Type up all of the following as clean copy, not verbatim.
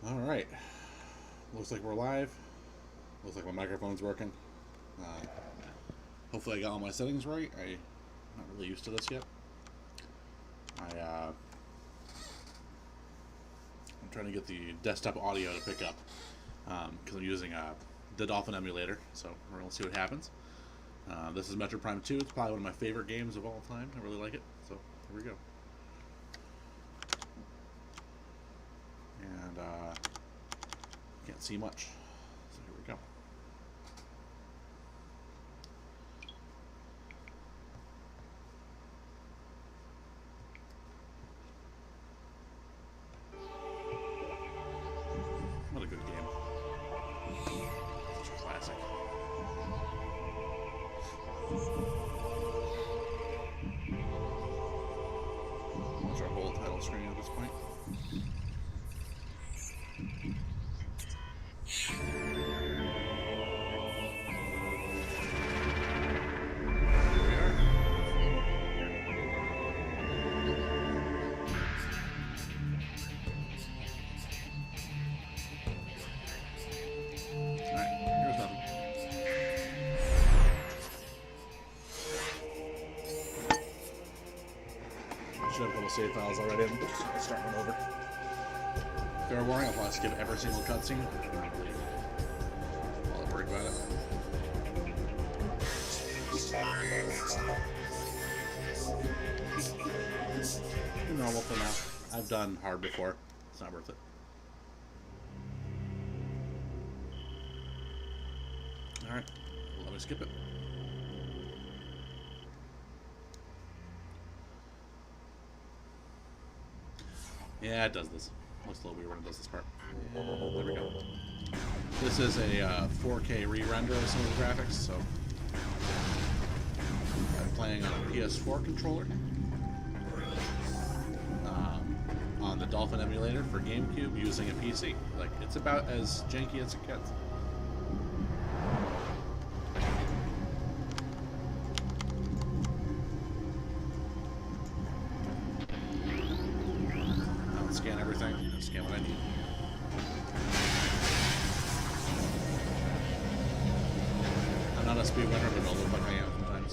All right. Looks like we're live. Looks like my microphone's working. Hopefully I got all my settings right. I'm not really used to this yet. I'm trying to get the desktop audio to pick up because I'm using the Dolphin emulator. So we're going to see what happens. This is Metroid Prime 2. It's probably one of my favorite games of all time. I really like it. So here we go. And can't see much. So here we go. What a good game. Such a classic. That's our whole title screen at this point. Should have a couple save files already. I'm just gonna start one over. Fair warning, I'll probably skip every single cutscene. I'll worry about it. Normal for now. I've done hard before. It's not worth it. Alright, let me skip it. Yeah, it does this. Looks a little weird when it does this part. There we go. This is a 4K re-render of some of the graphics, so I'm playing on a PS4 controller on the Dolphin emulator for GameCube using a PC. Like, it's about as janky as it gets. Scan everything and scan what I need. I'm not a speedrunner, but it'll look like I am sometimes.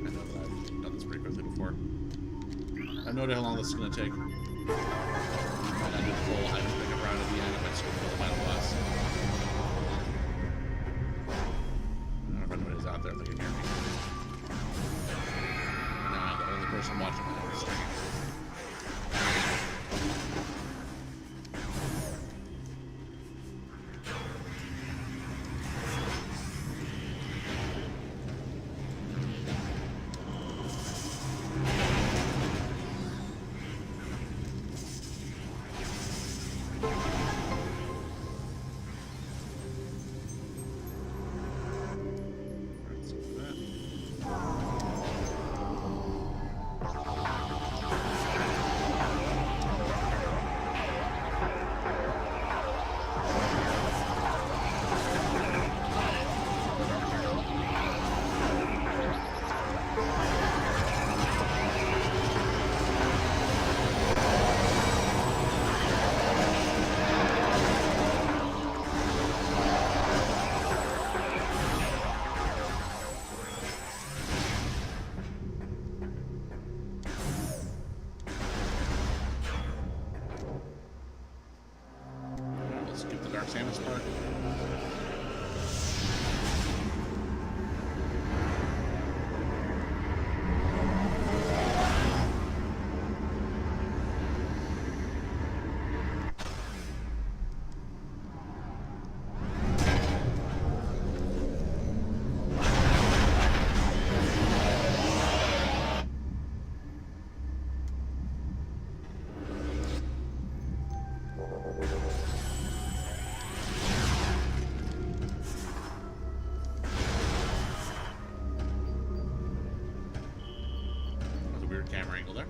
I know that I've done this pretty quickly before. I have no idea how long this is going to take. I might not do the full item pickup round at the end. I might skip the final boss. I don't know if anybody's out there if they can hear me. Nah, I'm the only person watching my stream. Skip the Dark Samus part. Camera angle there.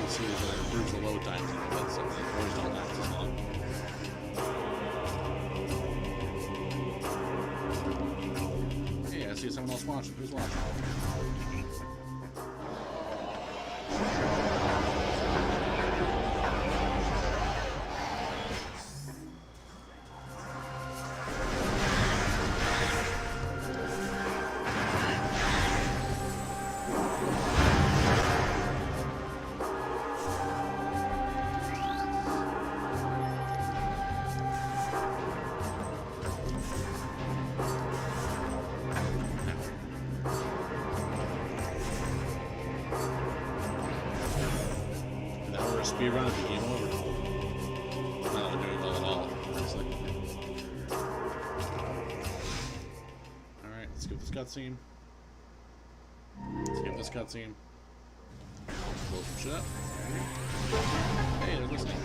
see is that it improves the load times a little bit, so the boys don't last as long. Hey, I see someone else watching. Who's watching? Speed run at the game over. Not doing well at all, honestly. Alright, let's skip this cutscene. Skip this cutscene. Blow some shit up. Hey, they're listening.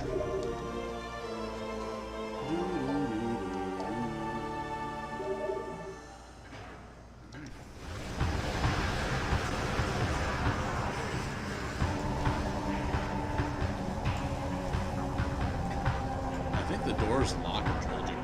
The door's lock controlled you.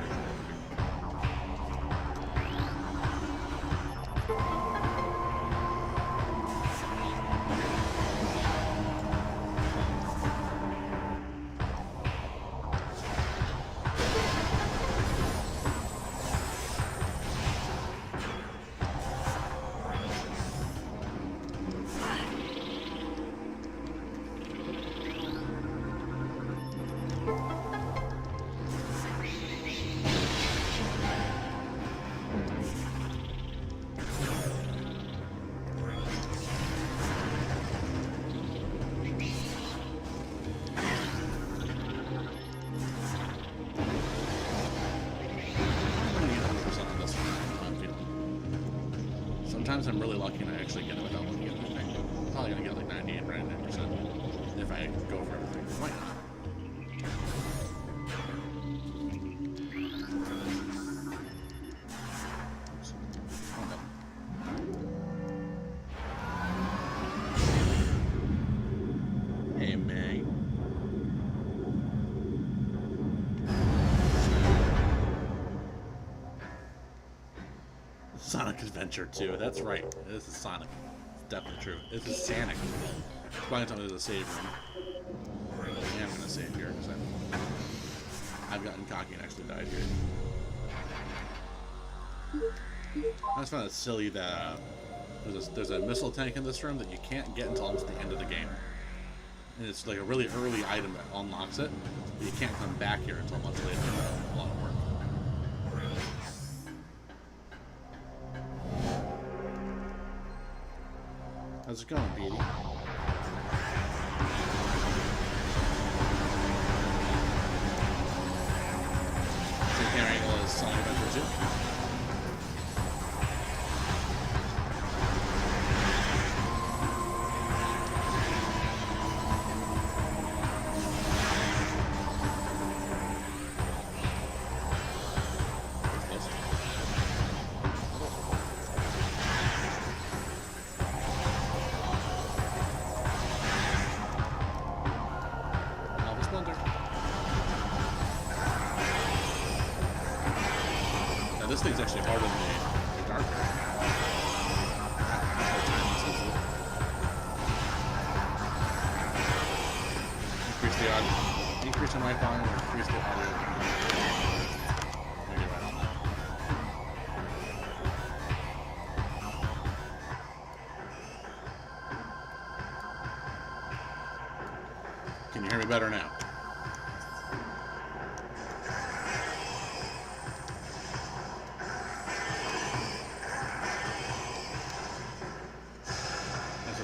Sometimes I'm really lucky and I actually get it without looking at anything. I'm probably going to get like 98, 99% if I go for everything. Why not? Hey, man. Sonic Adventure 2. That's right. This is Sonic. It's definitely true. This is Sonic. Probably tell me there's a save room. Yeah, I'm gonna save here because I've gotten cocky and actually died here. I just found it silly that there's a missile tank in this room that you can't get until almost the end of the game. And it's like a really early item that unlocks it, but you can't come back here until much later. A lot of work. How's it going, Petey? Same camera angle as Sonic Adventure 2. This thing's actually harder than the dark version. Increase the audio. Increase the mic volume or increase the audio. Maybe right on that. Can you hear me better now?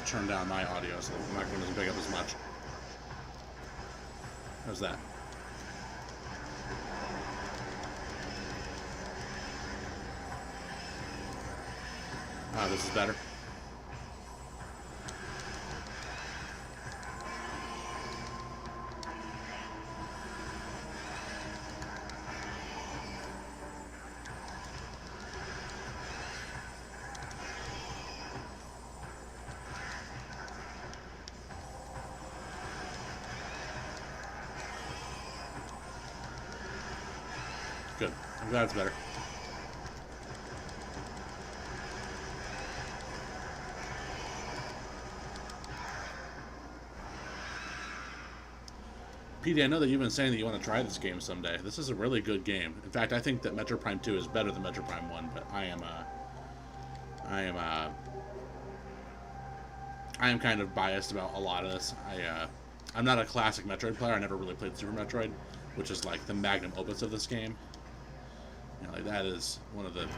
Turn down my audio so the microphone doesn't pick up as much. How's that? Ah, this is better. Good. I'm glad it's better. PD, I know that you've been saying that you want to try this game someday. This is a really good game. In fact, I think that Metroid Prime 2 is better than Metroid Prime 1, but I am kind of biased about a lot of this. I'm not a classic Metroid player. I never really played Super Metroid, which is like the magnum opus of this game. You know, like that is one of the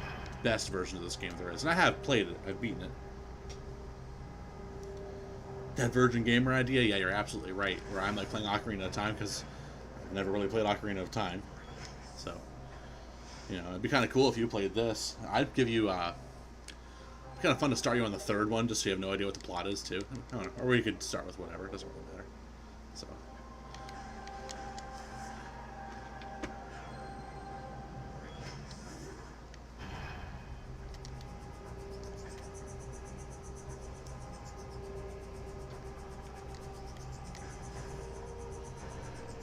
best versions of this game there is. And I have played it. I've beaten it. That Virgin Gamer idea, yeah, you're absolutely right. Where I'm like playing Ocarina of Time because I've never really played Ocarina of Time. So, you know, it'd be kind of cool if you played this. I'd give you, kind of fun to start you on the third one just so you have no idea what the plot is too. I don't know. Or we could start with whatever. It doesn't really matter. So.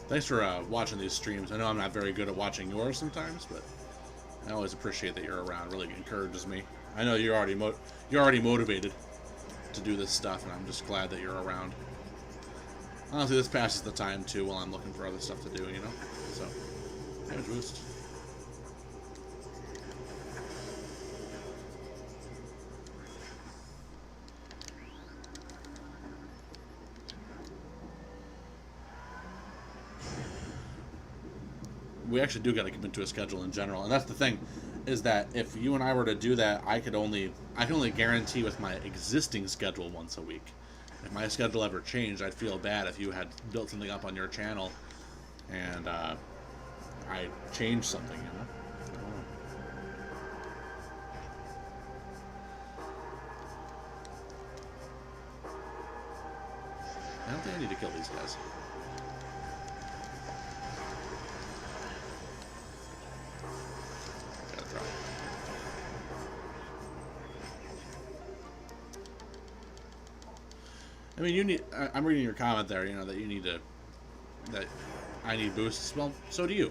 Thanks for watching these streams. I know I'm not very good at watching yours sometimes, but I always appreciate that you're around. It really encourages me. I know you're already motivated to do this stuff, and I'm just glad that you're around. Honestly, this passes the time too while I'm looking for other stuff to do, you know. So, damage boost. We actually do got to commit to a schedule in general, and that's the thing, is that if you and I were to do that, I can only guarantee with my existing schedule once a week. If my schedule ever changed, I'd feel bad if you had built something up on your channel and I changed something, you know. I don't think I need to kill these guys. I mean, you need. I'm reading your comment there. You know that you need to. That I need boosts. Well, so do you.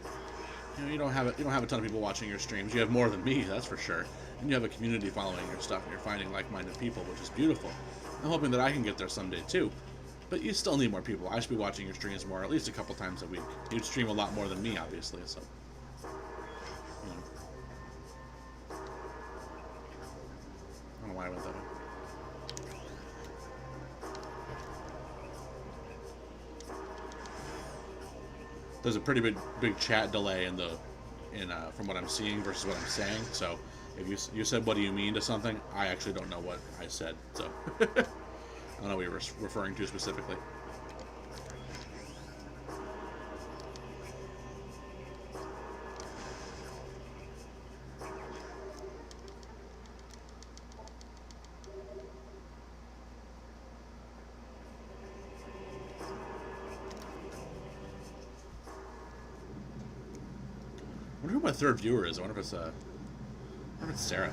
You know, you don't have a ton of people watching your streams. You have more than me, that's for sure. And you have a community following your stuff. And you're finding like-minded people, which is beautiful. I'm hoping that I can get there someday too. But you still need more people. I should be watching your streams more, at least a couple times a week. You stream a lot more than me, obviously. So. You know. I don't know why I went that way. There's a pretty big chat delay from what I'm seeing versus what I'm saying. So if you said "what do you mean" to something, I actually don't know what I said. So I don't know what you're referring to specifically. I wonder who my third viewer is. I wonder if it's Sarah.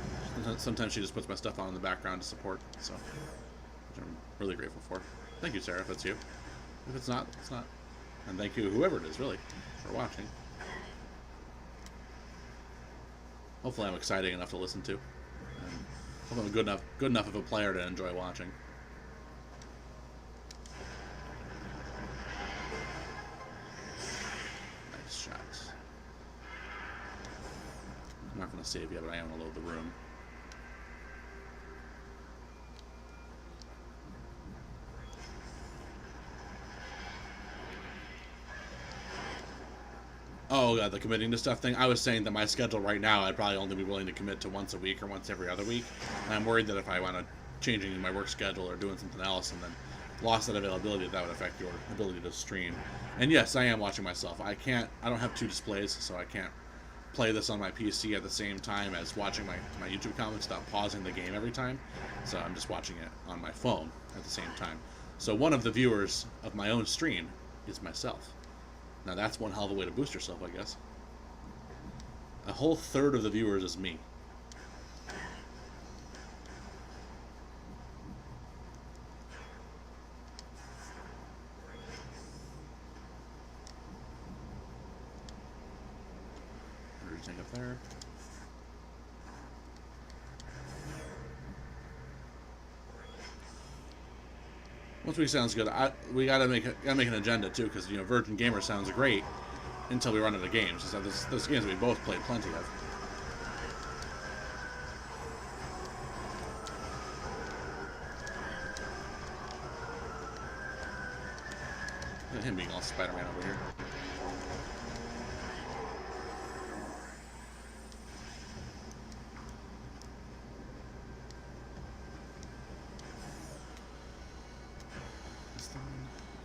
Sometimes she just puts my stuff on in the background to support, so which I'm really grateful for. Thank you, Sarah, if that's you. If it's not, it's not. And thank you, whoever it is, really, for watching. Hopefully I'm exciting enough to listen to. And hopefully I'm good enough of a player to enjoy watching. Nice shots. I'm not going to save yet, but I am going to load the room. Oh, God, the committing to stuff thing. I was saying that my schedule right now, I'd probably only be willing to commit to once a week or once every other week. And I'm worried that if I want to changing my work schedule or doing something else and then lost that availability, that would affect your ability to stream. And yes, I am watching myself. I don't have two displays, so I can't play this on my PC at the same time as watching my YouTube comments without pausing the game every time. So I'm just watching it on my phone at the same time. So one of the viewers of my own stream is myself. Now that's one hell of a way to boost yourself, I guess. A whole third of the viewers is me. tank up there. Once we sounds good. We gotta make an agenda too, because you know Virgin Gamer sounds great until we run out of games. So those games we both played plenty of. Look at him being all Spider-Man over here.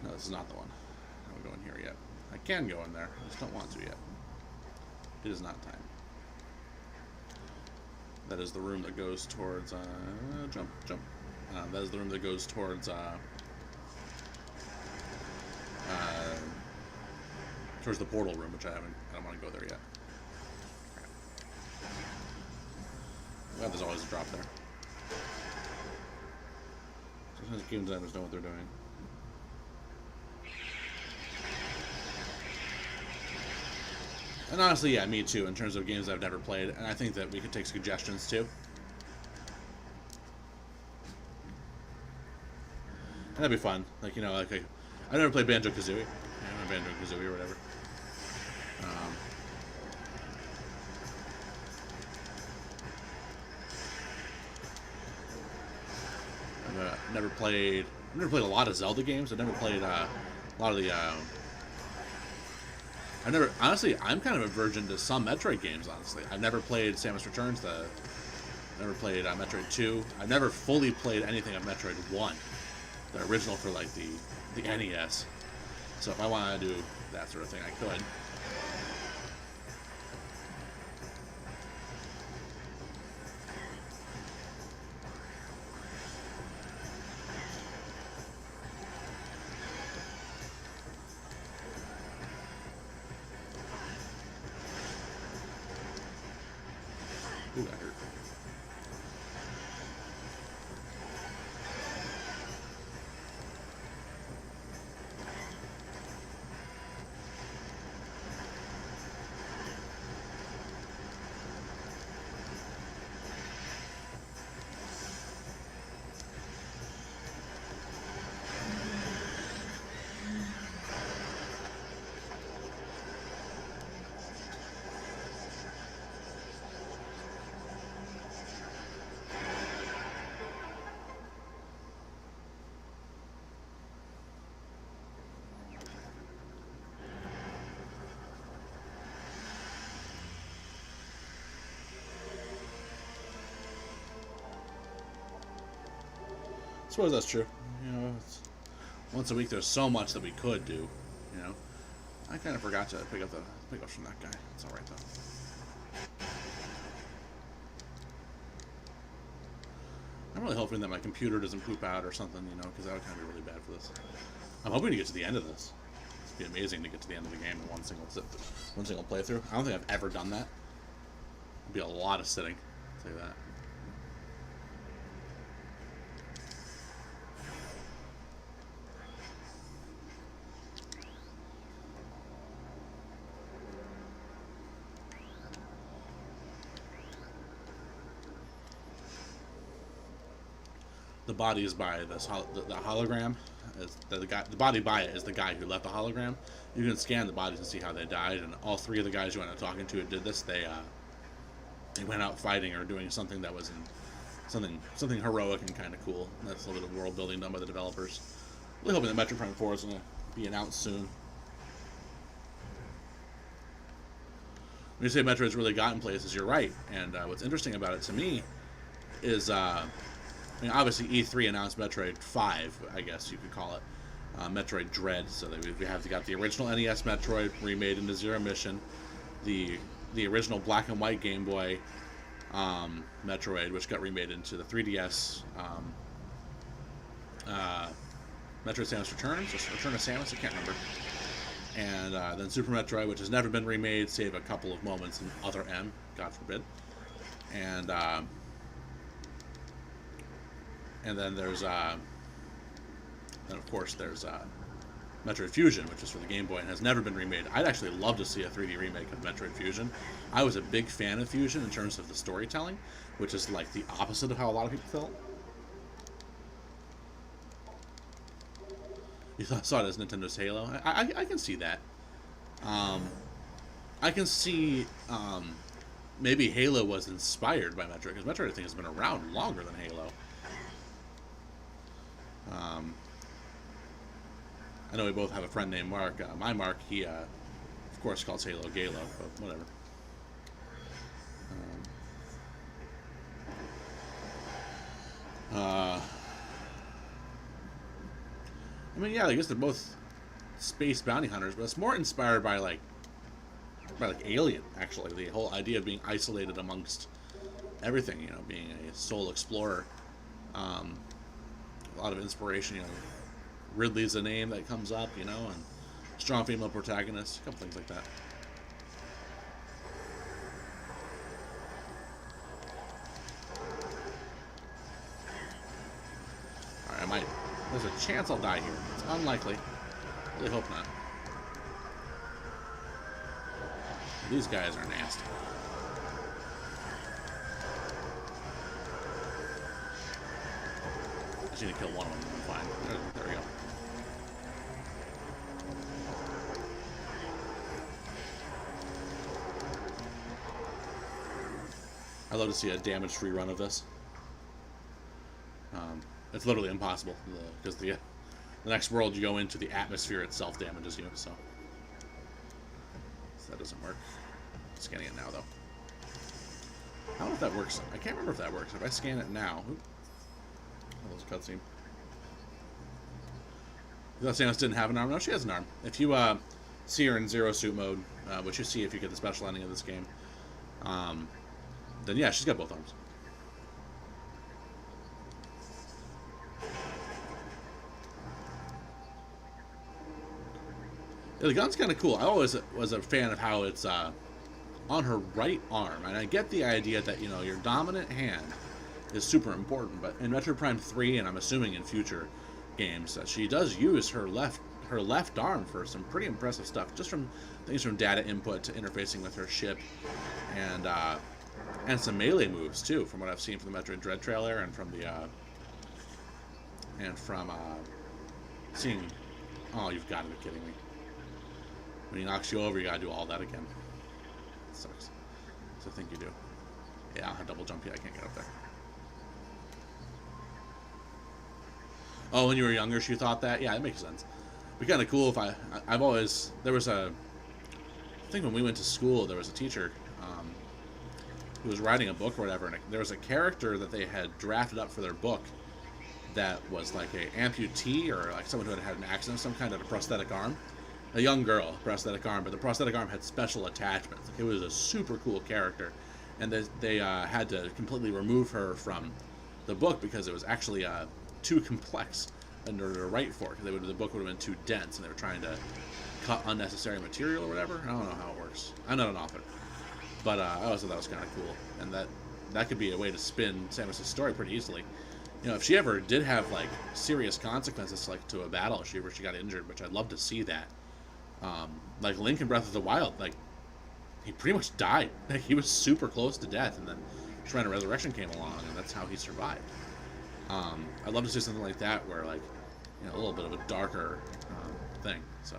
No, this is not the one. I don't go in here yet. I can go in there. I just don't want to yet. It is not time. That is the room that goes towards, jump. That is the room that goes towards, towards the portal room, which I don't want to go there yet. Well, there's always a drop there. Sometimes game designers know what they're doing. And honestly, yeah, me too, in terms of games I've never played. And I think that we could take suggestions too. And that'd be fun. Like, you know, like I never played Banjo-Kazooie. Yeah, Banjo-Kazooie or whatever. I've never played a lot of Zelda games. I've never played a lot of the. Honestly, I'm kind of a virgin to some Metroid games, honestly. I've never played Samus Returns, never played Metroid 2. I've never fully played anything of Metroid 1, the original for, like, the NES. So if I want to do that sort of thing, I could. Ooh, that hurt. I suppose that's true. You know, once a week there's so much that we could do. You know, I kind of forgot to pick up from that guy. It's all right though. I'm really hoping that my computer doesn't poop out or something. You know, because that would kind of be really bad for this. I'm hoping to get to the end of this. It'd be amazing to get to the end of the game in one single playthrough. I don't think I've ever done that. It'd be a lot of sitting. I'll tell you that. The body is by this the hologram. Is the guy. The body by it is the guy who left the hologram. You can scan the bodies and see how they died. And all three of the guys you went out talking to did this. They went out fighting or doing something that was something heroic and kind of cool. And that's a little bit of world building done by the developers. Really hoping that Metroid Prime 4 is going to be announced soon. When you say Metroid's really gotten places, you're right. And what's interesting about it to me is. I mean, obviously, E3 announced Metroid 5, I guess you could call it. Metroid Dread. So we have got the original NES Metroid remade into Zero Mission, the original black and white Game Boy Metroid, which got remade into the 3DS Metroid Samus Returns, or Return of Samus, I can't remember. And then Super Metroid, which has never been remade, save a couple of moments in Other M, God forbid. And then there's then of course there's Metroid Fusion, which is for the Game Boy and has never been remade. I'd actually love to see a 3D remake of Metroid Fusion. I was a big fan of Fusion in terms of the storytelling, which is like the opposite of how a lot of people felt. You saw it as Nintendo's Halo. I can see that. I can see maybe Halo was inspired by Metroid, because Metroid, I think, has been around longer than Halo. I know we both have a friend named Mark. My Mark, he, of course, calls Halo Galo, but whatever. I mean, yeah, I guess they're both space bounty hunters, but it's more inspired by like Alien, actually. The whole idea of being isolated amongst everything, you know, being a sole explorer. A lot of inspiration, you know. Ridley's a name that comes up, you know, and strong female protagonist, a couple things like that. Alright, I might. There's a chance I'll die here. It's unlikely. Really hope not. These guys are nasty. I just need to kill one of them. I'm fine. There we go. I'd love to see a damage-free run of this. It's literally impossible because the next world you go into, the atmosphere itself damages you. So that doesn't work. Scanning it now, though. I don't know if that works. I can't remember if that works. If I scan it now, oh, there's a cutscene. The Samus didn't have an arm. No, she has an arm. If you see her in Zero Suit mode, which you see if you get the special ending of this game, then yeah, she's got both arms. Yeah, the gun's kind of cool. I always was a fan of how it's on her right arm, and I get the idea that, you know, your dominant hand is super important, but in Metroid Prime 3, and I'm assuming in future games, she does use her left arm for some pretty impressive stuff, just from things from data input to interfacing with her ship, and some melee moves too, from what I've seen from the Metroid Dread trailer and from the seeing. Oh, you've got to be kidding me! When he knocks you over, you gotta do all that again. It sucks. So I think you do. Yeah, I'll have double jump. Yeah, I can't get up there. Oh, when you were younger, she thought that? Yeah, it makes sense. It'd be kind of cool if I've always... There was a... I think when we went to school, there was a teacher who was writing a book or whatever, and there was a character that they had drafted up for their book that was like a amputee, or like someone who had had an accident of some kind, of a prosthetic arm. A young girl, prosthetic arm, but the prosthetic arm had special attachments. Like, it was a super cool character, and they had to completely remove her from the book because it was actually too complex in order to write for it. The book would have been too dense, and they were trying to cut unnecessary material or whatever. I don't know how it works. I'm not an author, but I always thought that was kind of cool, and that could be a way to spin Samus' story pretty easily. You know, if she ever did have like serious consequences, like to a battle, where she got injured, which I'd love to see that. Like Link in Breath of the Wild, like he pretty much died. Like, he was super close to death, and then Shrine of Resurrection came along, and that's how he survived. I'd love to see something like that, where, like, you know, a little bit of a darker thing. So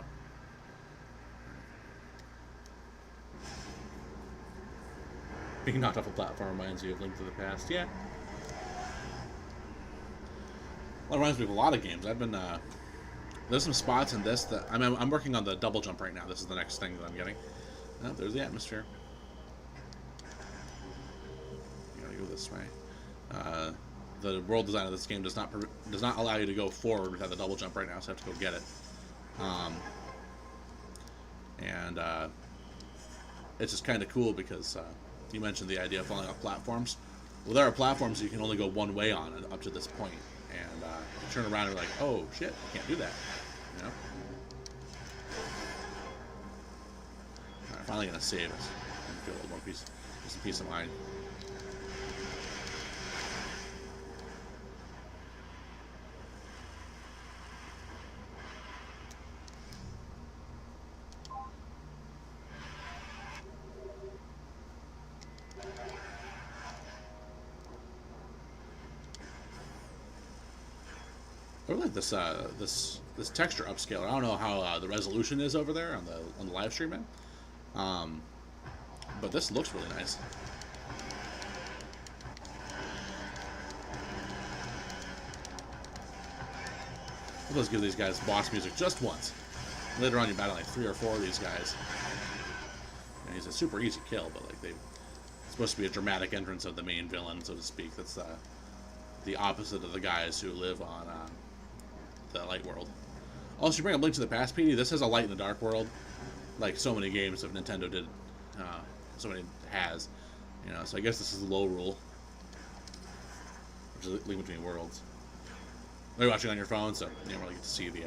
being knocked off a platform reminds you of Link to the Past. Yeah. Well, it reminds me of a lot of games. I've been there's some spots in this that I'm working on the double jump right now. This is the next thing that I'm getting. Oh, there's the atmosphere. You gotta go this way. The world design of this game does not allow you to go forward without the double jump right now, so I have to go get it. It's just kind of cool because you mentioned the idea of falling off platforms. Well, there are platforms you can only go one way on up to this point, and you turn around and you're like, oh shit, I can't do that. You know? Alright, finally gonna save us and feel a little more peace of mind. really like this texture upscaler. I don't know how the resolution is over there on the live stream, man. But this looks really nice. Let's give these guys boss music just once. Later on, you battle like 3 or 4 of these guys. And he's a super easy kill, but like it's supposed to be a dramatic entrance of the main villain, so to speak. That's the opposite of the guys who live on the light world. Also, you bring up Link to the Past, PD. This has a light in the dark world, like so many games of Nintendo did. So many has, you know. So I guess this is the low rule, which is Link Between Worlds. You're watching on your phone, so you don't really get to see the,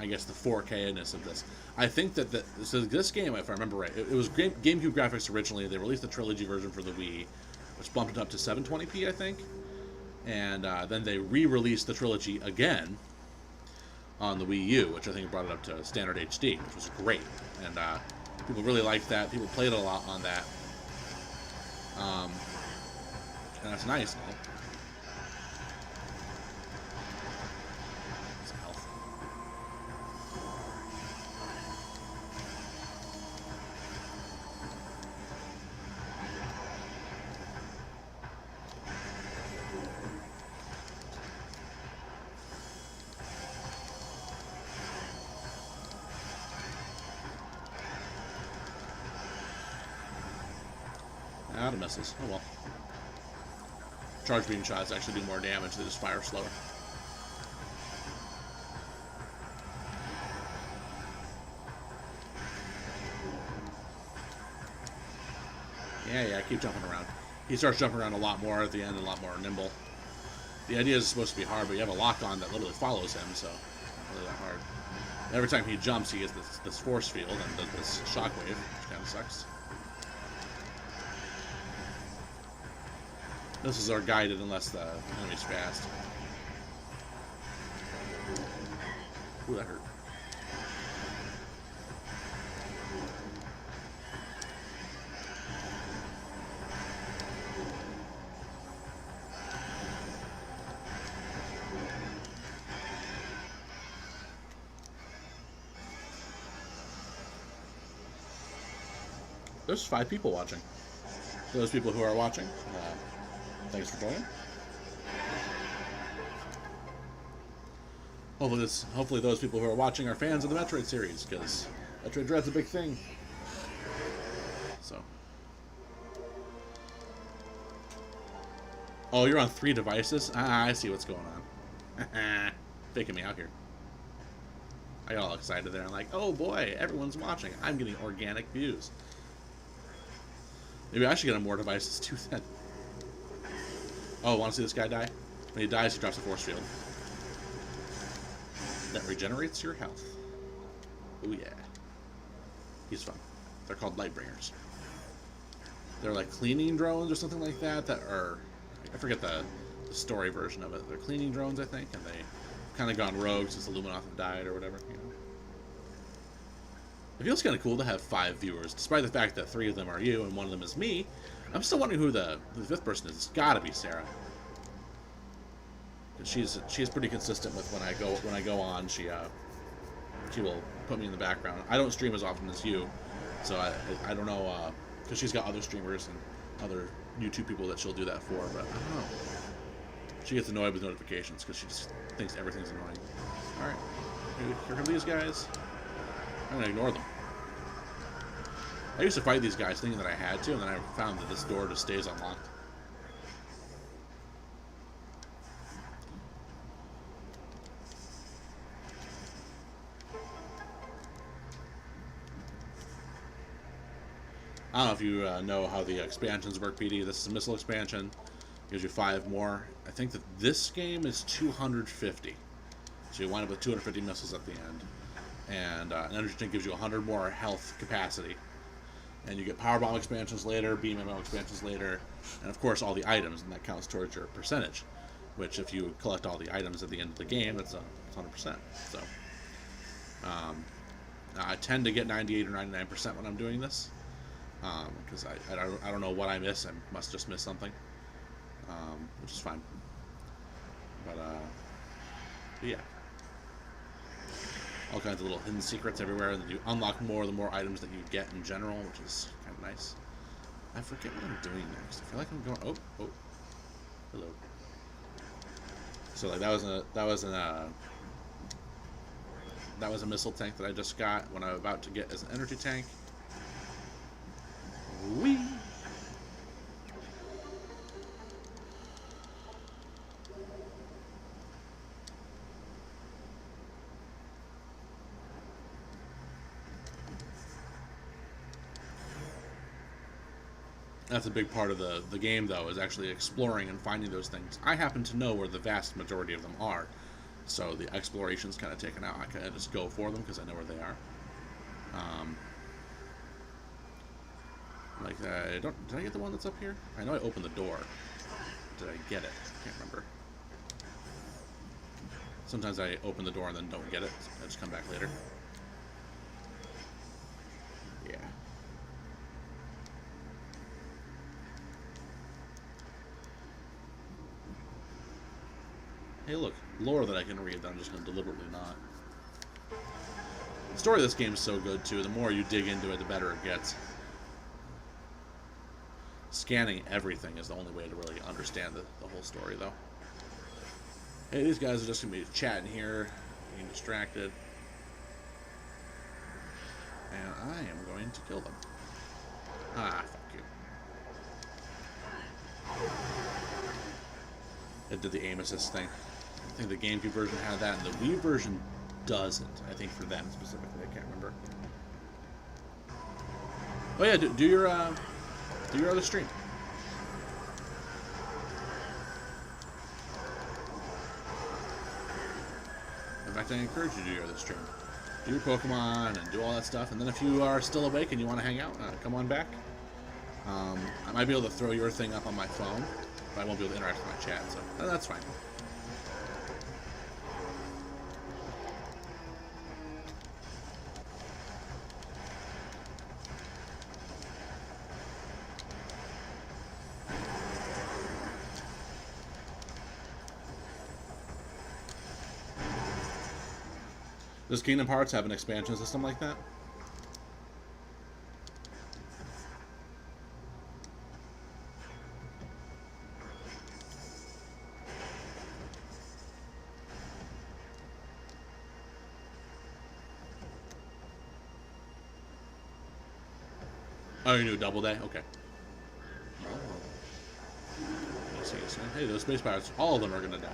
I guess, the 4K-ness of this. I think that so this game, if I remember right, it was GameCube graphics originally. They released the trilogy version for the Wii, which bumped it up to 720p, I think. And then they re-released the trilogy again on the Wii U, which I think brought it up to standard HD, which was great. And people really liked that. People played it a lot on that. And that's nice. Out of misses. Oh well. Charge beam shots actually do more damage, they just fire slower. Yeah, keep jumping around. He starts jumping around a lot more at the end, a lot more nimble. The idea is it's supposed to be hard, but you have a lock-on that literally follows him, so it's not really that hard. Every time he jumps, he gets this force field and does this shockwave, which kind of sucks. This is our guided unless the enemy's fast. Ooh, that hurt. There's 5 people watching. Those people who are watching, thanks for joining. Hopefully those people who are watching are fans of the Metroid series, because Metroid Dread's a big thing. So. Oh, you're on 3 devices? Ah, I see what's going on. Faking me out here. I got all excited there. I'm like, oh boy, everyone's watching. I'm getting organic views. Maybe I should get on more devices too then. Oh, want to see this guy die? When he dies, he drops a force field. That regenerates your health. Oh yeah. He's fun. They're called Lightbringers. They're like cleaning drones or something like that that are... I forget the story version of it. They're cleaning drones, I think, and they've kind of gone rogue since the Luminoth have died or whatever, you know. It feels kind of cool to have 5 viewers, despite the fact that 3 of them are you and 1 of them is me. I'm still wondering who the 5th person is. It's gotta be Sarah. She's pretty consistent with when I go on. She will put me in the background. I don't stream as often as you, so I don't know, because she's got other streamers and other YouTube people that she'll do that for. But I don't know. She gets annoyed with notifications because she just thinks everything's annoying. All right, here come these guys. I'm gonna ignore them. I used to fight these guys thinking that I had to, and then I found that this door just stays unlocked. I don't know if you know how the expansions work, PD. This is a missile expansion. Gives you 5 more. I think that this game is 250. So you wind up with 250 missiles at the end. And an energy tank gives you 100 more health capacity. And you get power bomb expansions later, beam ammo expansions later, and of course all the items, and that counts towards your percentage. Which, if you collect all the items at the end of the game, that's 100%. So, I tend to get 98 or 99% when I'm doing this, because I don't know what I miss. I must just miss something, which is fine. But But yeah. All kinds of little hidden secrets everywhere, and you unlock more the more items that you get in general, which is kind of nice. I forget what I'm doing next. I feel like I'm going. Oh, hello. So like that was a missile tank that I just got when I'm about to get as an energy tank. Whee! That's a big part of the game, though, is actually exploring and finding those things. I happen to know where the vast majority of them are, so the exploration's kind of taken out. I kind of just go for them because I know where they are. Like, did I get the one that's up here? I know I opened the door. Did I get it? I can't remember. Sometimes I open the door and then don't get it. So I just come back later. Yeah. Hey, look, lore that I can read that I'm just going to deliberately not. The story of this game is so good, too. The more you dig into it, the better it gets. Scanning everything is the only way to really understand the whole story, though. Hey, these guys are just going to be chatting here, being distracted. And I am going to kill them. Ah, fuck you. It did the aim assist thing. I think the GameCube version had that, and the Wii version doesn't. I think for them specifically, I can't remember. Oh yeah, do your other stream. In fact, I encourage you to do your other stream. Do your Pokemon and do all that stuff, and then if you are still awake and you want to hang out, come on back. I might be able to throw your thing up on my phone, but I won't be able to interact with my chat, so that's fine. Does Kingdom Hearts have an expansion system like that? Oh, you do a double day? Okay. Hey, those space pirates, all of them are gonna die.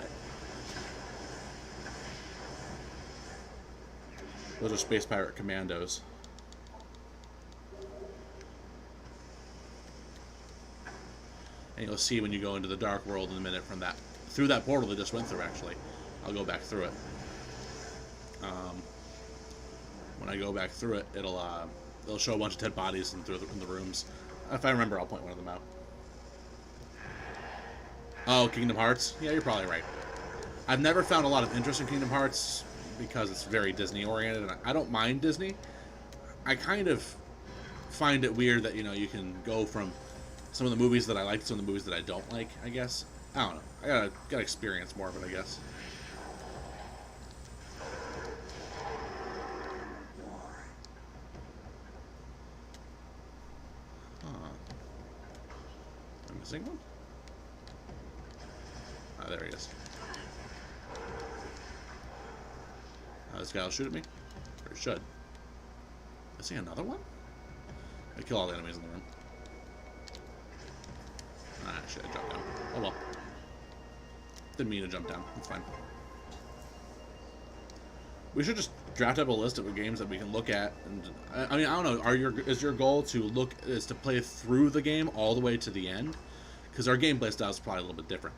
Those are space pirate commandos. And you'll see when you go into the dark world in a minute from that, through that portal they just went through, actually. I'll go back through it. When I go back through it, it'll show a bunch of dead bodies in the rooms. If I remember, I'll point one of them out. Oh, Kingdom Hearts? Yeah, you're probably right. I've never found a lot of interest in Kingdom Hearts because it's very Disney-oriented, and I don't mind Disney. I kind of find it weird that, you can go from some of the movies that I like to some of the movies that I don't like, I guess. I don't know. I gotta experience more of it, I guess. I'm missing one? Ah, there he is. This guy will shoot at me? Or he should. Is he another one? I kill all the enemies in the room. Ah, shit, I jumped down. Oh well. Didn't mean to jump down. It's fine. We should just draft up a list of games that we can look at. And I mean, I don't know. Is your goal to play through the game all the way to the end? Because our gameplay style is probably a little bit different.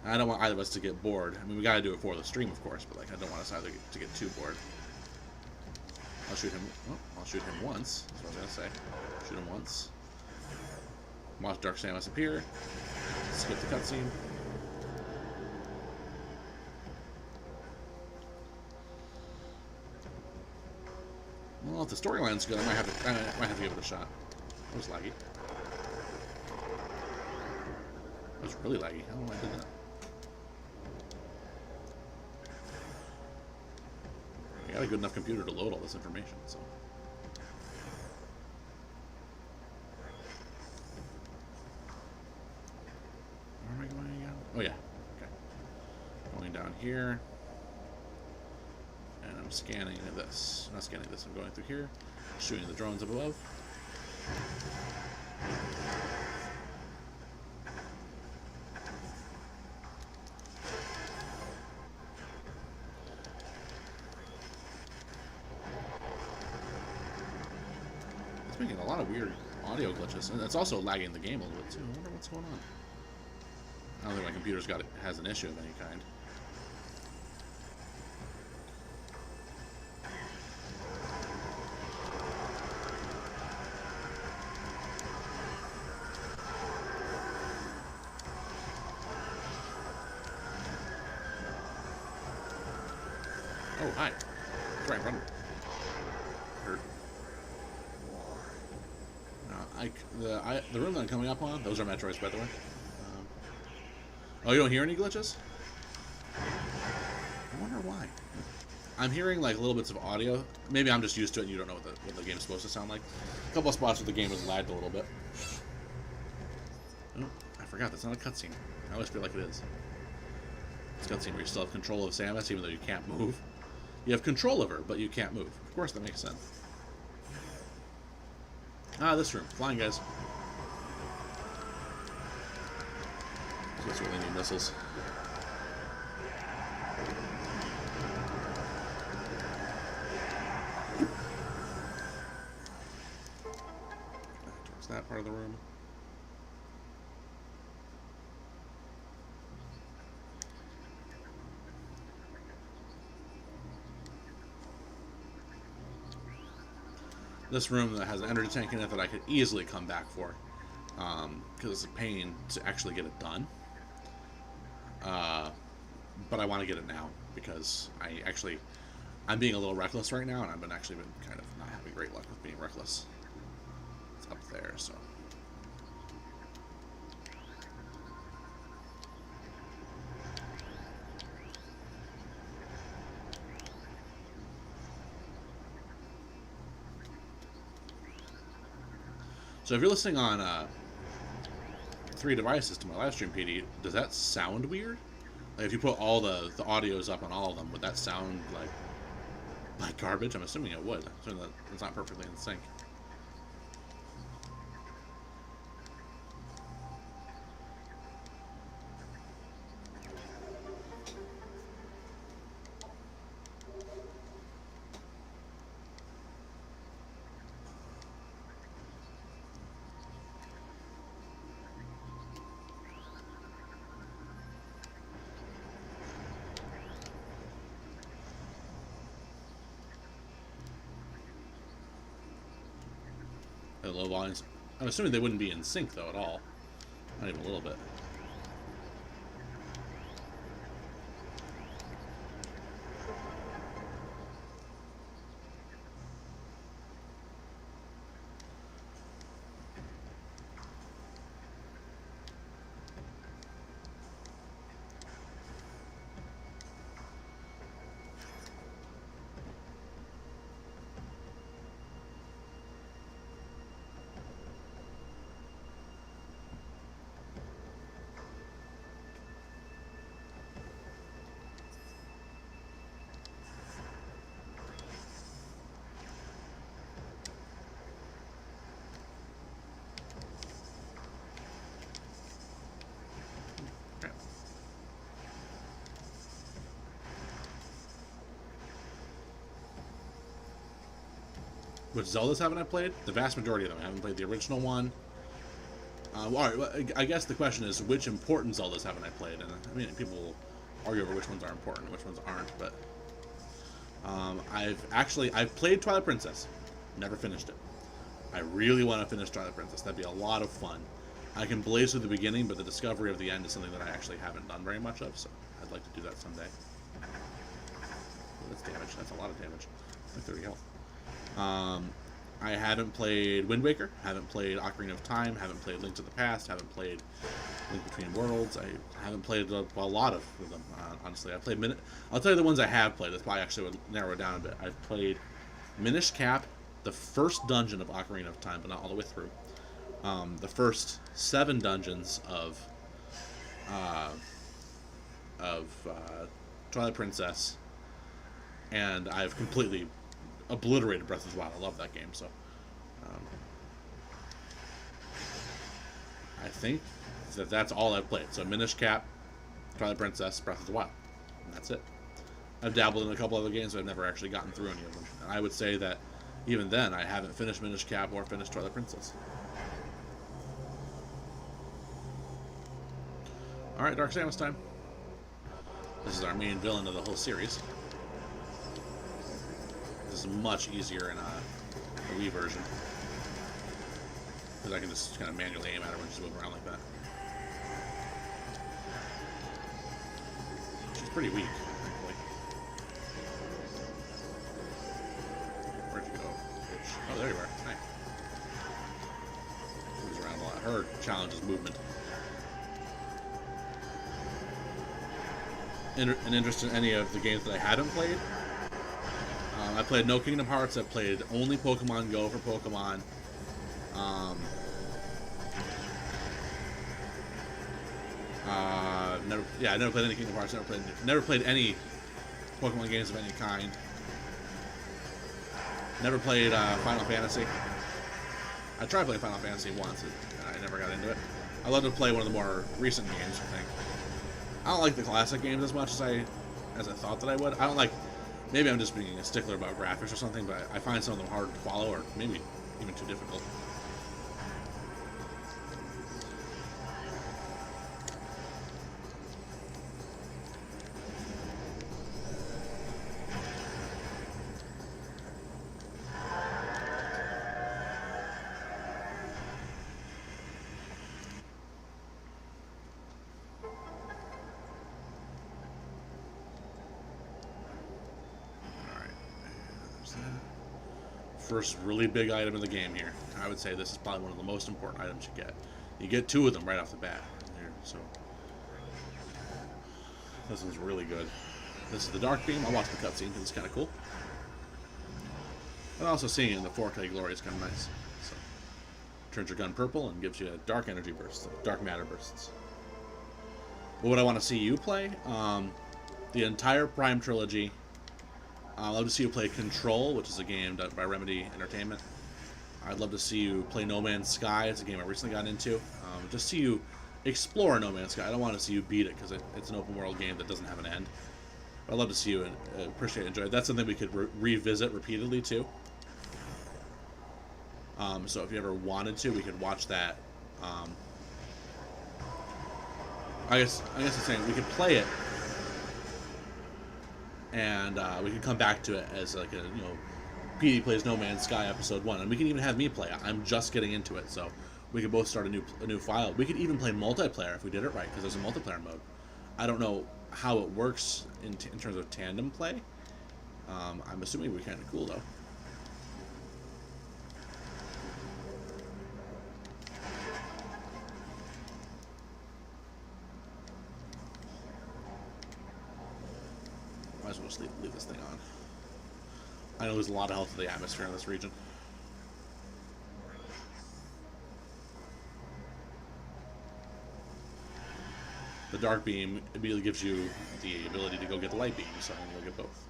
I don't want either of us to get bored. I mean, we gotta do it for the stream, of course, but I don't want us either to get too bored. I'll shoot him. Oh, I'll shoot him once. That's what I was gonna say. Shoot him once. Watch Dark Samus appear. Skip the cutscene. Well, if the storyline's good, I might have to give it a shot. That was laggy. That was really laggy. I don't know why I did that. got a good enough computer to load all this information, so. Where am I going again? Oh yeah. Okay. Going down here. And I'm scanning this. Not scanning this, I'm going through here. Shooting the drones up above. It's making a lot of weird audio glitches, and it's also lagging the game a little bit too. I wonder what's going on. I don't think my computer's has an issue of any kind. Oh, hi. Right, run. Hurt. The room that I'm coming up on, those are Metroids, by the way. Oh, you don't hear any glitches? I wonder why. I'm hearing like little bits of audio. Maybe I'm just used to it and you don't know what the game's supposed to sound like. A couple of spots where the game was lagged a little bit. Oh, I forgot, that's not a cutscene. I always feel like it is. It's a cutscene where you still have control of Samus even though you can't move. You have control of her, but you can't move. Of course, that makes sense. Ah, this room. Flying guys. That's what they need, missiles. Towards that part of the room. This room that has an energy tank in it that I could easily come back for, because it's a pain to actually get it done. But I want to get it now because I'm being a little reckless right now, and I've been kind of not having great luck with being reckless. It's up there, so. So if you're listening on 3 devices to my live stream, PD, does that sound weird? Like if you put all the audios up on all of them, would that sound like garbage? I'm assuming it would. I'm assuming that it's not perfectly in sync. Low volumes. I'm assuming they wouldn't be in sync though at all. Not even a little bit. Which Zeldas haven't I played? The vast majority of them. I haven't played the original one. Alright, well, I guess the question is, which important Zeldas haven't I played? And I mean, people argue over which ones are important and which ones aren't, but I've played Twilight Princess. Never finished it. I really want to finish Twilight Princess. That'd be a lot of fun. I can blaze through the beginning, but the discovery of the end is something that I actually haven't done very much of, so I'd like to do that someday. Oh, that's damage. That's a lot of damage. Like 30 health. I haven't played Wind Waker, haven't played Ocarina of Time, haven't played Link to the Past, haven't played Link Between Worlds. I haven't played a lot of them, honestly. I played I'll tell you the ones I have played. That's probably actually would narrow it down a bit. I've played Minish Cap, the first dungeon of Ocarina of Time, but not all the way through. The first 7 dungeons of uh, Twilight Princess, and I've completely obliterated Breath of the Wild. I love that game, so I think that's all I've played. So Minish Cap, Twilight Princess, Breath of the Wild, and that's it. I've dabbled in a couple other games, but I've never actually gotten through any of them. And I would say that even then, I haven't finished Minish Cap or finished Twilight Princess. Alright, Dark Samus time. This is our main villain of the whole series. This is much easier in the Wii version, because I can just kind of manually aim at her when she's moving around like that. She's pretty weak, thankfully. Where'd you go, bitch? Oh, there you are. Hi. Moves around a lot. Her challenge is movement. An interest in any of the games that I hadn't played. I played no Kingdom Hearts. I played only Pokemon Go for Pokemon. I never played any Kingdom Hearts. Never played any Pokemon games of any kind. Never played Final Fantasy. I tried playing Final Fantasy once, and I never got into it. I love to play one of the more recent games, I think. I don't like the classic games as much as I thought that I would. I don't like. Maybe I'm just being a stickler about graphics or something, but I find some of them hard to follow, or maybe even too difficult. First really big item in the game here. I would say this is probably one of the most important items you get. You get 2 of them right off the bat here, so this one's really good. This is the Dark Beam. I'll watch the cutscene because it's kind of cool. And also seeing it in the 4K glory is kind of nice. So, turns your gun purple and gives you a dark energy burst, dark matter bursts. What would I want to see you play? The entire Prime trilogy. I'd love to see you play Control, which is a game done by Remedy Entertainment. I'd love to see you play No Man's Sky. It's a game I recently got into. Just see you explore No Man's Sky. I don't want to see you beat it because it's an open world game that doesn't have an end. But I'd love to see you appreciate and enjoy it. That's something we could revisit repeatedly too. So if you ever wanted to, we could watch that. I guess I'm saying we could play it. And we can come back to it as like a, PD plays No Man's Sky episode 1, and we can even have me play it. I'm just getting into it, so we could both start a new file. We could even play multiplayer if we did it right, because there's a multiplayer mode. I don't know how it works in terms of tandem play. I'm assuming it would be kind of cool though. Might as well just leave this thing on. I know there's a lot of health to the atmosphere in this region. The Dark Beam immediately gives you the ability to go get the Light Beam, so you'll get both.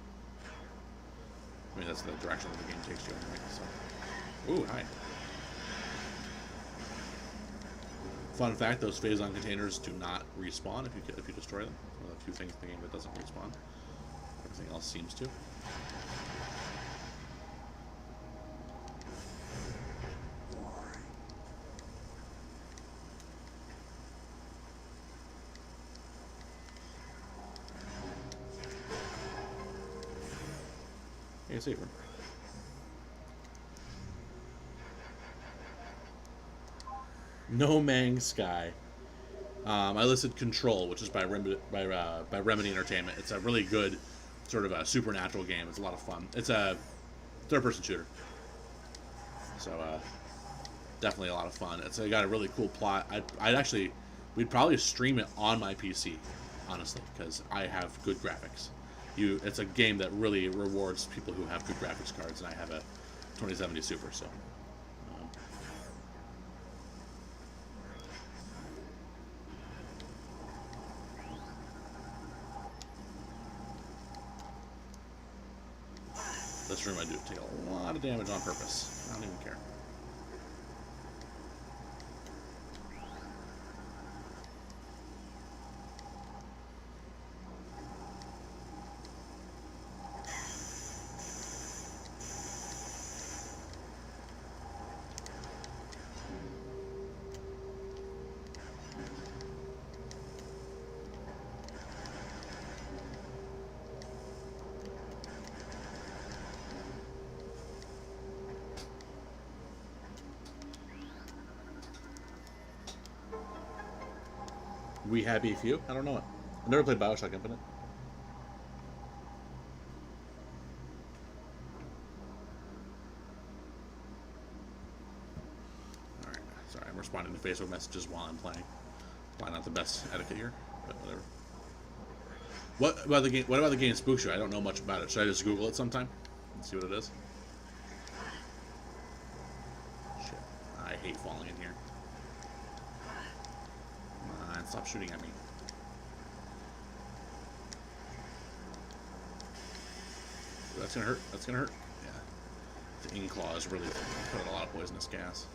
I mean, that's the direction that the game takes you anyway, so. Ooh, hi. Fun fact, those Phazon containers do not respawn if you destroy them. One of the few things in the game that doesn't respawn. Everything else seems to. Hey, safer. No Man's Sky. I listed Control, which is by Remedy Entertainment. It's a really good sort of a supernatural game. It's a lot of fun. It's a third-person shooter. So definitely a lot of fun. It's got a really cool plot. I'd actually, we'd probably stream it on my PC, honestly, because I have good graphics. It's a game that really rewards people who have good graphics cards, and I have a 2070 Super, so. This room I do take a lot of damage on purpose. I don't even care. We Happy Few? I don't know it. I've never played Bioshock Infinite. Alright, sorry, I'm responding to Facebook messages while I'm playing. Probably not the best etiquette here, but whatever. What about the game? What about the game Spook Show? I don't know much about it. Should I just Google it sometime and see what it is? Shit, I hate falling in here. Come on, stop shooting at me. That's gonna hurt. That's gonna hurt. Yeah. The Ink Claws really put out a lot of poisonous gas.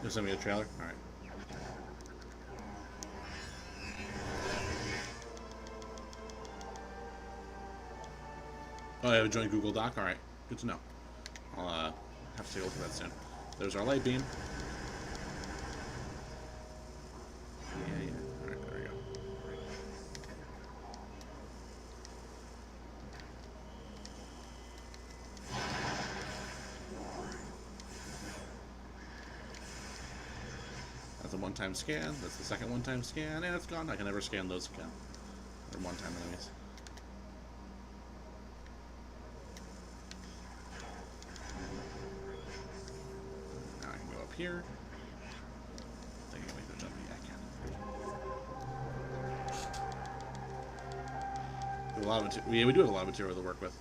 You send me a trailer? Alright. Oh, I have a joint Google Doc? Alright. Good to know. I'll have to take a look at that soon. There's our light beam. Yeah. Alright, there we go. That's a one-time scan. That's the second one-time scan, and it's gone. I can never scan those again. They're one-time enemies. Now I can go up here. I think I can make the jump. Yeah, I can. Do a lot of we do have a lot of material to work with.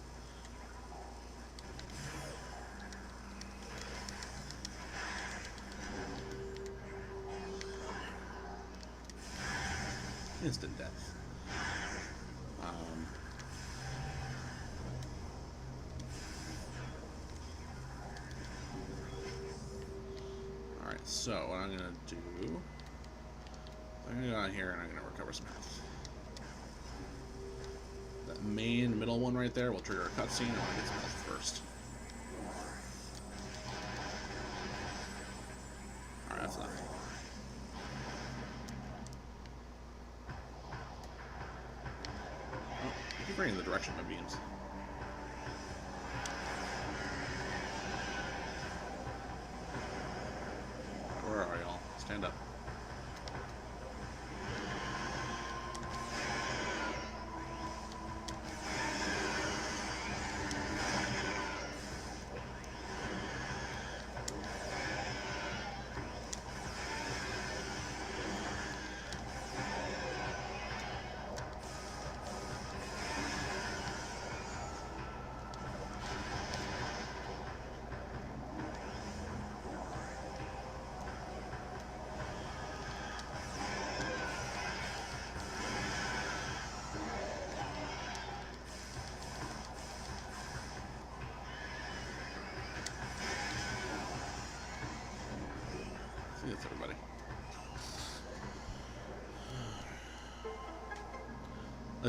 Instant death. Alright, so what I'm going to do... I'm going to go on here and I'm going to recover some health. That main middle one right there will trigger a cutscene. I want to get some health first. Alright, that's enough. Bring in the direction of my beams. Where are y'all? Stand up.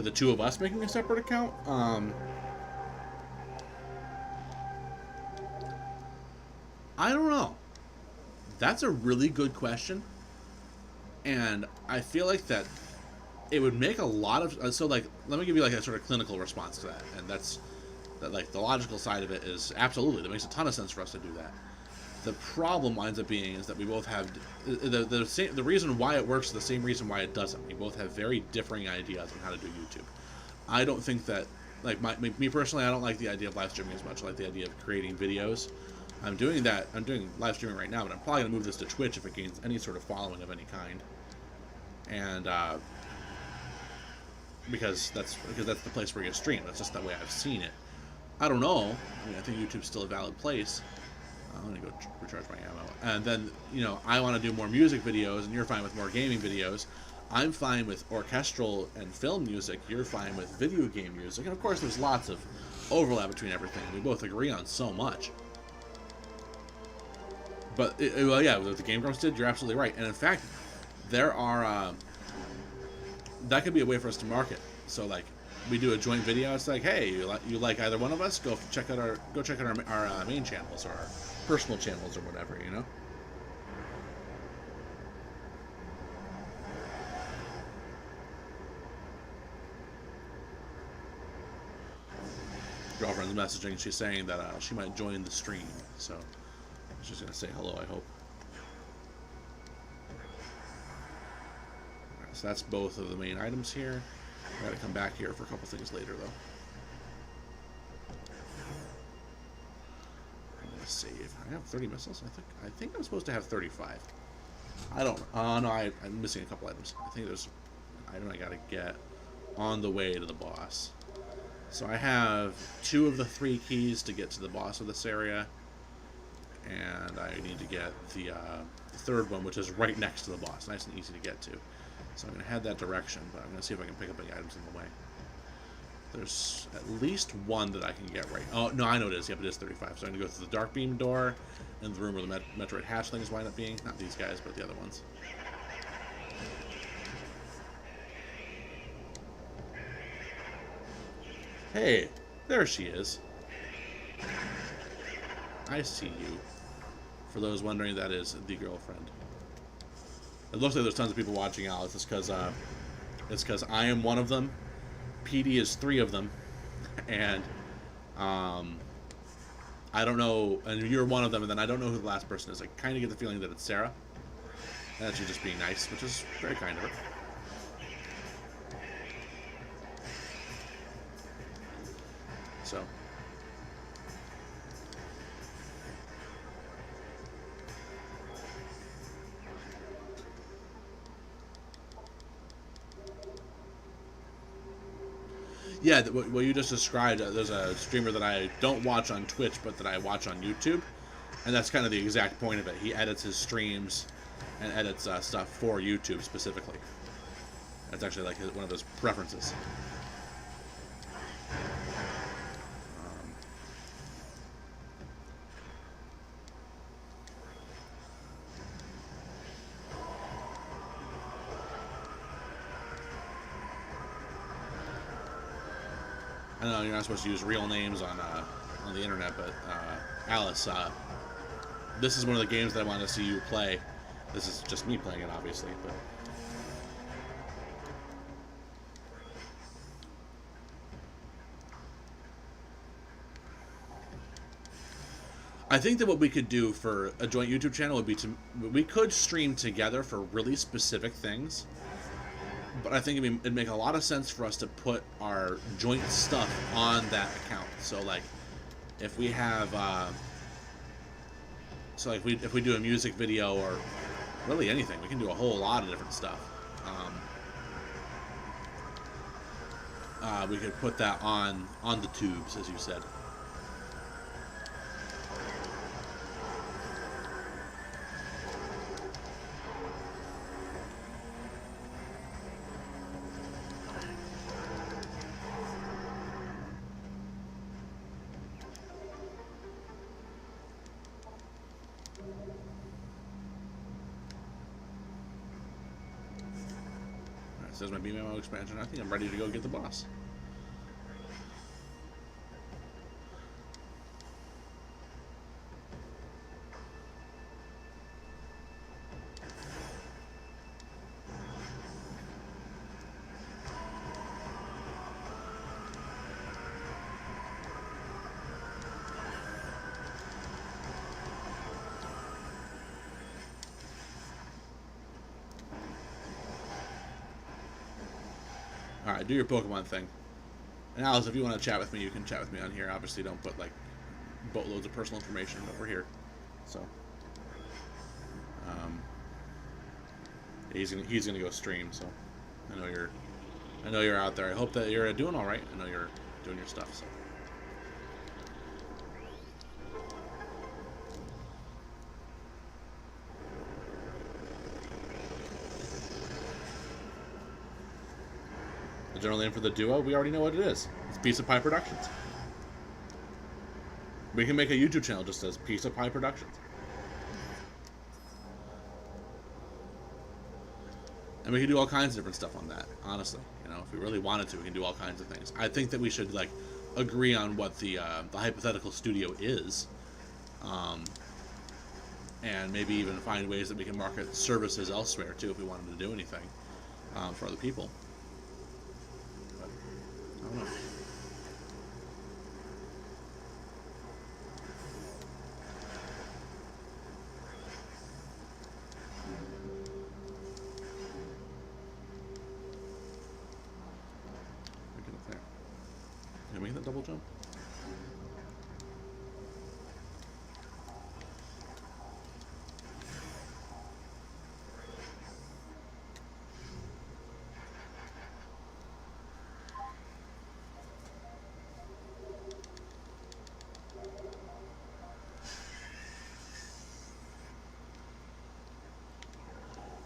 the two of us making a separate account. I don't know. That's a really good question, and I feel like that it would make a lot of so like let me give you like a sort of clinical response to that, and that's that like the logical side of it is absolutely that makes a ton of sense for us to do that. The problem winds up being is that we both have the reason why it works is the same reason why it doesn't. We both have very differing ideas on how to do YouTube. I don't think that like me personally, I don't like the idea of live streaming as much. I like the idea of creating videos. I'm doing that. I'm doing live streaming right now, but I'm probably gonna move this to Twitch if it gains any sort of following of any kind. And because that's the place where you stream. That's just the way I've seen it. I don't know. I mean, I think YouTube's still a valid place. I'm gonna go recharge my ammo. And then, you know, I want to do more music videos, and you're fine with more gaming videos. I'm fine with orchestral and film music. You're fine with video game music. And of course, there's lots of overlap between everything. We both agree on so much. But, well, yeah, with the Game Grumps did, you're absolutely right. And in fact, there are, that could be a way for us to market. So, like, we do a joint video. It's like, hey, you like either one of us? Go check out our main channels or our personal channels or whatever, you know. Girlfriend's messaging. She's saying that she might join the stream, so she's gonna say hello. I hope. All right, so that's both of the main items here. I gotta come back here for a couple things later, though. I'm gonna save. I have 30 missiles. I think I'm supposed to have 35. I don't. Oh no, I'm missing a couple items. I think there's an item I gotta get on the way to the boss. So I have 2 of the 3 keys to get to the boss of this area, and I need to get the third one, which is right next to the boss. Nice and easy to get to. So I'm going to head that direction, but I'm going to see if I can pick up any items in the way. There's at least one that I can get right. Oh, no, I know it is. Yep, it is 35. So I'm going to go through the dark beam door and the room where the Metroid hatchlings wind up being. Not these guys, but the other ones. Hey, there she is. I see you. For those wondering, that is the girlfriend. It looks like there's tons of people watching Alice. It's because I am one of them. PD is 3 of them, and I don't know. And you're one of them, and then I don't know who the last person is. I kind of get the feeling that it's Sarah. And she's just being nice, which is very kind of her. So. Yeah, what you just described, there's a streamer that I don't watch on Twitch, but that I watch on YouTube, and that's kind of the exact point of it. He edits his streams and edits stuff for YouTube specifically. That's actually like one of his preferences. I know you're not supposed to use real names on the internet, but Alice, this is one of the games that I want to see you play. This is just me playing it, obviously, but I think that what we could do for a joint YouTube channel would be we could stream together for really specific things. But I think it'd make a lot of sense for us to put our joint stuff on that account. So, like, if we have, if we do a music video or really anything, we can do a whole lot of different stuff. We could put that on the tubes, as you said. So there's my beam ammo expansion. I think I'm ready to go get the boss. Alright, do your Pokemon thing. And Alice, if you want to chat with me, you can chat with me on here. Obviously, don't put, like, boatloads of personal information, but we're here. So. He's gonna go stream, so I know you're out there. I hope that you're doing alright. I know you're doing your stuff, so. The general name for the duo, we already know what it is. It's Piece of Pie Productions. We can make a YouTube channel just as Piece of Pie Productions. And we can do all kinds of different stuff on that, honestly. You know, if we really wanted to, we can do all kinds of things. I think that we should, like, agree on what the hypothetical studio is. And maybe even find ways that we can market services elsewhere, too, if we wanted to do anything for other people. I don't know. Get up there. Can we make that double jump?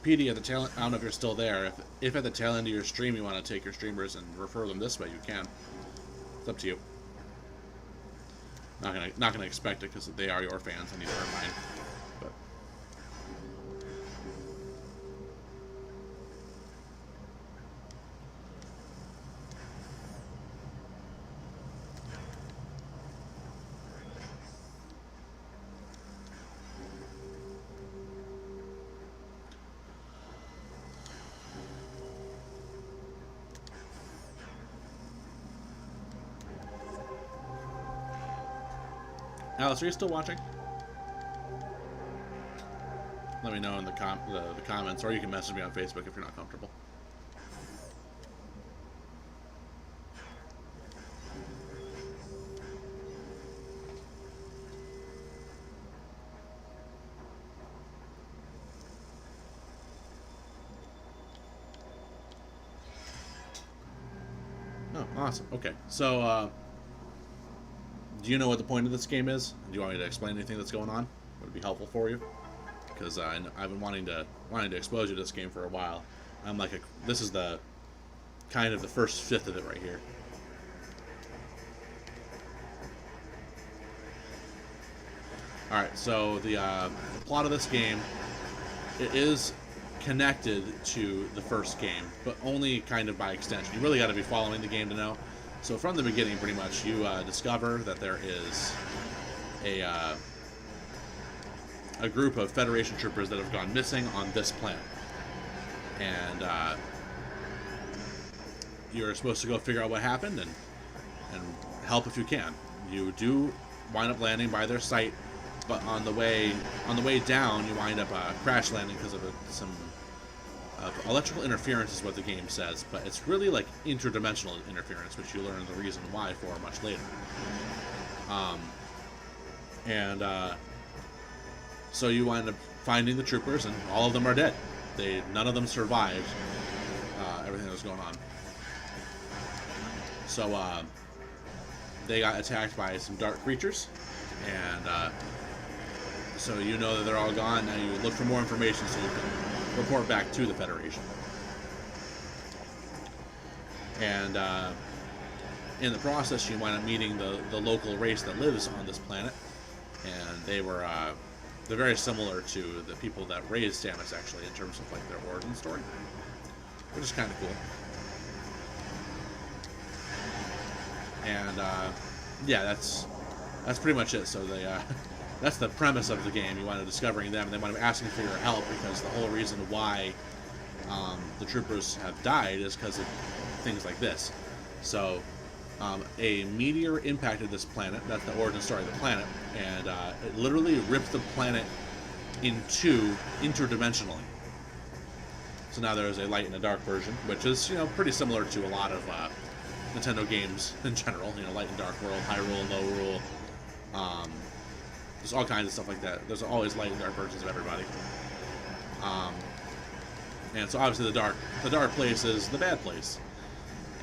PD at the tail end, I don't know if you're still there. If at the tail end of your stream you want to take your streamers and refer them this way, you can. It's up to you. Not gonna expect it because they are your fans and these are mine. But Alice, are you still watching? Let me know in the comments, or you can message me on Facebook if you're not comfortable. Oh, awesome. Okay, so do you know what the point of this game is? Do you want me to explain anything that's going on? Would it be helpful for you? Because I've been wanting to expose you to this game for a while. I'm like this is the kind of the first fifth of it right here. All right, so the plot of this game, it is connected to the first game, but only kind of by extension. You really got to be following the game to know. So from the beginning, pretty much, you discover that there is a group of Federation troopers that have gone missing on this planet. And you're supposed to go figure out what happened and help if you can. You do wind up landing by their site, but on the way down, you wind up crash landing because of some electrical interference is what the game says, but it's really like interdimensional interference, which you learn the reason why for much later. So you wind up finding the troopers, and all of them are dead. None of them survived everything that was going on. So they got attacked by some dark creatures, and so you know that they're all gone. Now you look for more information so you can report back to the Federation. And in the process, you wind up meeting the local race that lives on this planet, and they're very similar to the people that raised Samus, actually, in terms of like their origin story. which is kind of cool. And yeah, that's pretty much it. So they that's the premise of the game. You wind up discovering them, and they wind up asking for your help because the whole reason why the troopers have died is because of things like this. So a meteor impacted this planet. That's the origin story of the planet, and it literally ripped the planet in two interdimensionally. So now there is a light and a dark version, which is, you know, pretty similar to a lot of Nintendo games in general. You know, light and dark world, high rule, low rule. There's all kinds of stuff like that. There's always light and dark versions of everybody. And so obviously the dark place is the bad place.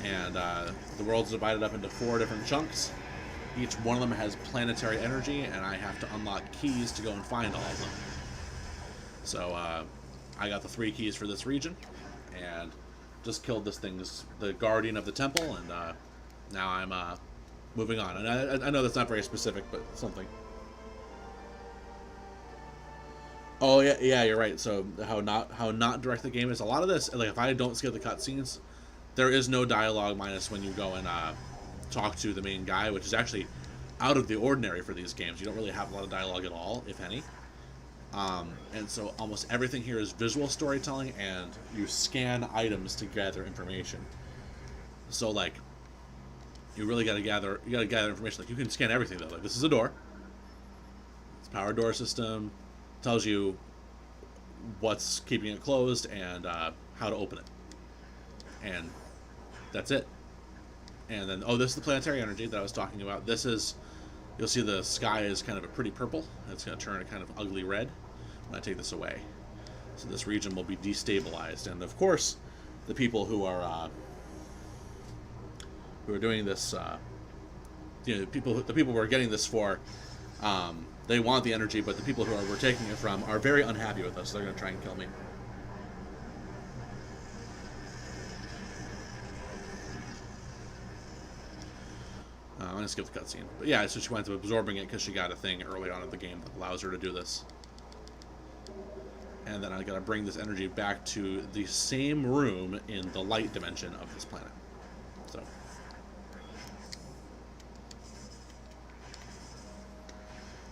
And the world's divided up into 4 different chunks. Each one of them has planetary energy, and I have to unlock keys to go and find all of them. So I got the 3 keys for this region, and just killed this thing's the guardian of the temple, and now I'm moving on. And I know that's not very specific, but something. Oh yeah, you're right. So how not direct the game is. A lot of this, like if I don't skip the cutscenes, there is no dialogue minus when you go and talk to the main guy, which is actually out of the ordinary for these games. You don't really have a lot of dialogue at all, if any. And so almost everything here is visual storytelling, and you scan items to gather information. So like, you really got to gather information. Like you can scan everything though. Like this is a door. It's a power door system. Tells you what's keeping it closed and how to open it. And that's it. And then, oh, this is the planetary energy that I was talking about. This is, you'll see the sky is kind of a pretty purple. It's going to turn a kind of ugly red when I take this away. So this region will be destabilized. And of course, the people who are doing this, you know, the people who are getting this for, they want the energy, but the people who we're taking it from are very unhappy with us. So they're going to try and kill me. I'm going to skip the cutscene. But yeah, so she winds up absorbing it because she got a thing early on in the game that allows her to do this. And then I got to bring this energy back to the same room in the light dimension of this planet. So.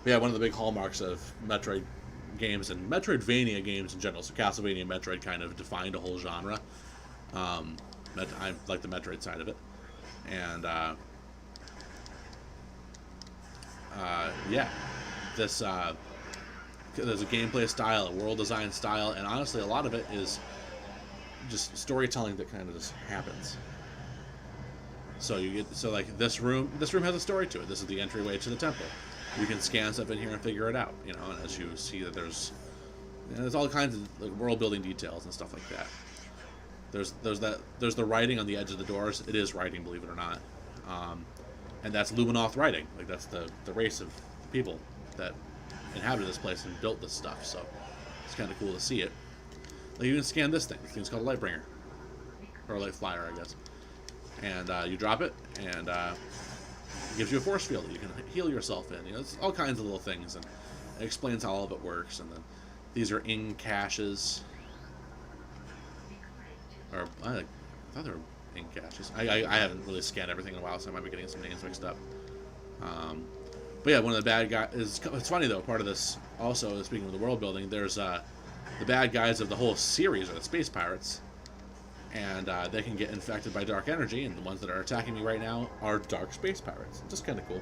But yeah, one of the big hallmarks of Metroid games and Metroidvania games in general, so Castlevania and Metroid kind of defined a whole genre. I like the Metroid side of it. And, yeah, this there's a gameplay style, a world design style, and honestly, a lot of it is just storytelling that kind of just happens. So like this room has a story to it. This is the entryway to the temple. You can scan stuff in here and figure it out, you know. And as you see that there's all kinds of like, world building details and stuff like that. There's the writing on the edge of the doors. It is writing, believe it or not. And that's Luminoth writing. Like that's the race of people that inhabited this place and built this stuff. So it's kind of cool to see it. Like you can scan this thing. This thing's called a Lightbringer, or a Light Flyer, I guess. And you drop it, and it gives you a force field that you can heal yourself in. You know, it's all kinds of little things, and it explains how all of it works. And then these are ing caches, or I thought they were ing caches. I haven't really scanned everything in a while, so I might be getting some names mixed up. But yeah, one of the bad guys is. It's funny though. Part of this also, speaking of the world building, there's the bad guys of the whole series are the space pirates, and they can get infected by dark energy, and the ones that are attacking me right now are dark space pirates. Just kind of cool.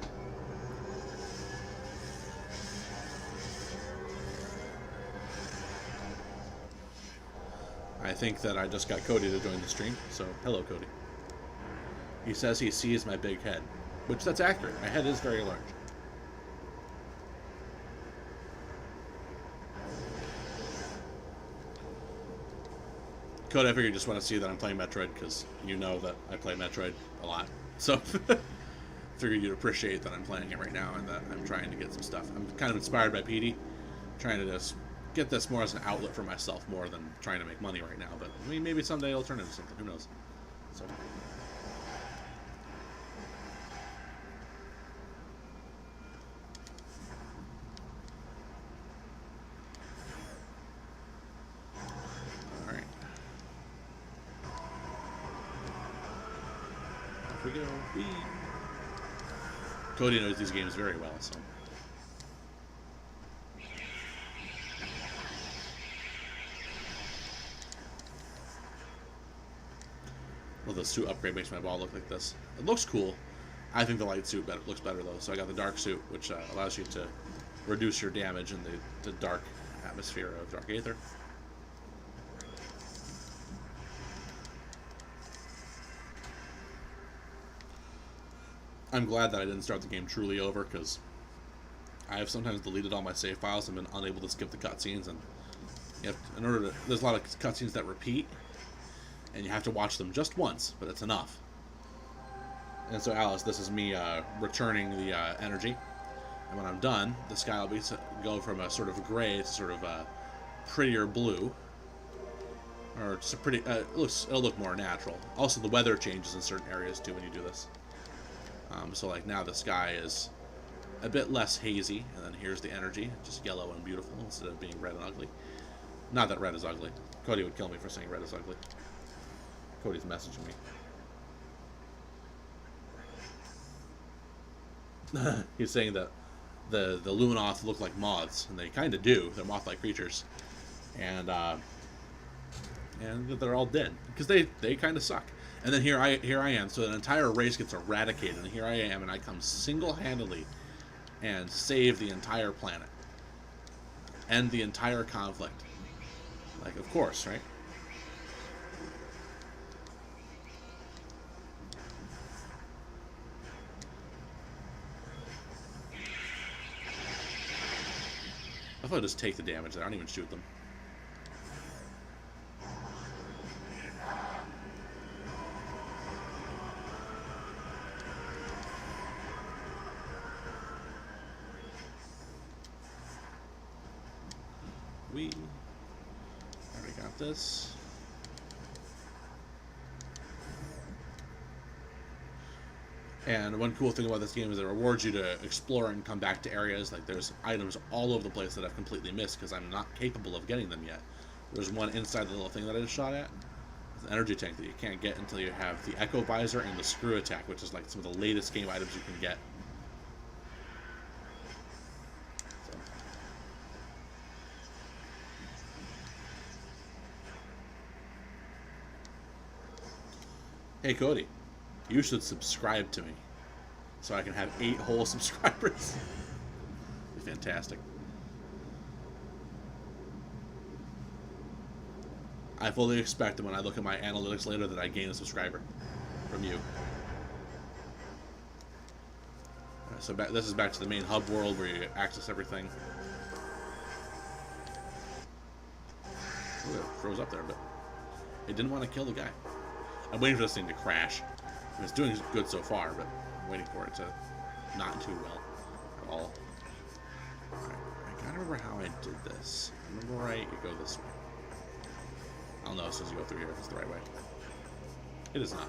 I think that I just got Cody to join the stream, so hello, Cody. He says he sees my big head, which that's accurate. My head is very large. Cody, I figured you just want to see that I'm playing Metroid, because you know that I play Metroid a lot. So, figured you'd appreciate that I'm playing it right now, and that I'm trying to get some stuff. I'm kind of inspired by Petey, trying to just get this more as an outlet for myself, more than trying to make money right now. But, I mean, maybe someday it'll turn into something. Who knows? So... we go. Whee! Cody knows these games very well, so. Well, the suit upgrade makes my ball look like this. It looks cool. I think the light suit looks better, though. So I got the dark suit, which allows you to reduce your damage in the dark atmosphere of Dark Aether. I'm glad that I didn't start the game truly over, because I have sometimes deleted all my save files and been unable to skip the cutscenes. And you have there's a lot of cutscenes that repeat, and you have to watch them just once, but it's enough. And so, Alice, this is me returning the energy. And when I'm done, the sky will go from a sort of gray to sort of a prettier blue. Or just a pretty, it'll look more natural. Also, the weather changes in certain areas, too, when you do this. So, like, now the sky is a bit less hazy, and then here's the energy, just yellow and beautiful instead of being red and ugly. Not that red is ugly. Cody would kill me for saying red is ugly. Cody's messaging me. He's saying that the Luminoth look like moths, and they kind of do. They're moth-like creatures, and they're all dead because they kind of suck. And then here I am. So an entire race gets eradicated, and here I am, and I come single-handedly and save the entire planet, end the entire conflict. Like, of course, right? I thought I'd just take the damage. I don't even shoot them. We already got this. And one cool thing about this game is it rewards you to explore and come back to areas. Like, there's items all over the place that I've completely missed because I'm not capable of getting them yet. There's one inside the little thing that I just shot at. It's an energy tank that you can't get until you have the Echo Visor and the Screw Attack, which is like some of the latest game items you can get. So. Hey, Cody. You should subscribe to me so I can have 8 whole subscribers. Be fantastic. I fully expect that when I look at my analytics later that I gain a subscriber from you. Right, so this is back to the main hub world where you access everything. Ooh, it froze up there, but it didn't want to kill the guy. I'm waiting for this thing to crash. It's doing good so far, but I'm waiting for it to not do well at all. Alright, I gotta remember how I did this. Remember right, you go this way. I'll know as soon as you go through here if it's the right way. It is not.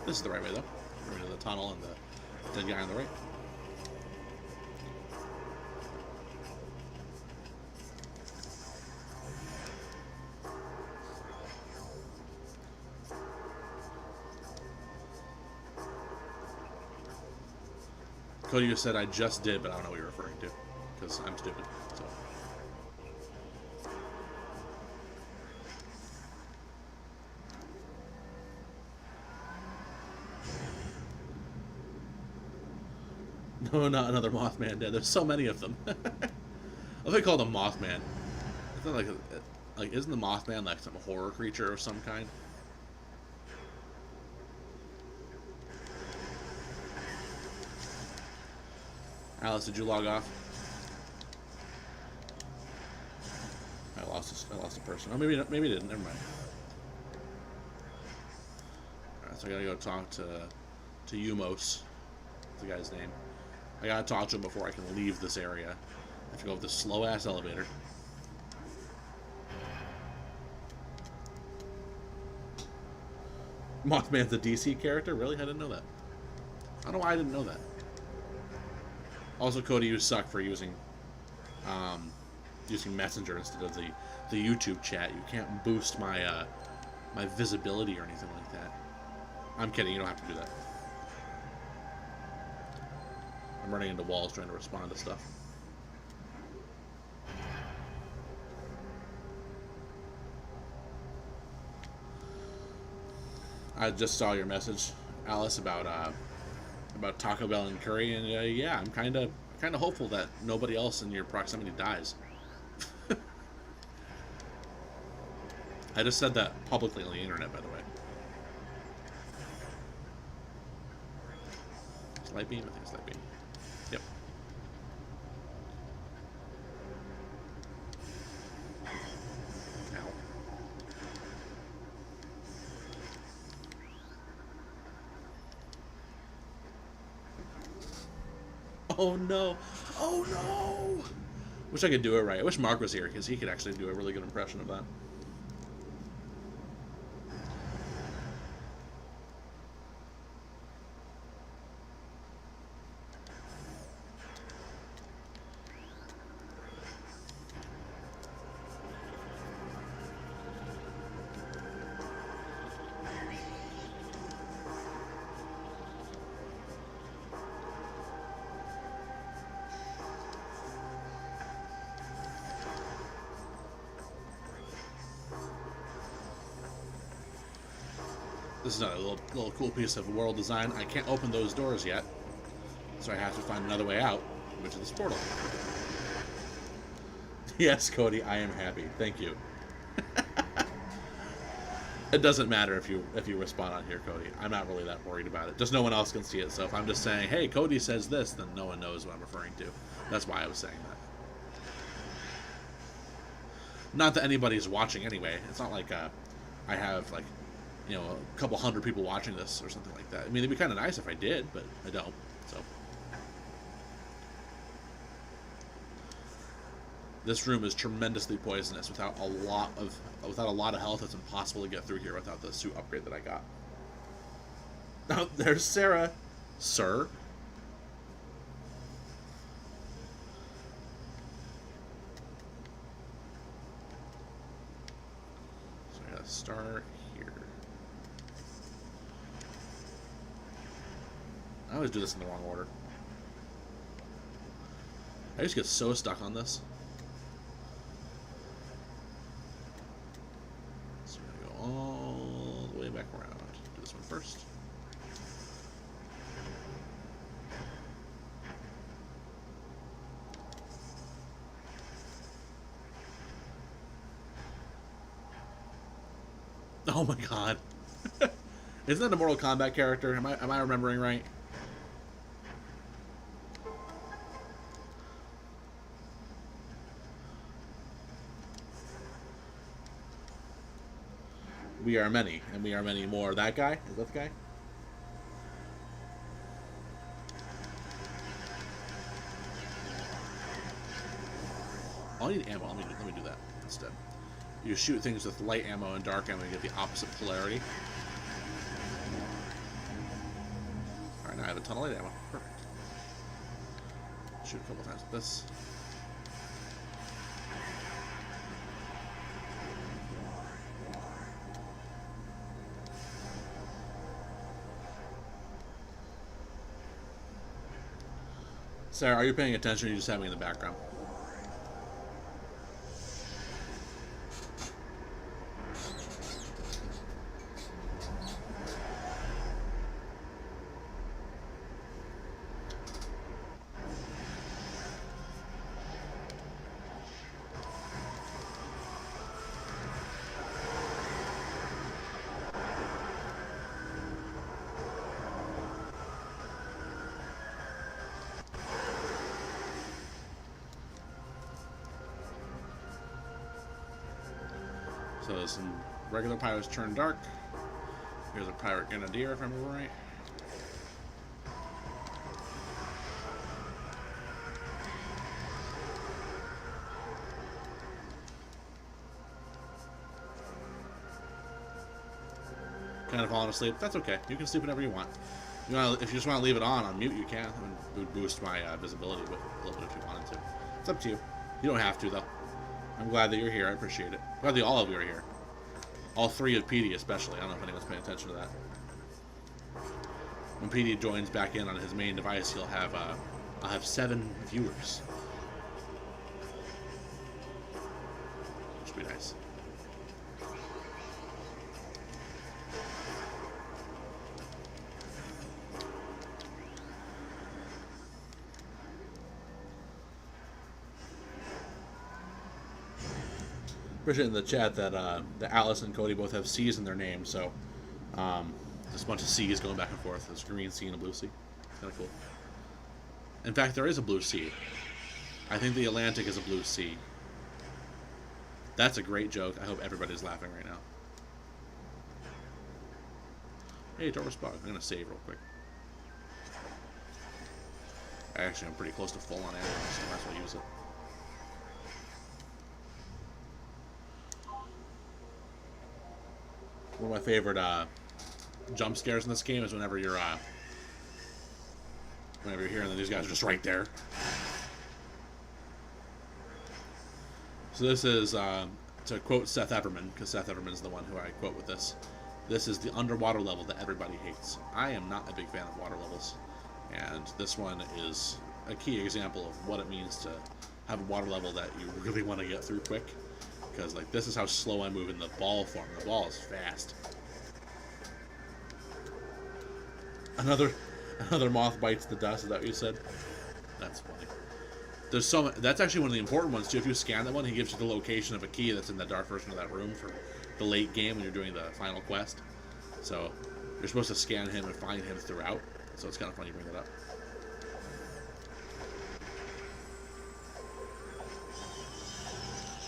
This is the right way, though. We're into the tunnel and the dead guy on the right. Cody just said I just did, but I don't know what you're referring to, because I'm stupid. So. No, not another Mothman dead. There's so many of them. I think they call them Mothman. It's not like isn't the Mothman like some horror creature of some kind? Alice, did you log off? I lost a person. Oh, maybe it didn't. Never mind. Alright, so I gotta go talk to Umos. That's the guy's name. I gotta talk to him before I can leave this area. I have to go with this slow-ass elevator. Mothman's a DC character? Really? I didn't know that. I don't know why I didn't know that. Also, Cody, you suck for using using Messenger instead of the YouTube chat. You can't boost my my visibility or anything like that. I'm kidding. You don't have to do that. I'm running into walls trying to respond to stuff. I just saw your message, Alice, about Taco Bell and curry, and yeah, I'm kind of hopeful that nobody else in your proximity dies. I just said that publicly on the internet, by the way. Light beam? I think it's light beam. Yep. Ow. Oh no! Oh no! Wish I could do it right. I wish Mark was here, because he could actually do a really good impression of that. This is a little cool piece of world design. I can't open those doors yet, so I have to find another way out, which is this portal. Yes, Cody, I am happy. Thank you. It doesn't matter if you respond on here, Cody. I'm not really that worried about it. Just no one else can see it. So if I'm just saying, "Hey, Cody says this," then no one knows what I'm referring to. That's why I was saying that. Not that anybody's watching anyway. It's not like I have like, you know, a couple hundred people watching this or something like that. I mean, it'd be kind of nice if I did, but I don't. So this room is tremendously poisonous. Without a lot of health, it's impossible to get through here without the suit upgrade that I got. Oh, there's Sarah, sir. So I gotta start here. I always do this in the wrong order. I just get so stuck on this. So we're gonna go all the way back around. Do this one first. Oh my god. Isn't that a Mortal Kombat character? Am I remembering right? We are many, and we are many more. That guy? Is that the guy? I need ammo. Let me do that instead. You shoot things with light ammo and dark ammo, you get the opposite polarity. Alright, now I have a ton of light ammo. Perfect. Shoot a couple times with this. Sarah, are you paying attention or are you just having me in the background? So some regular pirates turn dark. Here's a pirate grenadier, if I remember right. Kind of falling asleep. That's okay. You can sleep whenever you want. If you just want to leave it on mute, you can. It would boost my visibility a little bit if you wanted to. It's up to you. You don't have to, though. I'm glad that you're here. I appreciate it. I'm glad that all of you are here. All three of PD especially. I don't know if anyone's paying attention to that. When PD joins back in on his main device, I'll have 7 viewers. Which would be nice. Appreciate in the chat that Alice and Cody both have C's in their name, so there's a bunch of C's going back and forth. There's a green C and a blue C. Kind of cool. In fact, there is a blue sea. I think the Atlantic is a blue sea. That's a great joke. I hope everybody's laughing right now. Hey, Doris Bug. I'm going to save real quick. Actually, I'm pretty close to full on ammo, so I might as well use it. One of my favorite jump scares in this game is whenever you're here and then these guys are just right there. So this is, to quote Seth Everman, because Seth Everman is the one who I quote with this, this is the underwater level that everybody hates. I am not a big fan of water levels, and this one is a key example of what it means to have a water level that you really want to get through quick, because like this is how slow I move in the ball form. The ball is fast. Another moth bites the dust. Is that what you said? That's funny. There's so that's actually one of the important ones too. If you scan that one, he gives you the location of a key that's in the dark version of that room for the late game when you're doing the final quest. So you're supposed to scan him and find him throughout. So it's kind of funny you bring that up.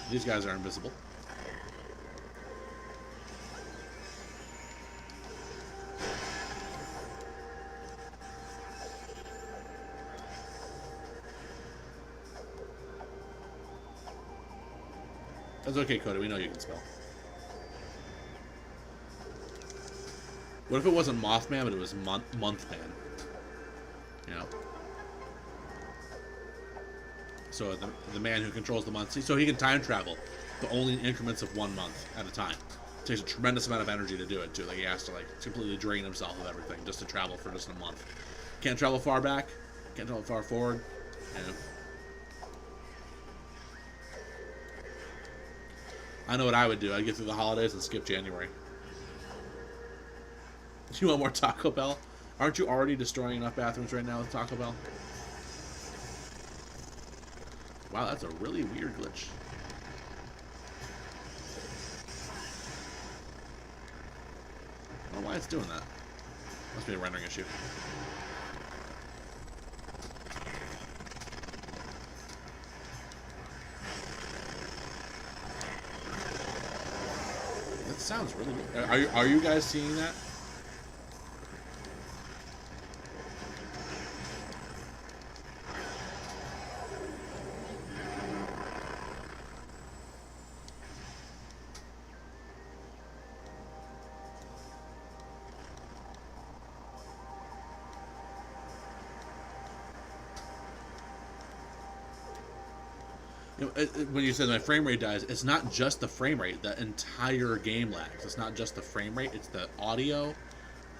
These guys are invisible. That's okay, Cody. We know you can spell. What if it wasn't Mothman, but it was Monthman? You know? So the man who controls the months, so he can time travel, but only in increments of 1 month at a time. It takes a tremendous amount of energy to do it, too. Like, he has to, like, completely drain himself of everything just to travel for just a month. Can't travel far back. Can't travel far forward. You know? I know what I would do. I'd get through the holidays and skip January. Do you want more Taco Bell? Aren't you already destroying enough bathrooms right now with Taco Bell? Wow, that's a really weird glitch. I don't know why it's doing that. Must be a rendering issue. That sounds really weird. Are you guys seeing that? When you said my frame rate dies, it's not just the frame rate. The entire game lags. It's not just the frame rate. It's the audio.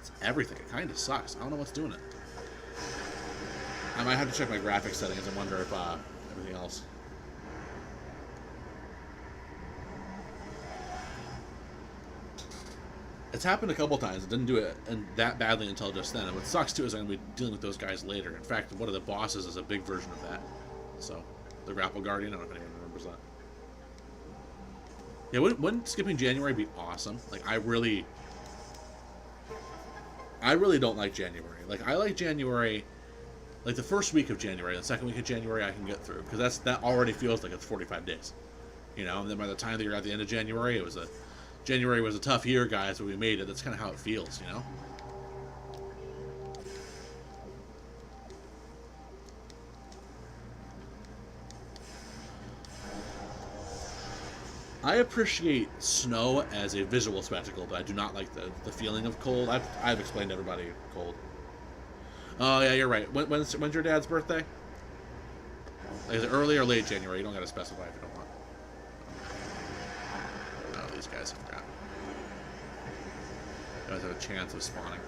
It's everything. It kind of sucks. I don't know what's doing it. I might have to check my graphics settings and wonder if everything else. It's happened a couple times. It didn't do it that badly until just then. And what sucks too is I'm going to be dealing with those guys later. In fact, one of the bosses is a big version of that. So. The Grapple Guardian, I don't know if anyone remembers that. Yeah, wouldn't skipping January be awesome? Like, I really don't like January. Like, I like January, like the first week of January, the second week of January I can get through, because that already feels like it's 45 days. You know, and then by the time that you're at the end of January, January was a tough year, guys, but we made it. That's kind of how it feels, you know? I appreciate snow as a visual spectacle, but I do not like the feeling of cold. I've explained to everybody cold. Oh yeah, you're right. When's your dad's birthday? Like, is it early or late January? You don't gotta specify if you don't want. guys. Yeah. You guys have a chance of spawning.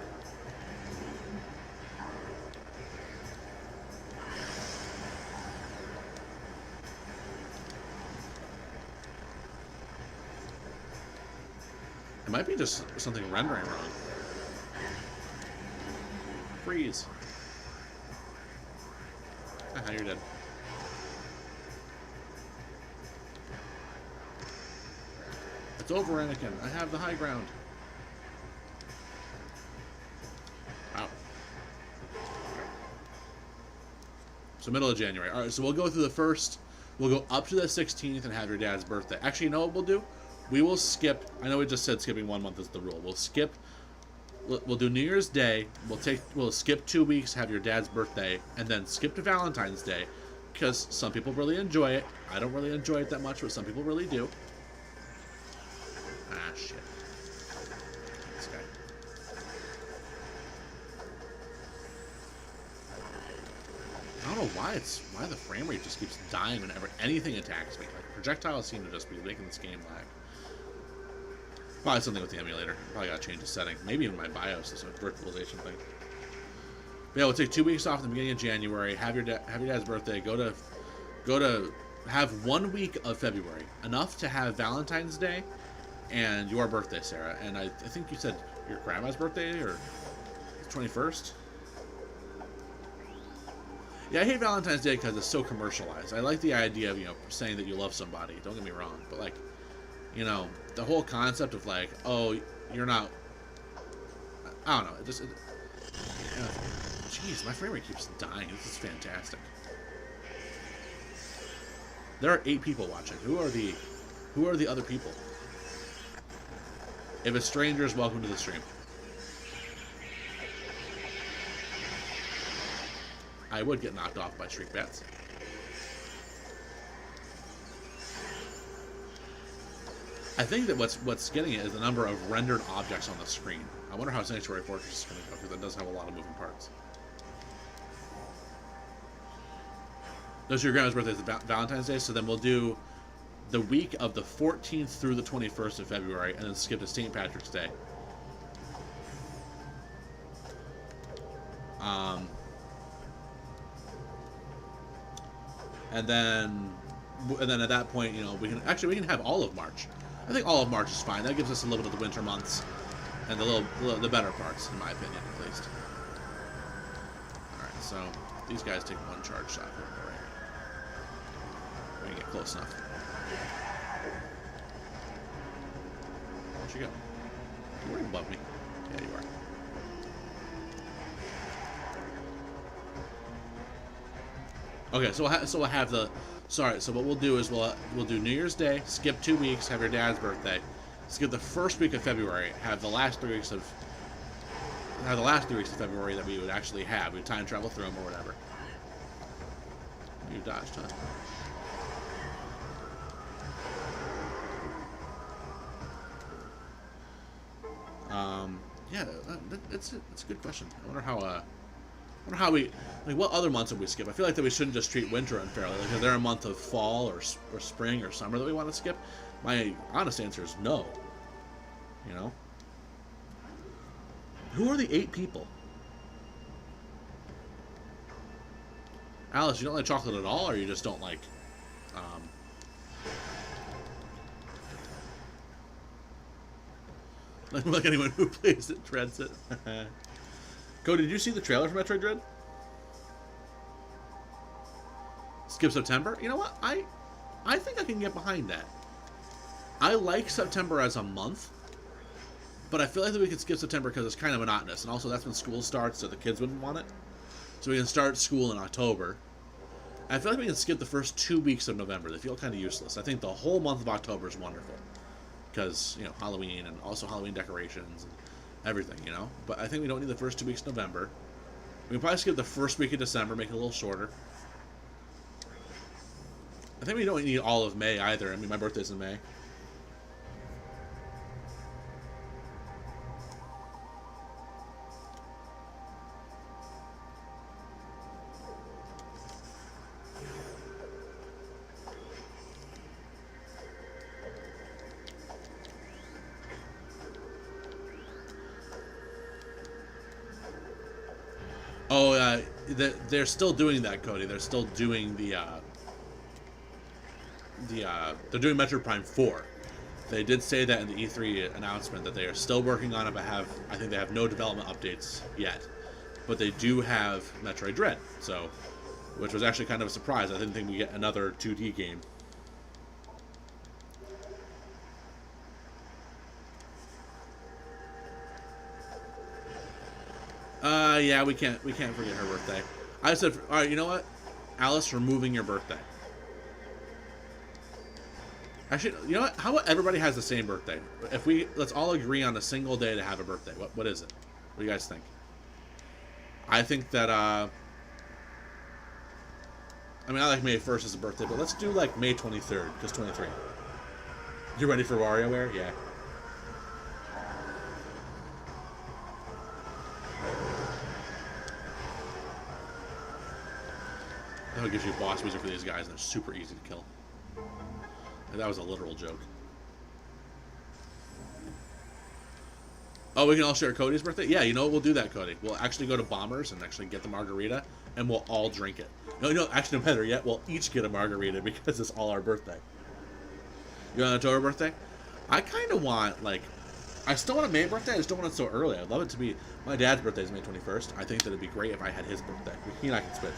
It might be just something rendering wrong. Freeze. Ah, you're dead. It's over, Anakin. I have the high ground. Wow. So middle of January. All right, so we'll go through the first. We'll go up to the 16th and have your dad's birthday. Actually, you know what we'll do? We will skip. I know we just said skipping 1 month is the rule. We'll skip. We'll do New Year's Day. We'll skip 2 weeks, have your dad's birthday, and then skip to Valentine's Day, because some people really enjoy it. I don't really enjoy it that much, but some people really do. Ah, shit. This guy. I don't know why the frame rate just keeps dying whenever anything attacks me. Like, projectiles seem to just be making this game lag. Probably something with the emulator. Probably gotta change the setting. Maybe even my BIOS is a virtualization thing. But yeah, we'll take 2 weeks off at the beginning of January. Have your dad's birthday. Go to have 1 week of February, enough to have Valentine's Day and your birthday, Sarah. And I think you said your grandma's birthday or 21st. Yeah, I hate Valentine's Day because it's so commercialized. I like the idea of saying that you love somebody. Don't get me wrong, but like. The whole concept of like, oh, you're not. I don't know. Jeez, my frame rate keeps dying. This is fantastic. There are 8 people watching. Who are the other people? If it's strangers, welcome to the stream. I would get knocked off by streak bats. I think that what's getting it is the number of rendered objects on the screen. I wonder how Sanctuary Fortress is going to go, because it does have a lot of moving parts. Those are your grandma's birthday is Valentine's Day, so then we'll do the week of the 14th through the 21st of February, and then skip to St. Patrick's Day. And then at that point, we can have all of March. I think all of March is fine. That gives us a little bit of the winter months and the better parts, in my opinion, at least. All right, so these guys take 1 charge shot. All right, we can get close enough. Where'd you go? You're above me. Yeah, you are. Okay, so we'll have the. Sorry, so what we'll do is we'll do New Year's Day, skip 2 weeks, have your dad's birthday, skip the first week of February, have the last 3 weeks of February that we would actually have. We'd time travel through them or whatever. You dodged, huh? Yeah, it's a good question. I wonder how we, like, what other months would we skip? I feel like that we shouldn't just treat winter unfairly. Like, is there a month of fall or spring or summer that we want to skip? My honest answer is no. Who are the 8 people? Alice, you don't like chocolate at all, or you just don't like, like anyone who plays it dreads it. Cody, did you see the trailer for Metroid Dread? Skip September? You know what? I think I can get behind that. I like September as a month, but I feel like that we could skip September because it's kind of monotonous, and also that's when school starts, so the kids wouldn't want it. So we can start school in October. I feel like we can skip the first 2 weeks of November. They feel kind of useless. I think the whole month of October is wonderful because, Halloween and also Halloween decorations and everything, But I think we don't need the first 2 weeks of November. We can probably skip the first week of December, make it a little shorter. I think we don't need all of May either. I mean, my birthday's in May. they're still doing that, Cody. They're still doing they're doing Metroid Prime 4. They did say that in the E3 announcement that they are still working on it, but I think they have no development updates yet. But they do have Metroid Dread, so, which was actually kind of a surprise. I didn't think we'd get another 2D game. Yeah, we can't forget her birthday. I said, all right, you know what, Alice, we're moving your birthday. Actually, you know what? How about everybody has the same birthday? Let's all agree on a single day to have a birthday. What is it? What do you guys think? I think that I mean, I like May 1st as a birthday, but let's do like May 23rd, because 23. You ready for WarioWare? Yeah. That gives you boss music for these guys, and they're super easy to kill. And that was a literal joke. Oh, we can all share Cody's birthday? Yeah, you know what? We'll do that, Cody. We'll actually go to Bombers and actually get the margarita, and we'll all drink it. No, actually, no better yet, we'll each get a margarita because it's all our birthday. You want an October birthday? I kind of want, like, I still want a May birthday, I just don't want it so early. I'd love it to be, my dad's birthday is May 21st. I think that it'd be great if I had his birthday. He and I can switch.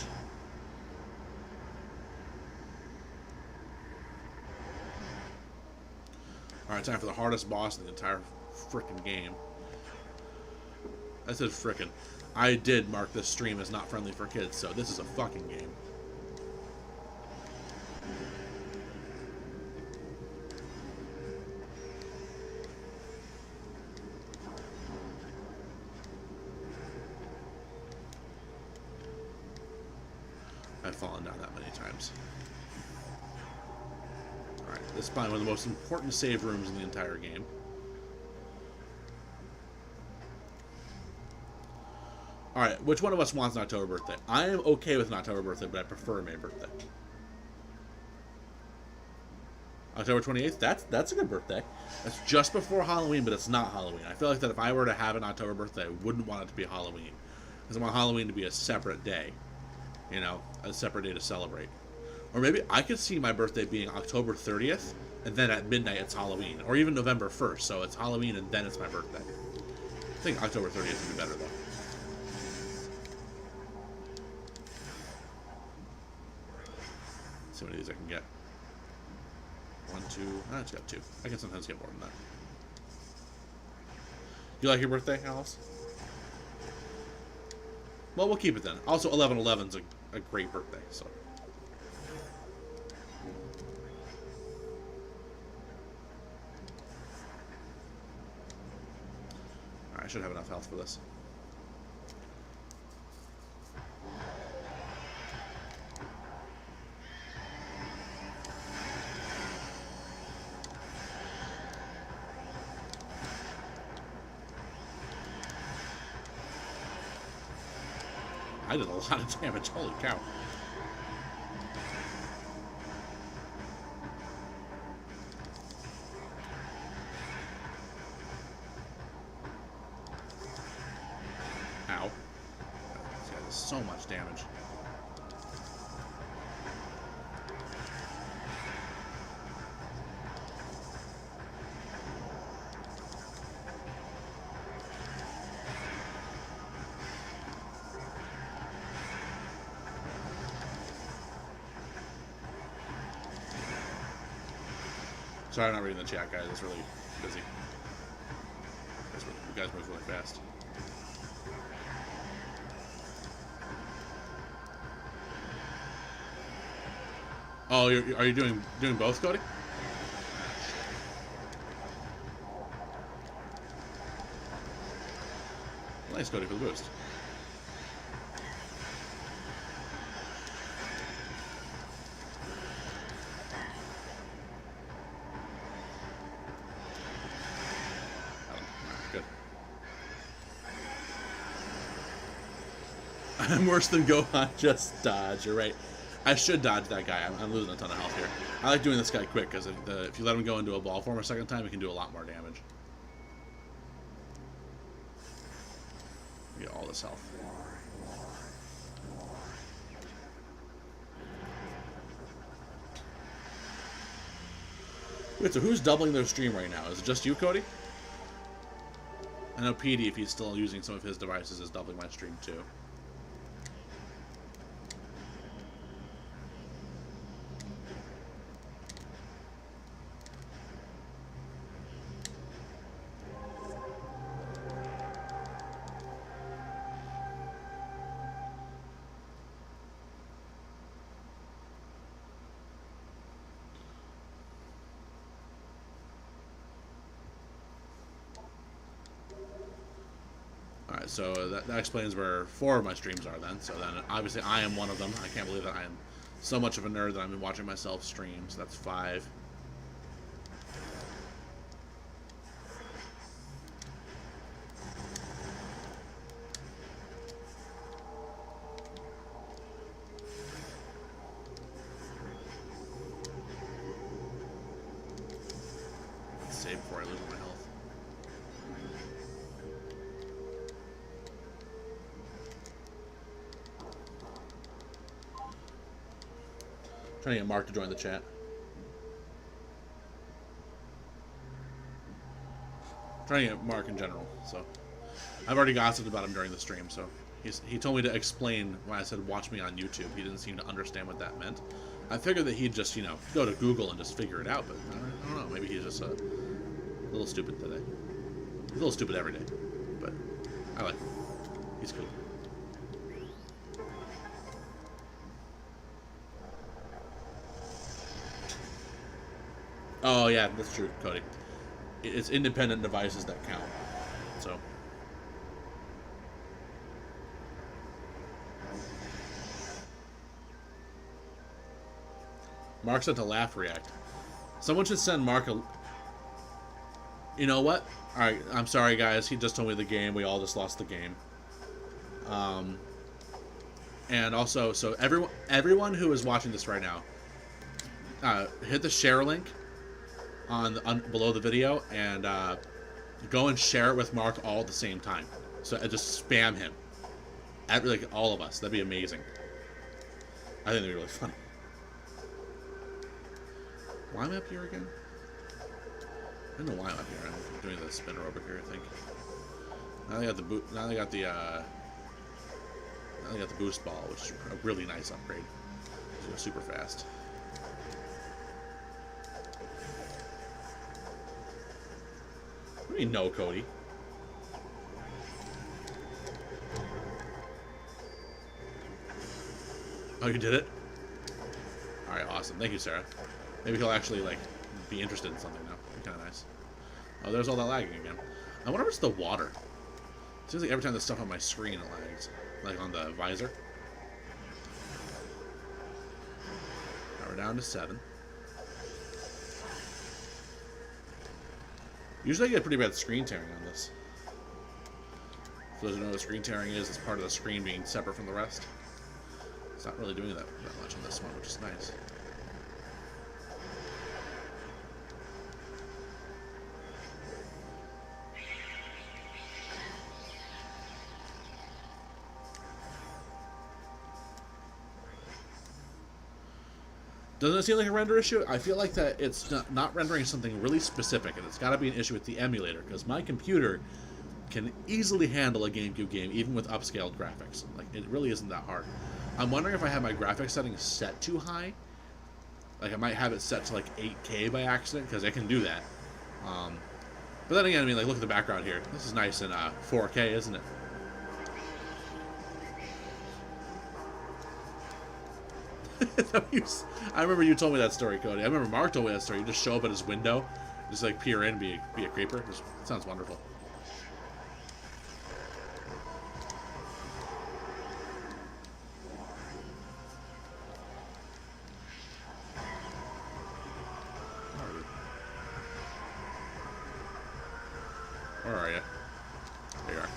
Alright, time for the hardest boss in the entire frickin' game. I said frickin'. I did mark this stream as not friendly for kids, so this is a fucking game. I've fallen down that many times. Alright, this is probably one of the most important save rooms in the entire game. Alright, which one of us wants an October birthday? I am okay with an October birthday, but I prefer a May birthday. October 28th? That's a good birthday. That's just before Halloween, but it's not Halloween. I feel like that if I were to have an October birthday, I wouldn't want it to be Halloween. Because I want Halloween to be a separate day. You know, a separate day to celebrate. Or maybe I could see my birthday being October 30th, and then at midnight it's Halloween. Or even November 1st, so it's Halloween and then it's my birthday. I think October 30th would be better, though. Let's see how many of these I can get. 1, 2, I just got 2. I can sometimes get more than that. You like your birthday, Alice? Well, we'll keep it then. Also, 11/11's a great birthday, so. Alright, I should have enough health for this. I did a lot of damage, holy cow. Ow. This guy does so much damage. Sorry, I'm not reading the chat, guys. It's really busy. You guys move really fast. Oh, are you doing both, Cody? Nice, Cody, for the boost. I'm worse than Gohan, just dodge. You're right. I should dodge that guy. I'm losing a ton of health here. I like doing this guy quick, because if you let him go into a ball form a second time, he can do a lot more damage. Get all this health. Wait, so who's doubling their stream right now? Is it just you, Cody? I know PD, if he's still using some of his devices, is doubling my stream too. Alright, so that explains where 4 of my streams are then. So then, obviously, I am one of them. I can't believe that I am so much of a nerd that I've been watching myself stream. So that's 5. Save before I lose my health. Trying to get Mark to join the chat. Trying to get Mark in general, so I've already gossiped about him during the stream, so he told me to explain why I said watch me on YouTube. He didn't seem to understand what that meant. I figured that he'd just, go to Google and just figure it out, but I don't know, maybe he's just a little stupid today. He's a little stupid every day, but I like him. He's cool. Oh yeah, that's true, Cody. It's independent devices that count. So. Mark sent a laugh react. Someone should send Mark a... You know what? Alright, I'm sorry guys. He just told me the game. We all just lost the game. And also, so everyone who is watching this right now, hit the share link below the video and go and share it with Mark all at the same time. So just spam him. Like all of us. That'd be amazing. I think that'd be really funny. Why am I up here again? I don't know why I'm up here. I'm doing the spinner over here, I think. Now they got the boot. Now they got the boost ball, which is a really nice upgrade. It's super fast. What do you know, Cody? Oh, you did it? Alright, awesome. Thank you, Sarah. Maybe he'll actually, be interested in something now. That'd be kind of nice. Oh, there's all that lagging again. I wonder if it's the water. It seems like every time there's stuff on my screen, it lags. Like on the visor. Now we're down to 7. Usually I get pretty bad screen tearing on this. For those who know what screen tearing is, it's part of the screen being separate from the rest. It's not really doing that much on this one, which is nice. Doesn't it seem like a render issue? I feel like that it's not rendering something really specific, and it's got to be an issue with the emulator, because my computer can easily handle a GameCube game, even with upscaled graphics. Like, it really isn't that hard. I'm wondering if I have my graphics settings set too high. Like, I might have it set to, 8K by accident, because I can do that. But then again, I mean, look at the background here. This is nice in 4K, isn't it? I remember you told me that story, Cody. I remember Mark told me that story. You just show up at his window, just peer in, be a creeper. It sounds wonderful. Where are you? There you are.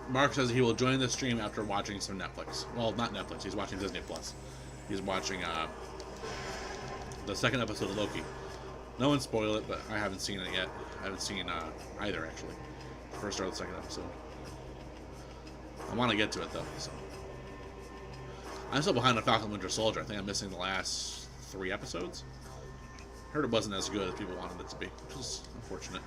Mark says he will join the stream after watching some Netflix. Well, not Netflix. He's watching Disney Plus. He's watching the second episode of Loki. No one spoiled it, but I haven't seen it yet. I haven't seen either, actually. First or the second episode. I want to get to it, though. So I'm still behind on Falcon Winter Soldier. I think I'm missing the last 3 episodes. Heard it wasn't as good as people wanted it to be, which is unfortunate.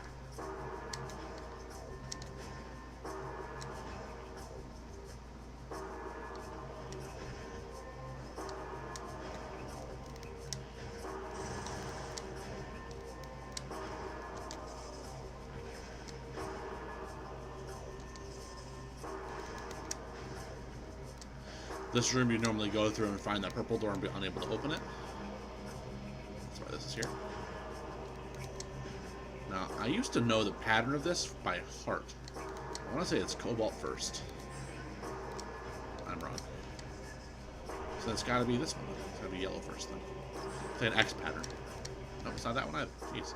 This room you normally go through and find that purple door and be unable to open it. That's why this is here. Now, I used to know the pattern of this by heart. I want to say it's Cobalt first. I'm wrong. So it's got to be this one. It's got to be yellow first then. It's like an X pattern. Nope, it's not that one either. Jeez.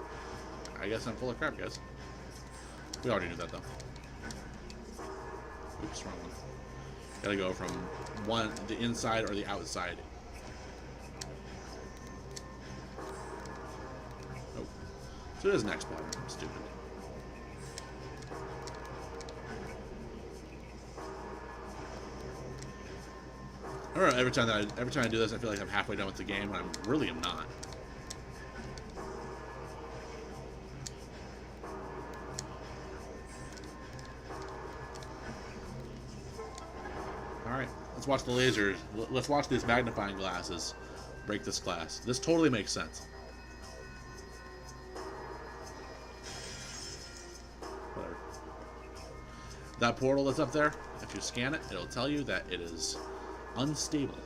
I guess I'm full of crap, guys. We already knew that, though. Oops, wrong one. Gotta go from the inside or the outside. Oh. So it is an X pattern. I'm stupid. I don't know, every time I do this, I feel like I'm halfway done with the game, and I really am not. Alright, let's watch the lasers. Let's watch these magnifying glasses break this glass. This totally makes sense. Whatever. That portal that's up there, if you scan it, it'll tell you that it is unstable.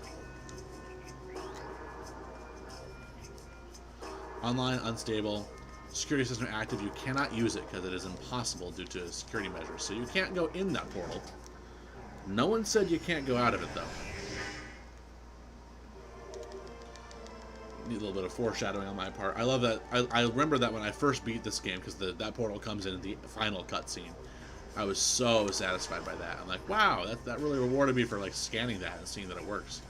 Online, unstable. Security system active. You cannot use it because it is impossible due to security measures. So you can't go in that portal. No one said you can't go out of it, though. Need a little bit of foreshadowing on my part. I love that. I remember that when I first beat this game, because that portal comes in the final cutscene. I was so satisfied by that. I'm like, wow, that really rewarded me for like scanning that and seeing that it works.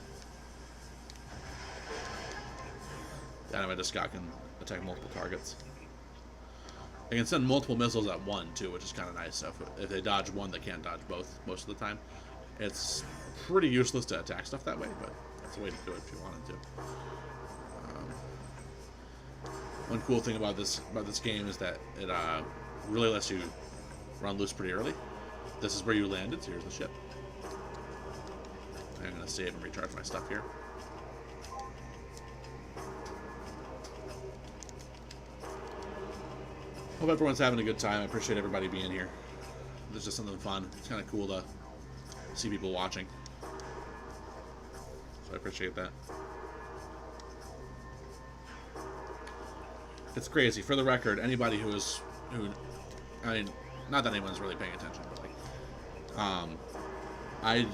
Dynamite Scott can attack multiple targets. They can send multiple missiles at one, too, which is kind of nice. So if they dodge one, they can't dodge both most of the time. It's pretty useless to attack stuff that way, but that's a way to do it if you wanted to. One cool thing about this game is that it really lets you run loose pretty early. This is where you landed, so here's the ship. I'm going to save and recharge my stuff here. Hope everyone's having a good time. I appreciate everybody being here. There's just something fun. It's kind of cool to see people watching. So I appreciate that. It's crazy. For the record, anybody who I mean, not that anyone's really paying attention, but like, I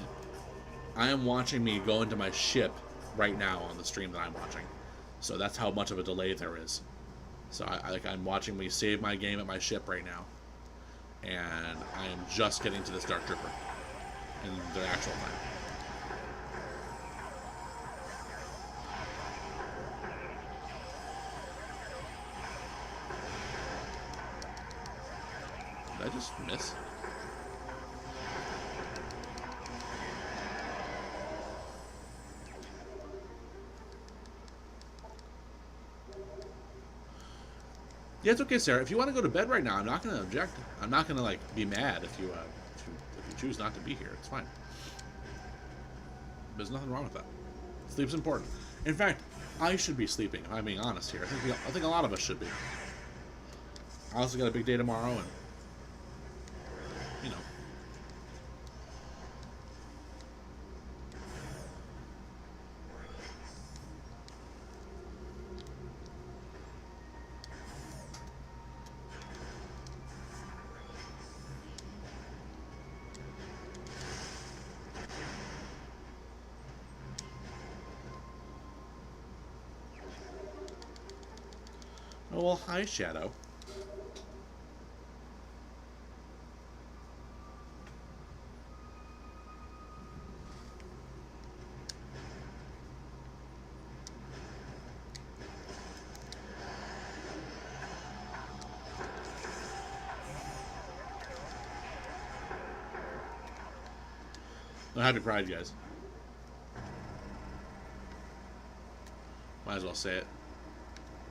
am watching me go into my ship right now on the stream that I'm watching. So that's how much of a delay there is. So I'm watching me save my game at my ship right now, and I am just getting to this Dark Trooper in the actual time. Did I just miss? Yeah, it's okay, Sarah. If you want to go to bed right now, I'm not going to object. I'm not going to like be mad if you choose not to be here. It's fine. There's nothing wrong with that. Sleep's important. In fact, I should be sleeping. If I'm being honest here. I think a lot of us should be. I also got a big day tomorrow, and you know. Oh, well, hi, Shadow. No, happy Pride, guys. Might as well say it.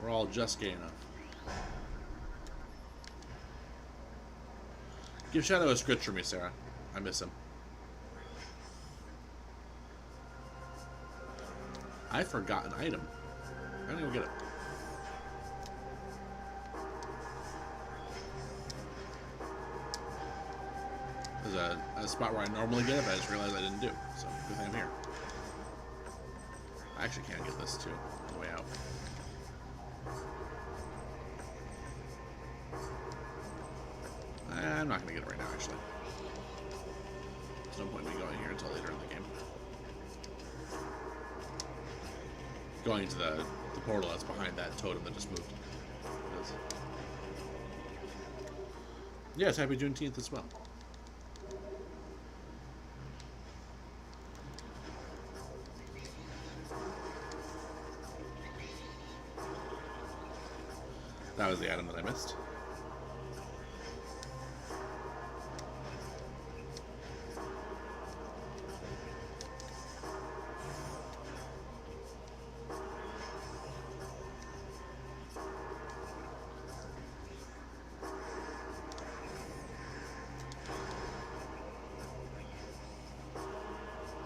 We're all just gay enough. Give Shadow a scritch for me, Sarah. I miss him. I forgot an item. I don't even get it. There's a spot where I normally get it, but I just realized I didn't do. So, good thing I'm here. I actually can't get this, too, on the way out. I'm not going to get it right now, actually. There's no point in me going here until later in the game. Going into the portal that's behind that totem that just moved. Yes, happy Juneteenth as well. That was the item that I missed.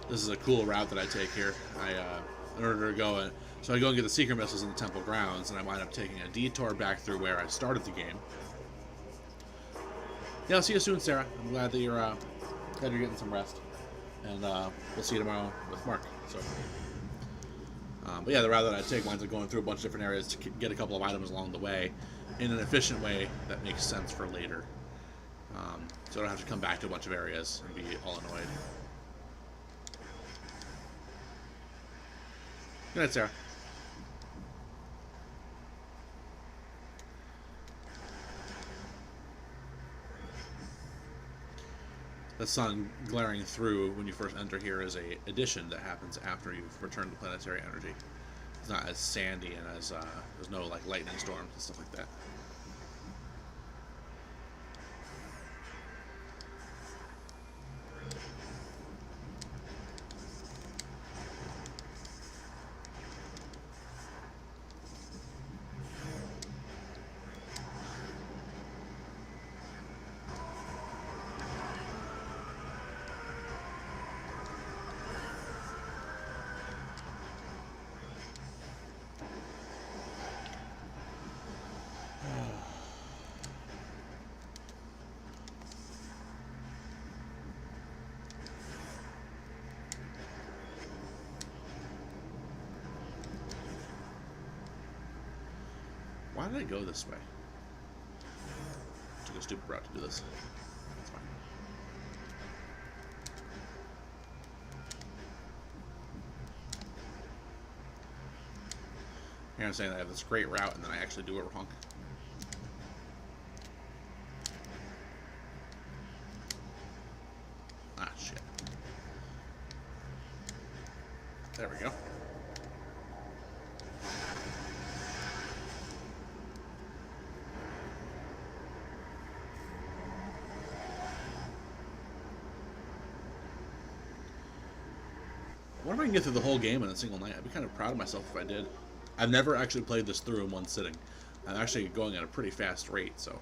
This is a cool route that I take here. In order to go, so I go and get the secret missiles in the temple grounds, and I wind up taking a detour back through where I started the game. Yeah, I'll see you soon, Sarah. I'm glad that you're getting some rest, and we'll see you tomorrow with Mark. So, but yeah, the route that I take winds up going through a bunch of different areas to get a couple of items along the way, in an efficient way that makes sense for later. So I don't have to come back to a bunch of areas and be all annoyed. Good night, Sarah. The sun glaring through when you first enter here is a addition that happens after you've returned to planetary energy. It's not as sandy and as there's no like lightning storms and stuff like that. Why did I go this way? Took a stupid route to do this. That's fine. Here I'm saying I have this great route and then I actually do it wrong. Ah, shit. There we go. I wonder if I can get through the whole game in a single night. I'd be kind of proud of myself if I did. I've never actually played this through in one sitting. I'm actually going at a pretty fast rate, so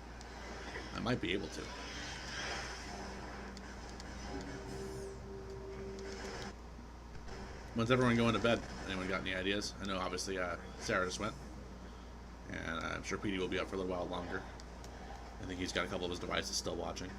I might be able to. When's everyone going to bed? Anyone got any ideas? I know obviously Sarah just went. And I'm sure Petey will be up for a little while longer. I think he's got a couple of his devices still watching.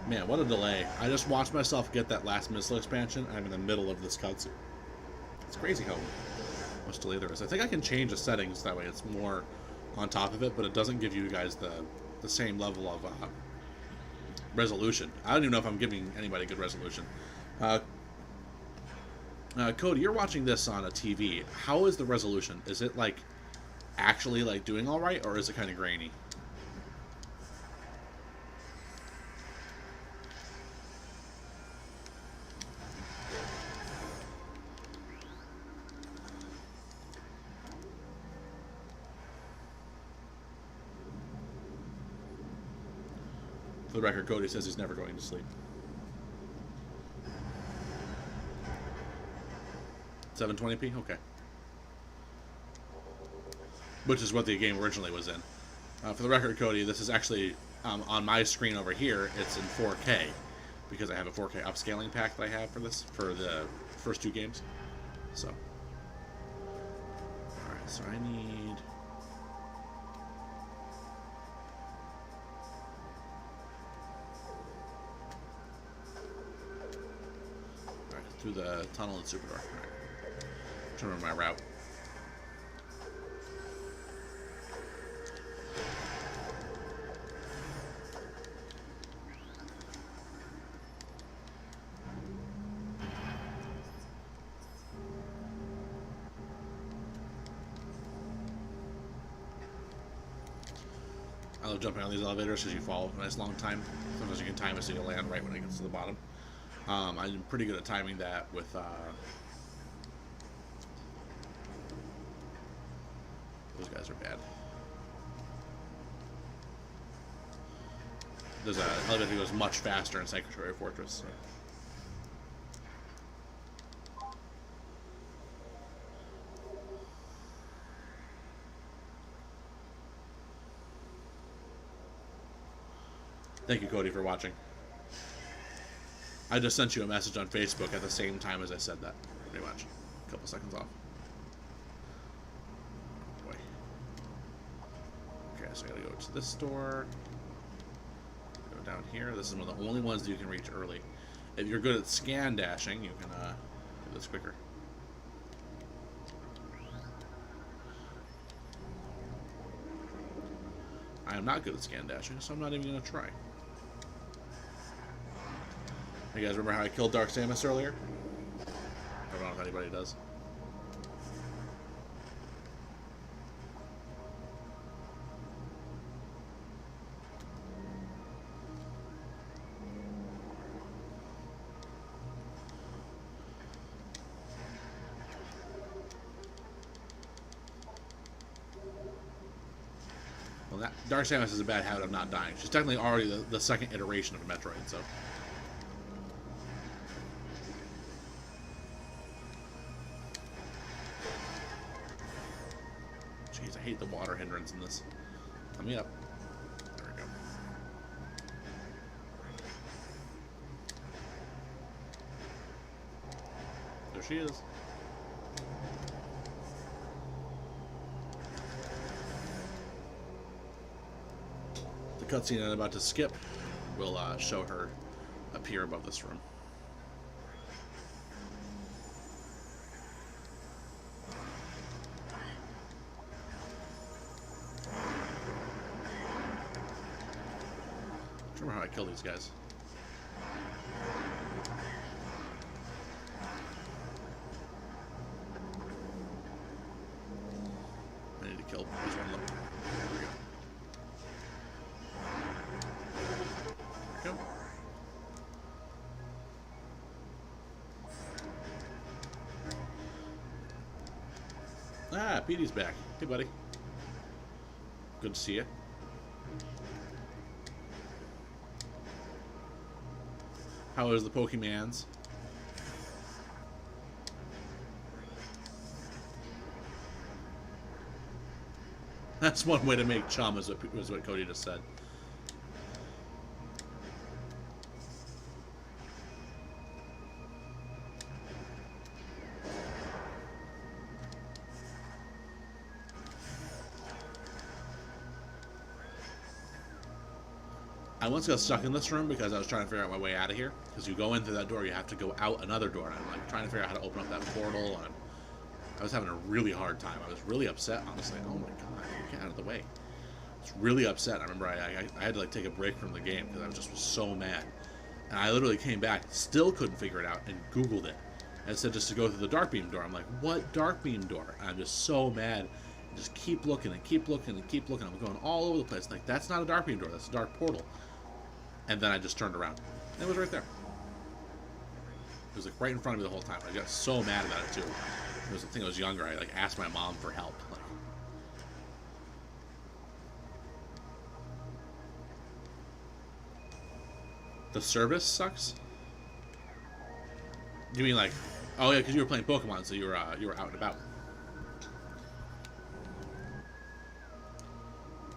Man, what a delay. I just watched myself get that last missile expansion, and I'm in the middle of this cutscene. It's crazy how much delay there is. I think I can change the settings, that way it's more on top of it, but it doesn't give you guys the same level of resolution. I don't even know if I'm giving anybody good resolution. Cody, you're watching this on a TV. How is the resolution? Is it, like, actually, like, doing all right, or is it kind of grainy? For the record, Cody says he's never going to sleep. 720p? Okay. Which is what the game originally was in. For the record, Cody, this is actually on my screen over here. It's in 4K because I have a 4K upscaling pack that I have for this for the first 2 games. So, all right. So I need. All right, through the tunnel and super door. All right. I'm trying to remember my route. I love jumping on these elevators because you fall a nice long time. Sometimes you can time it so you land right when it gets to the bottom. I'm pretty good at timing that with those guys are bad. There's an elevator that goes much faster in Sanctuary Fortress. So. Thank you, Cody, for watching. I just sent you a message on Facebook at the same time as I said that, pretty much. A couple seconds off. Boy. Okay, so I gotta go to this door. Go down here. This is one of the only ones that you can reach early. If you're good at scan dashing, you can do this quicker. I am not good at scan dashing, so I'm not even gonna try. You guys remember how I killed Dark Samus earlier? I don't know if anybody does. Well, that Dark Samus is a bad habit of not dying. She's technically already the second iteration of a Metroid, so... Jeez, I hate the water hindrance in this. Let me up. There we go. There she is. The cutscene I'm about to skip will show her appear above this room. I remember how I kill these guys. I need to kill at least one of them. There we go. There we go. Ah, Petey's back. Hey, buddy. Good to see you. How is the Pokemans? That's one way to make chum, is what Cody just said. I once got stuck in this room because I was trying to figure out my way out of here. Because you go in through that door, you have to go out another door. And I'm like trying to figure out how to open up that portal. And I was having a really hard time. I was really upset, honestly. Oh my god, get out of the way. I was really upset. I remember I had to like take a break from the game because I was just so mad. And I literally came back, still couldn't figure it out, and Googled it. And it said just to go through the dark beam door. I'm like, what dark beam door? And I'm just so mad. And just keep looking and keep looking and keep looking. I'm going all over the place. Like, that's not a dark beam door. That's a dark portal. And then I just turned around. And it was right there. It was like right in front of me the whole time. I got so mad about it too. It was, I think I was younger. I like asked my mom for help. Like, The service sucks? You mean like, oh yeah, because you were playing Pokemon, so you were out and about.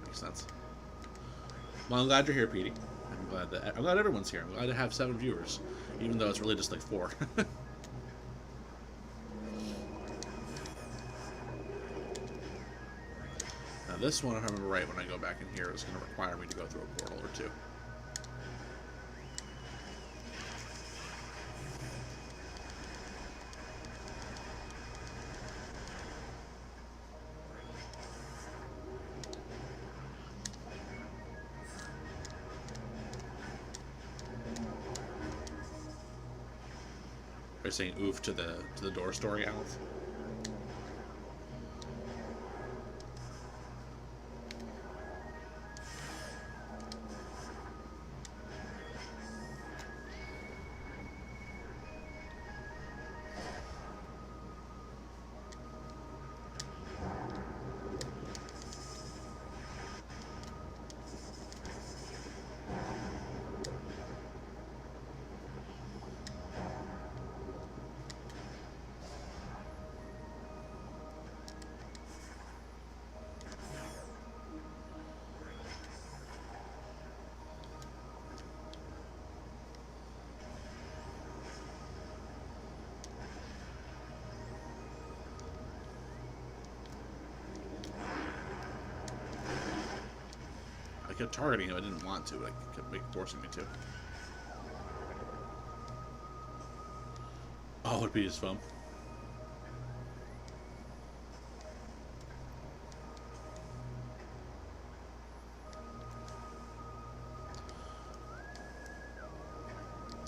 Makes sense. Well, I'm glad you're here, Petey. I'm glad everyone's here. I'm glad to have 7 viewers, even though it's really just like 4. Now this one, if I remember right, when I go back in here, it's going to require me to go through a portal or 2. Are you saying oof to the door story, Alice? I kept targeting him. I didn't want to. I kept forcing me to. Oh, it'd be his phone.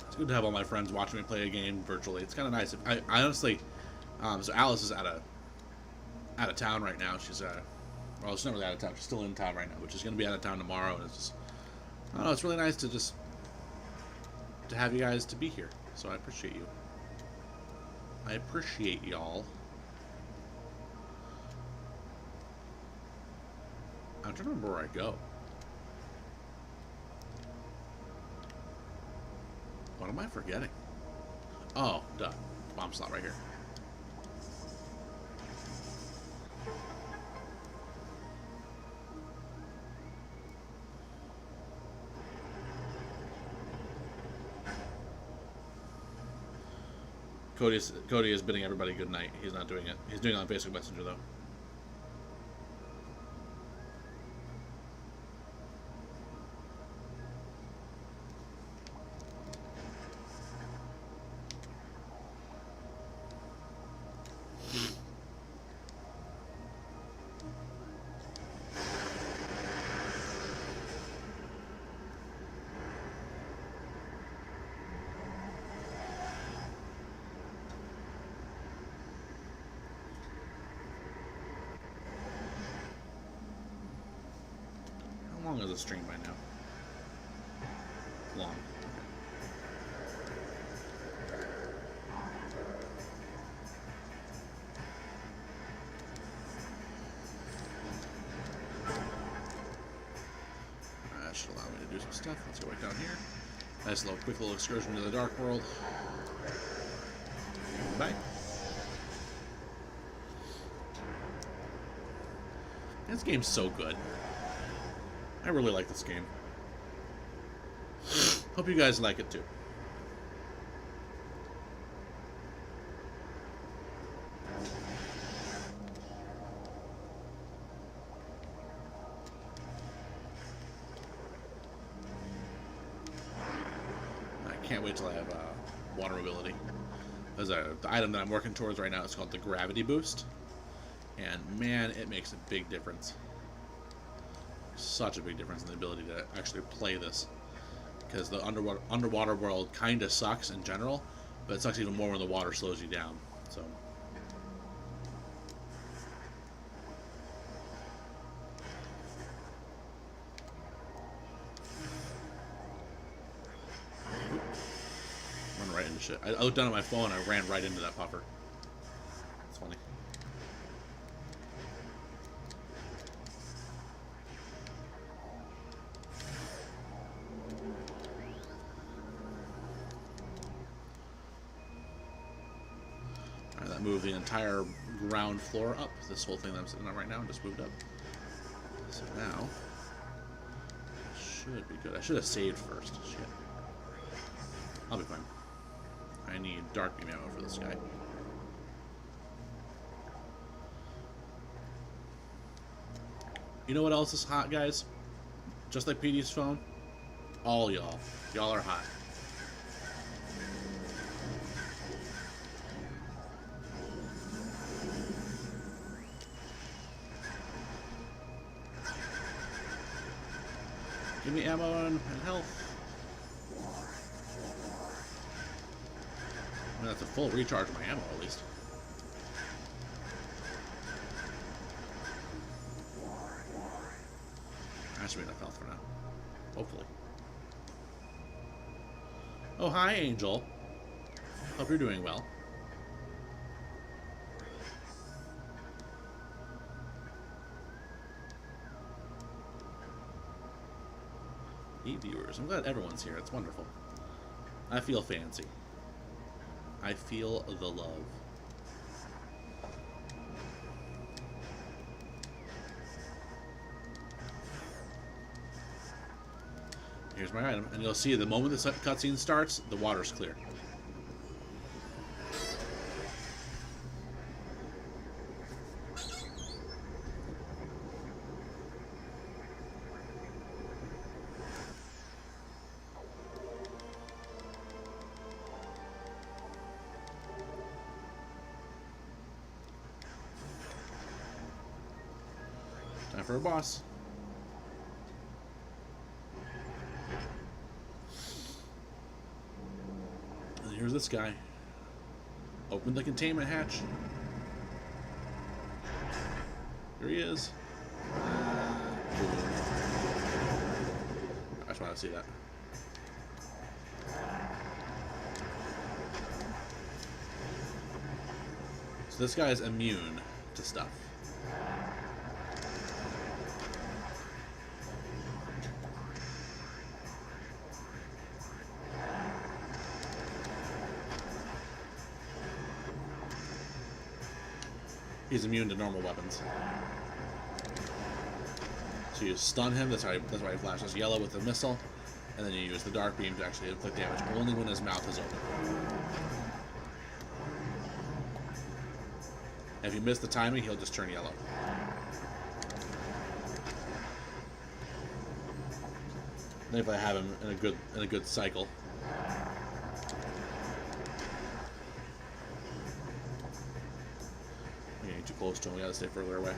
It's good to have all my friends watching me play a game virtually. It's kind of nice. I honestly, so Alice is out of town right now. She's well, she's not really out of town. She's still in town right now, but she's going to be out of town tomorrow. And it's just, I don't know. It's really nice to just to have you guys to be here. So I appreciate you. I appreciate y'all. I'm trying to remember where I go. What am I forgetting? Oh, duh. Bomb slot right here. Cody is bidding everybody good night. He's not doing it. He's doing it on Facebook Messenger, though. How long is the stream by now? Long. That should allow me to do some stuff. Let's go right down here. Nice little quick little excursion to the dark world. Bye. This game's so good. I really like this game. Hope you guys like it too. I can't wait till I have water mobility. There's the item that I'm working towards right now. It's called the gravity boost, and man, it makes a big difference. Such a big difference in the ability to actually play this, because the underwater world kind of sucks in general, but it sucks even more when the water slows you down. So run right into shit. I looked down at my phone and I ran right into that puffer. It's funny. move the entire ground floor up. This whole thing that I'm sitting on right now just moved up. So now, should be good. I should have saved first. Shit. I'll be fine. I need dark beam ammo for this guy. You know what else is hot, guys? Just like PD's phone, all y'all. Y'all are hot. Give me ammo and health. I mean, that's a full recharge of my ammo, at least. That should be enough health for now. Hopefully. Oh, hi, Angel. Hope you're doing well. Viewers. I'm glad everyone's here. It's wonderful. I feel fancy. I feel the love. Here's my item, and you'll see the moment the cutscene starts, the water's clear. Time for a boss. And here's this guy. Open the containment hatch. Here he is. I just want to see that. So this guy is immune to stuff. He's immune to normal weapons. So you stun him, that's why he flashes yellow with the missile, and then you use the dark beam to actually inflict damage only when his mouth is open. If you miss the timing, he'll just turn yellow. Then if I have him in a good cycle. Too close to him, we gotta stay further away.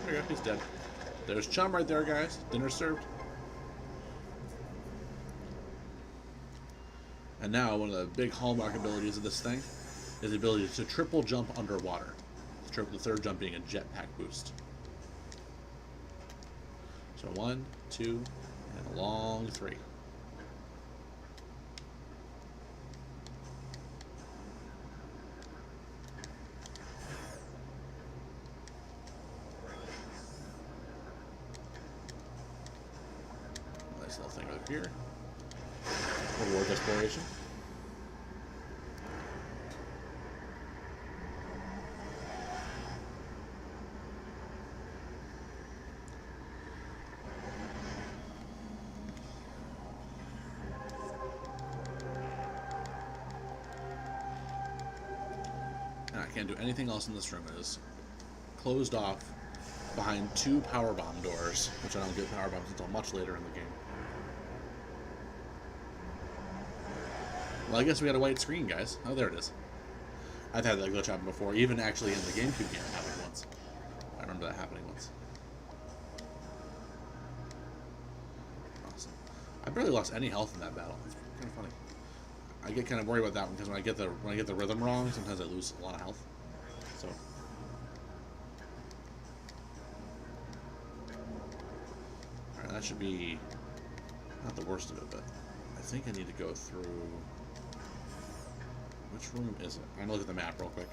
There you go, he's dead. There's Chum right there, guys. Dinner served. And now, one of the big hallmark abilities of this thing is the ability to triple jump underwater. The third jump being a jetpack boost. So 1, 2, and a long 3. Nice little thing over here. Reward exploration. I can't do anything else in this room. It is closed off behind 2 power bomb doors, which I don't get power bombs until much later in the game. Well, I guess we got a white screen, guys. Oh, there it is. I've had that glitch happen before, even actually in the GameCube game it happened once. I remember that happening once. Awesome. I barely lost any health in that battle. It's kind of funny. I get kind of worried about that one because when I get the rhythm wrong, sometimes I lose a lot of health. So. Alright, that should be not the worst of it, but I think I need to go through Which room is it? I'm gonna look at the map real quick.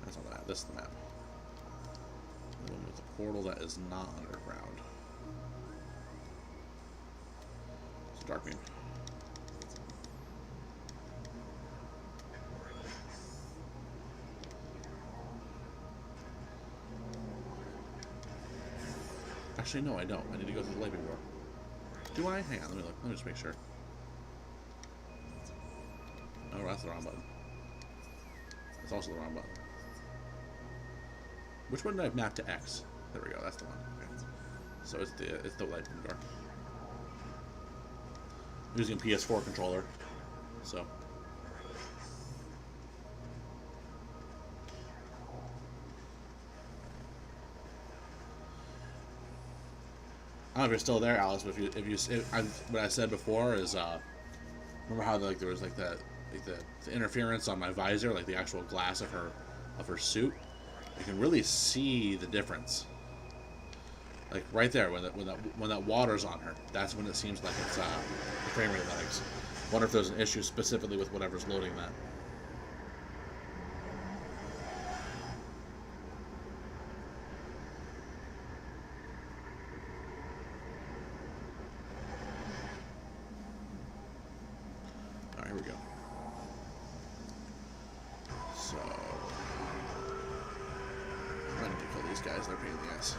That's not the map. This is the map. The one with the portal that is not underground. It's dark beam. Actually, no, I don't. I need to go through the light beam door. Do I? Hang on, let me look. Let me just make sure. Oh, that's the wrong button. That's also the wrong button. Which one did I map to X? There we go. That's the one. Okay. So it's the light beam door. I'm using a PS4 controller, so. I don't know if you're still there, Alice. But what I said before is, remember how there was the interference on my visor, like the actual glass of her suit. You can really see the difference. Like right there, when that water's on her, that's when it seems like it's the frame rate lags. Wonder if there's an issue specifically with whatever's loading that. Alright, here we go. So I'm ready to kill these guys, they're a pain in the ass.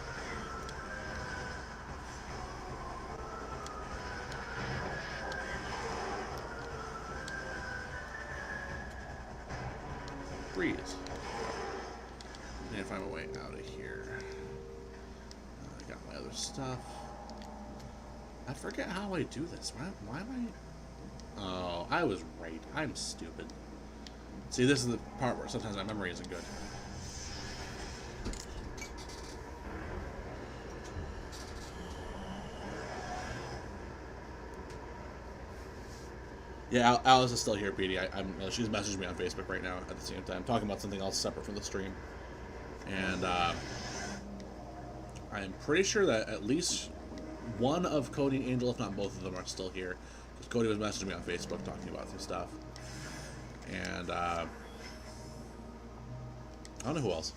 Freeze. I need to find my way out of here. I got my other stuff. I forget how I do this. Why am I... Oh, I was right. I'm stupid. See, this is the part where sometimes my memory isn't good. Yeah, Alice is still here, Petey. She's messaging me on Facebook right now at the same time, talking about something else separate from the stream. And I'm pretty sure that at least one of Cody and Angel, if not both of them, are still here. Because Cody was messaging me on Facebook talking about some stuff. And I don't know who else.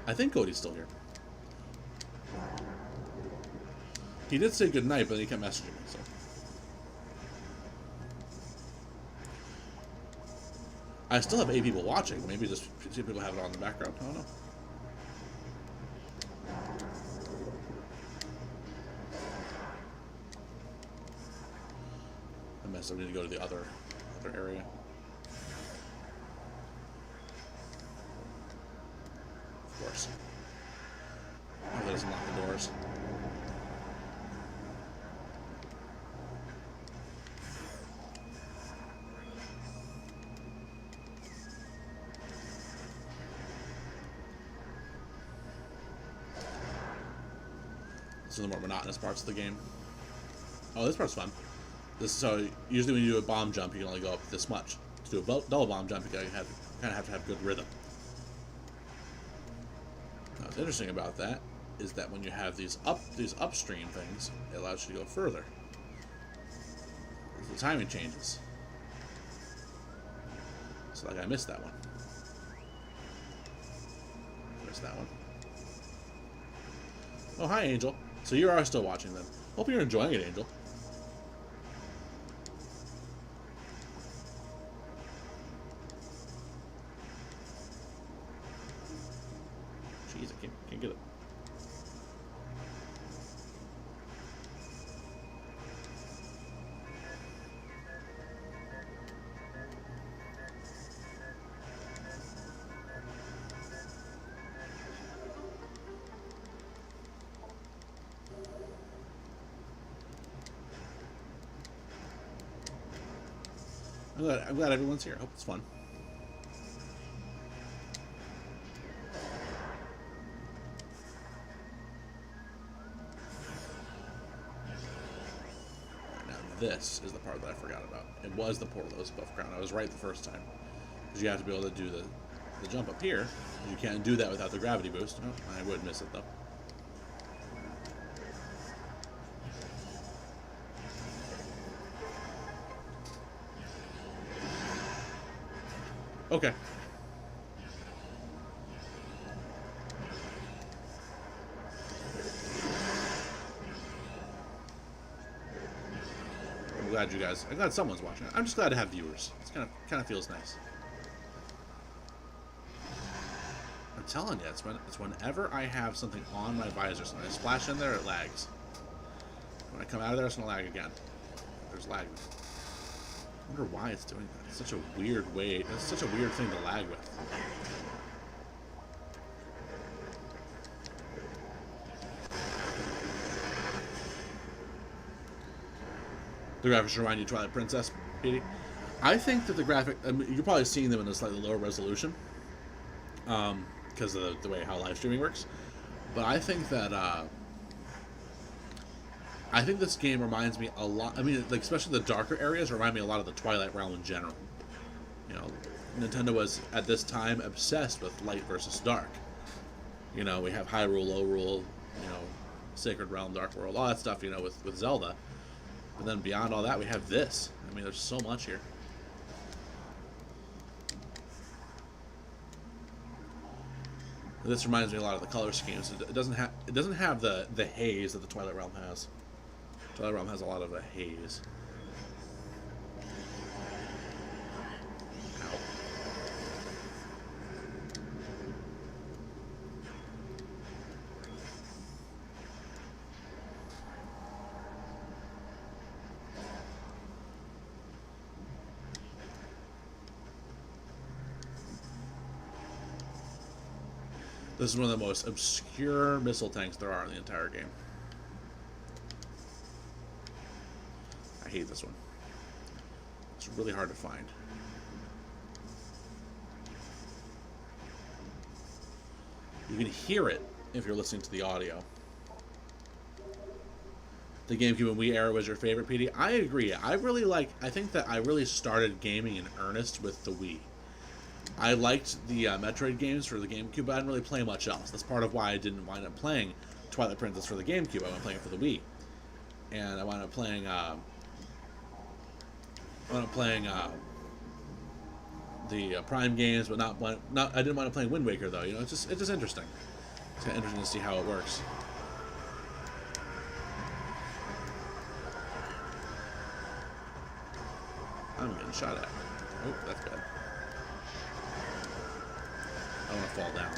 I think Cody's still here. He did say goodnight, but then he kept messaging me, so. I still have 8 people watching. Maybe just see if people have it on in the background. I don't know. I messed up. I need to go to the other area. Of course. Oh, that doesn't lock the doors. This is the more monotonous parts of the game. Oh, this part's fun. So usually when you do a bomb jump, you can only go up this much. To do a double bomb jump, you kind of have to have good rhythm. Now, what's interesting about that is that when you have these upstream things, it allows you to go further. The timing changes. So like I missed that one. Missed that one. Oh, hi, Angel. So you are still watching then. Hope you're enjoying it, Angel. Jeez, I can't get it. I'm glad everyone's here. I hope it's fun. Now this is the part that I forgot about. It was the portal that was above ground. I was right the first time. Because you have to be able to do the jump up here. You can't do that without the gravity boost. Oh, I would miss it though. Okay. I'm glad someone's watching. I'm just glad to have viewers. It's kind of feels nice. I'm telling you, it's whenever I have something on my visor, so when I splash in there, it lags. When I come out of there, it's gonna lag again. There's lag. I wonder why it's doing that. It's such a weird way. It's such a weird thing to lag with. The graphics remind you of Twilight Princess, Petey. I think that the graphic, I mean, you're probably seeing them in a slightly lower resolution because of the way how live streaming works. But I think that I think this game reminds me a lot. I mean, like especially the darker areas remind me a lot of the Twilight realm in general. You know, Nintendo was at this time obsessed with light versus dark. You know, we have Hyrule, Low Rule, you know, Sacred Realm, Dark World, all that stuff. You know, with Zelda. But then beyond all that, we have this. I mean, there's so much here. This reminds me a lot of the color schemes. It doesn't have the haze that the Twilight Realm has. Twilight Realm has a lot of a haze. Ow. This is one of the most obscure missile tanks there are in the entire game. I hate this one. It's really hard to find. You can hear it if you're listening to the audio. The GameCube and Wii era was your favorite, PD? I agree. I think that I really started gaming in earnest with the Wii. I liked the Metroid games for the GameCube, but I didn't really play much else. That's part of why I didn't wind up playing Twilight Princess for the GameCube. I wound up playing it for the Wii, and I wound up playing. The Prime games, but not. I didn't wind up playing Wind Waker though. You know, it's just interesting. It's kind of interesting to see how it works. I'm getting shot at. Oh, that's bad. I want to fall down.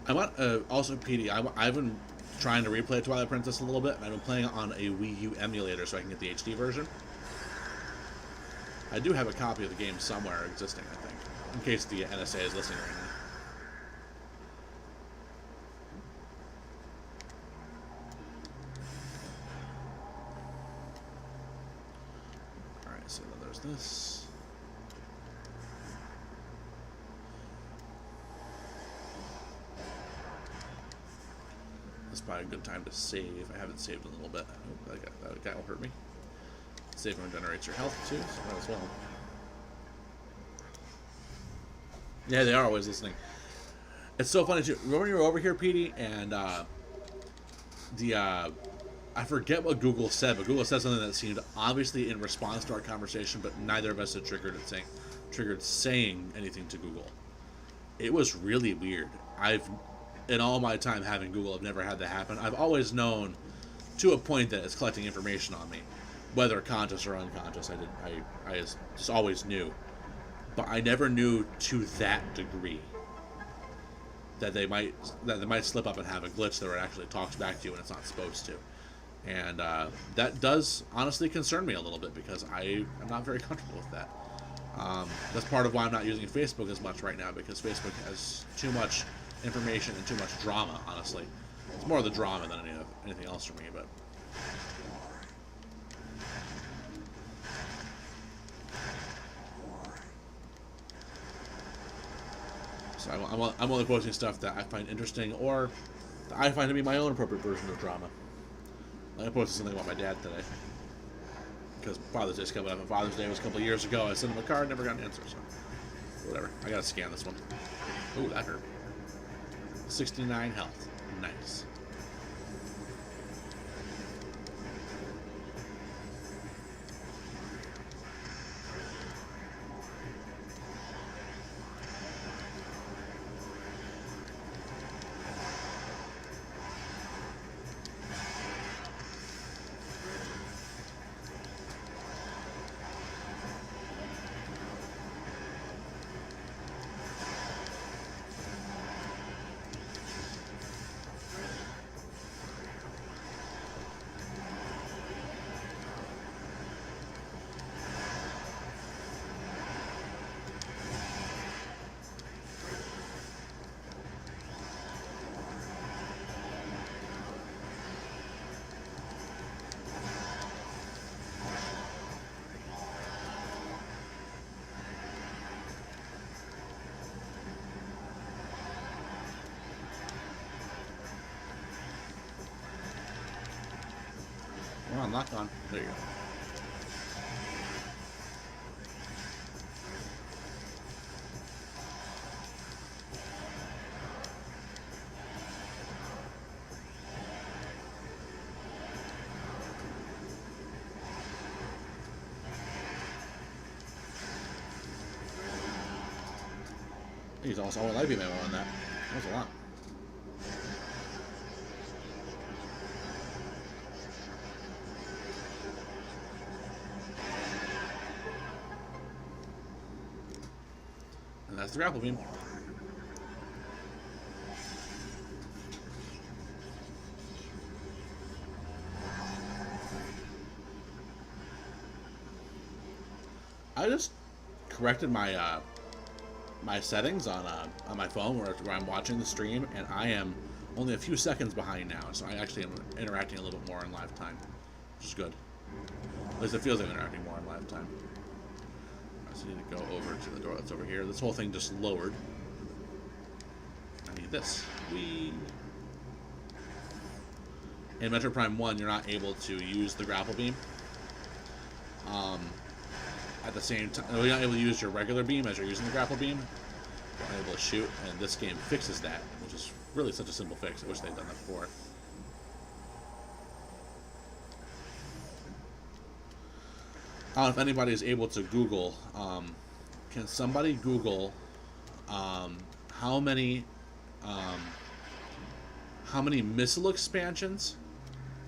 I want also PD. I've been trying to replay Twilight Princess a little bit, and I've been playing it on a Wii U emulator so I can get the HD version. I do have a copy of the game somewhere existing, I think, in case the NSA is listening right now. Alright, so then there's this. That's probably a good time to save. I haven't saved in a little bit. Oh, that guy will hurt me. Saving regenerates your health too, so might as well. Yeah, they are always listening. It's so funny too. Remember when you were over here, Petey, and I forget what Google said, but Google said something that seemed obviously in response to our conversation, but neither of us had triggered saying anything to Google. It was really weird. In all my time having Google, I've never had that happen. I've always known to a point that it's collecting information on me. Whether conscious or unconscious, I just always knew, but I never knew to that degree that they might slip up and have a glitch that actually talks back to you when it's not supposed to, and that does honestly concern me a little bit because I am not very comfortable with that. That's part of why I'm not using Facebook as much right now, because Facebook has too much information and too much drama. Honestly, it's more the drama than anything else for me, but. So I'm only posting stuff that I find interesting or that I find to be my own appropriate version of drama. I posted something about my dad today. because Father's Day's coming up, and Father's Day was a couple of years ago. I sent him a card, never got an answer, so whatever. I gotta scan this one. Ooh, that hurt. 69 health. Nice. Come on, lock on. There you go. He's also all light beam ammo on that. That was a lot. And that's the grapple beam. I just corrected my my settings on my phone where I'm watching the stream, and I am only a few seconds behind now, so I actually am interacting a little bit more in live time, which is good. At least it feels like I'm interacting more in live time. I just need to go over to the door that's over here. This whole thing just lowered. I need this. Whee! In Metroid Prime 1, you're not able to use the grapple beam. At the same time, you're not able to use your regular beam as you're using the grapple beam. You're not able to shoot, and this game fixes that, which is really such a simple fix. I wish they'd done that before. I don't know if anybody is able to Google. Can somebody Google how many missile expansions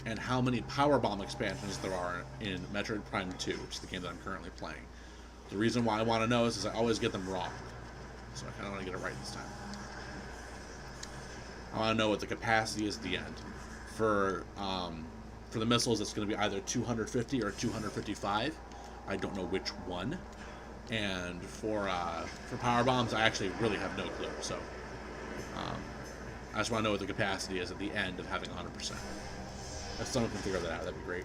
and how many power bomb expansions there are in Metroid Prime 2, which is the game that I'm currently playing. The reason why I want to know is I always get them wrong, so I kind of want to get it right this time. I want to know what the capacity is at the end. For the missiles, it's going to be either 250 or 255. I don't know which one. And for power bombs, I actually really have no clue. So I just want to know what the capacity is at the end of having 100%. If someone can figure that out, that'd be great.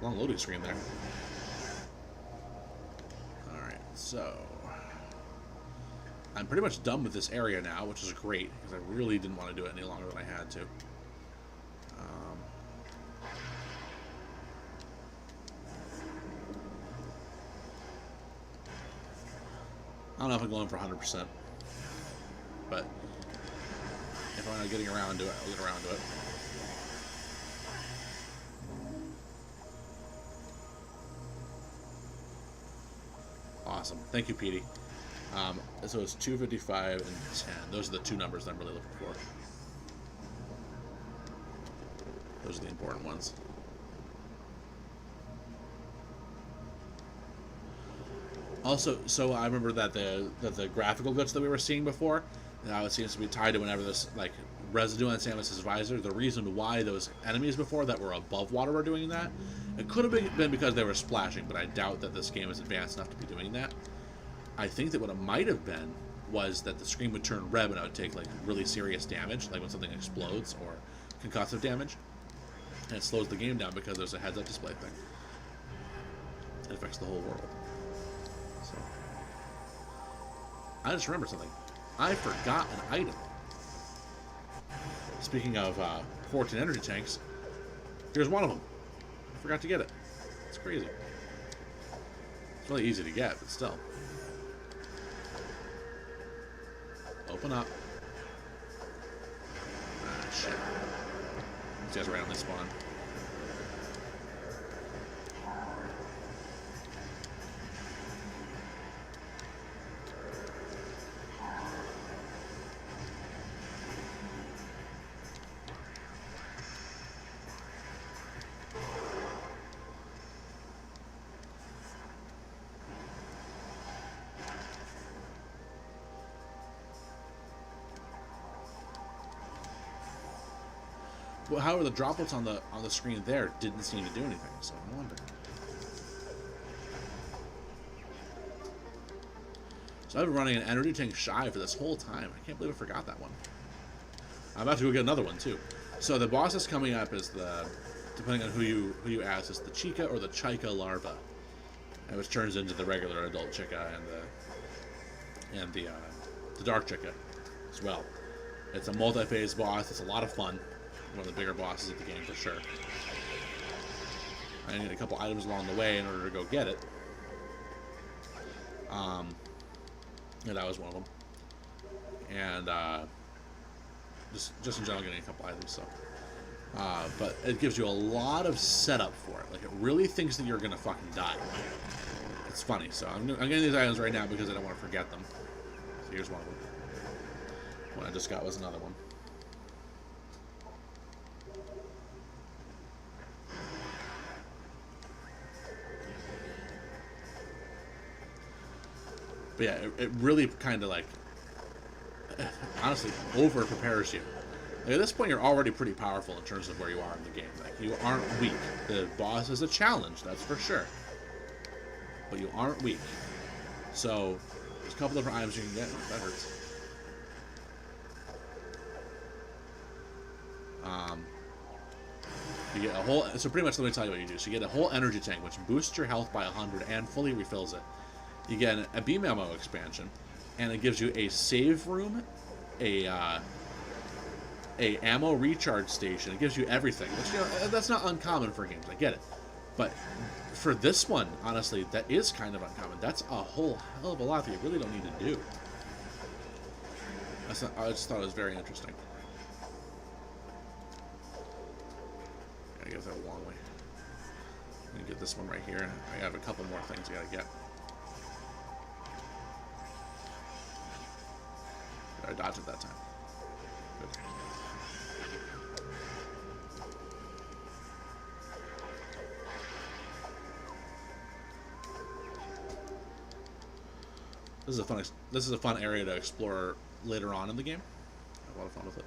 Long loading screen there. Alright, so I'm pretty much done with this area now, which is great, because I really didn't want to do it any longer than I had to. I don't know if I'm going for 100%, but if I'm not getting around to it, I'll get around to it. Awesome. Thank you, Petey. So it's 255 and 10. Those are the two numbers that I'm really looking for. Those are the important ones. Also, so I remember that the graphical glitch that we were seeing before, now it seems to be tied to whenever this like residue on Samus's visor. The reason why those enemies before that were above water were doing that, it could have been because they were splashing, but I doubt that this game is advanced enough to be doing that. I think that what it might have been was that the screen would turn red and I would take like really serious damage, like when something explodes or concussive damage, and it slows the game down because there's a heads-up display thing. It affects the whole world. I just remembered something. I forgot an item. Speaking of 14 energy tanks, here's one of them. I forgot to get it. It's crazy. It's really easy to get, but still. Open up. Ah, shit. These guys randomly spawn. Well, however, the droplets on the screen there didn't seem to do anything, so I wonder. So I've been running an energy tank shy for this whole time. I can't believe I forgot that one. I'm about to go get another one too. So the boss that's coming up is the, depending on who you ask, is the Chica or the Chica larva, which turns into the regular adult Chica and the dark Chica as well. It's a multi-phase boss. It's a lot of fun. One of the bigger bosses of the game for sure. I need a couple items along the way in order to go get it. And that was one of them. And just in general, getting a couple items. So, but it gives you a lot of setup for it. Like it really thinks that you're gonna fucking die. It's funny. So I'm getting these items right now because I don't want to forget them. So here's one of them. One I just got was another one. But yeah, it really kind of like, honestly, over prepares you. Like at this point, you're already pretty powerful in terms of where you are in the game. Like you aren't weak. The boss is a challenge, that's for sure. But you aren't weak. So there's a couple different items you can get. That hurts. You get a whole. So pretty much, let me tell you what you do. So you get a whole energy tank, which boosts your health by 100 and fully refills it. You get a beam ammo expansion, and it gives you a save room, a ammo recharge station. It gives you everything, which, you know, that's not uncommon for games. I get it, but for this one, honestly, that is kind of uncommon. That's a whole hell of a lot that you really don't need to do. I just thought it was very interesting. Gotta get that a long way. I'm gonna get this one right here. I have a couple more things I gotta get. I dodged it that time. Good. This is a fun area to explore later on in the game. I have a lot of fun with it.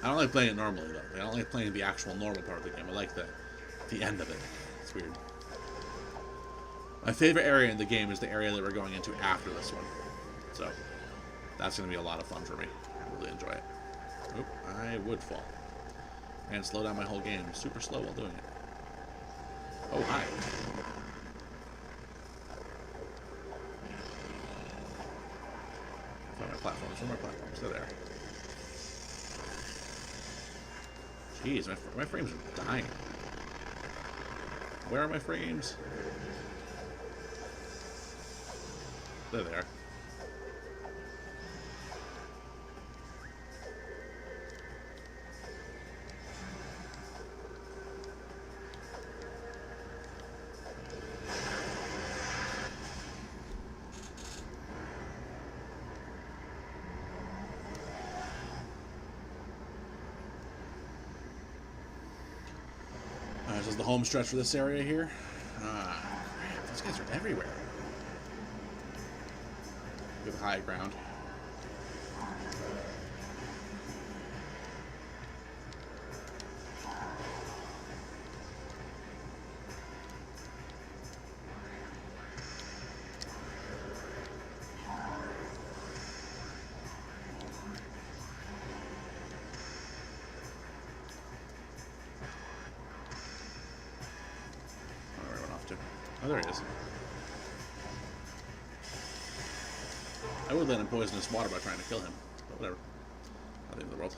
I don't like playing it normally though. I don't like playing the actual normal part of the game. I like the end of it. It's weird. My favorite area in the game is the area that we're going into after this one. So that's going to be a lot of fun for me. I really enjoy it. Oop, I would fall. And slow down my whole game. Super slow while doing it. Oh, hi. Find my platforms. Where are my platforms? They're there. Jeez, my frames are dying. Where are my frames? They're there. This is the home stretch for this area here. Crap, these guys are everywhere. Good high ground. Oh, there he is. I would let him poison his water by trying to kill him, but whatever. Not the end of the world.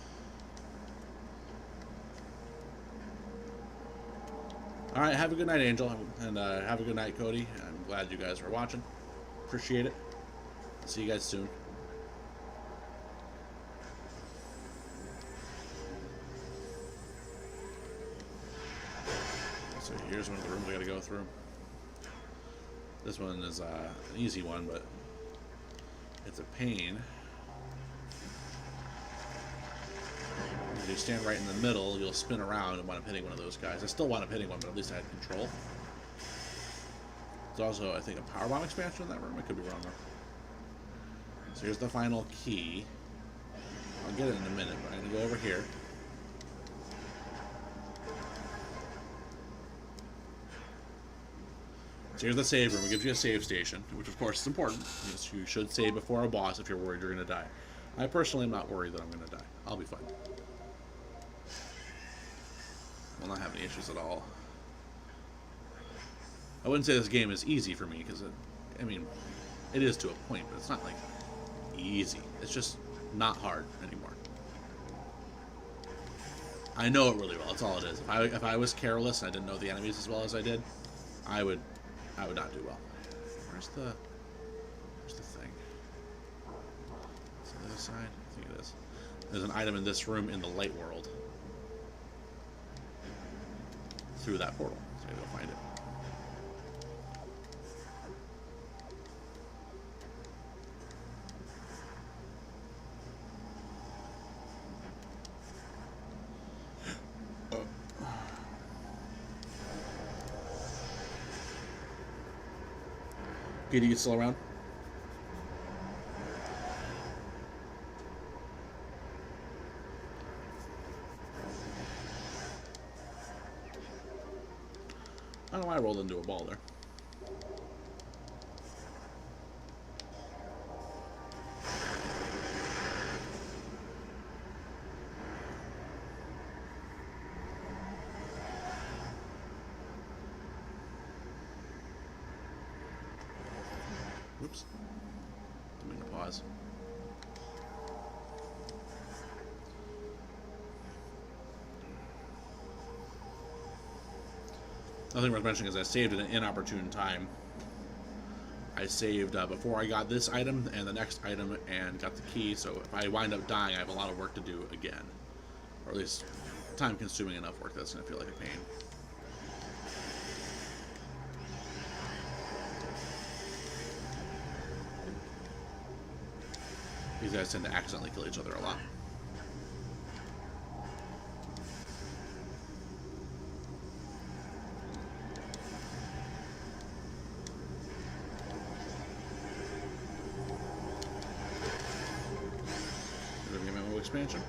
Alright, have a good night, Angel, and have a good night, Cody. I'm glad you guys were watching. Appreciate it. See you guys soon. So here's one of the rooms I gotta go through. This one is an easy one, but it's a pain. If you stand right in the middle, you'll spin around and wind up hitting one of those guys. I still wound up hitting one, but at least I had control. There's also, I think, a power bomb expansion in that room. I could be wrong though. So here's the final key. I'll get it in a minute, but I'm going to go over here. So here's the save room. It gives you a save station, which of course is important. Because you should save before a boss if you're worried you're going to die. I personally am not worried that I'm going to die. I'll be fine. Will not have any issues at all. I wouldn't say this game is easy for me, because I mean, it is to a point, but it's not like easy. It's just not hard anymore. I know it really well. That's all it is. If I was careless and I didn't know the enemies as well as I did, I would not do well. Where's the thing? Is it the other side? I think it is. There's an item in this room in the light world. Through that portal. So I gotta go find it. Peter, you still around? I don't know why I rolled into a ball there. Oops. Didn't mean to pause. Nothing worth mentioning is I saved at an inopportune time. I saved before I got this item and the next item and got the key, so if I wind up dying, I have a lot of work to do again. Or at least time-consuming enough work that's going to feel like a pain. These guys tend to accidentally kill each other a lot. Expansion.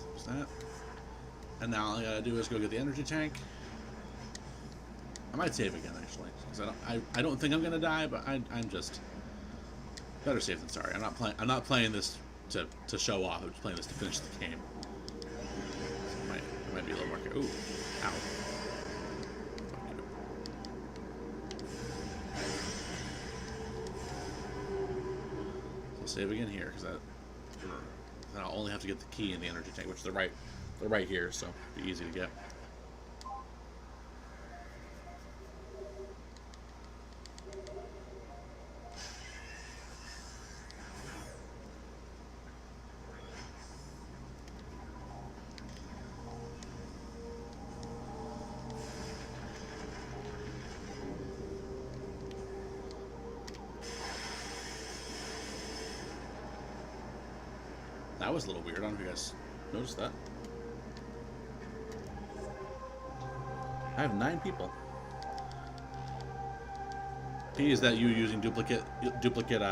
There's that. And now all I gotta do is go get the energy tank. I might save again actually, because I don't think I'm gonna die, but I'm just better safe than sorry. I'm not playing this to show off. I'm just playing this to finish the game. Might be a little more careful. Ooh, ow. So save again here, because then I'll only have to get the key in the energy tank, which they're right here, so it'll be easy to get. That was a little weird. I don't know if you guys noticed that. I have 9 people. P, is that you using duplicate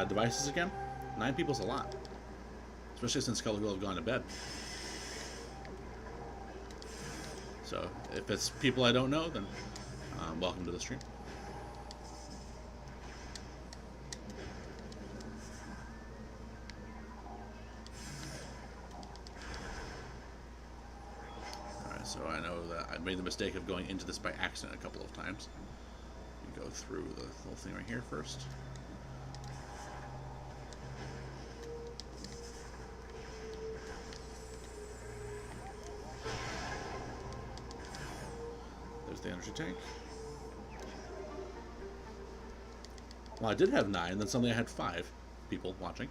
devices again? 9 people's a lot. Especially since Color will have gone to bed. So, if it's people I don't know, then welcome to the stream. So I know that I made the mistake of going into this by accident a couple of times. You go through the little thing right here first. There's the energy tank. Well, I did have 9, then suddenly I had 5 people watching.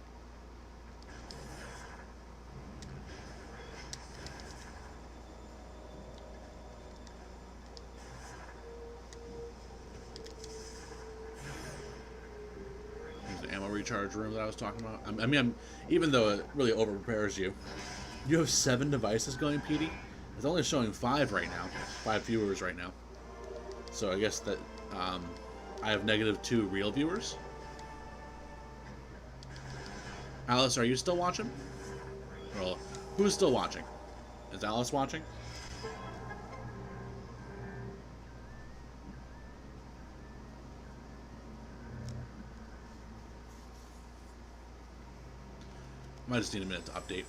There's the ammo recharge room that I was talking about. I mean, even though it really over-prepares you, you have 7 devices going, PD? It's only showing 5 right now. 5 viewers right now. So I guess that I have -2 real viewers. Alice, are you still watching? Well, who's still watching? Is Alice watching? Might just need a minute to update.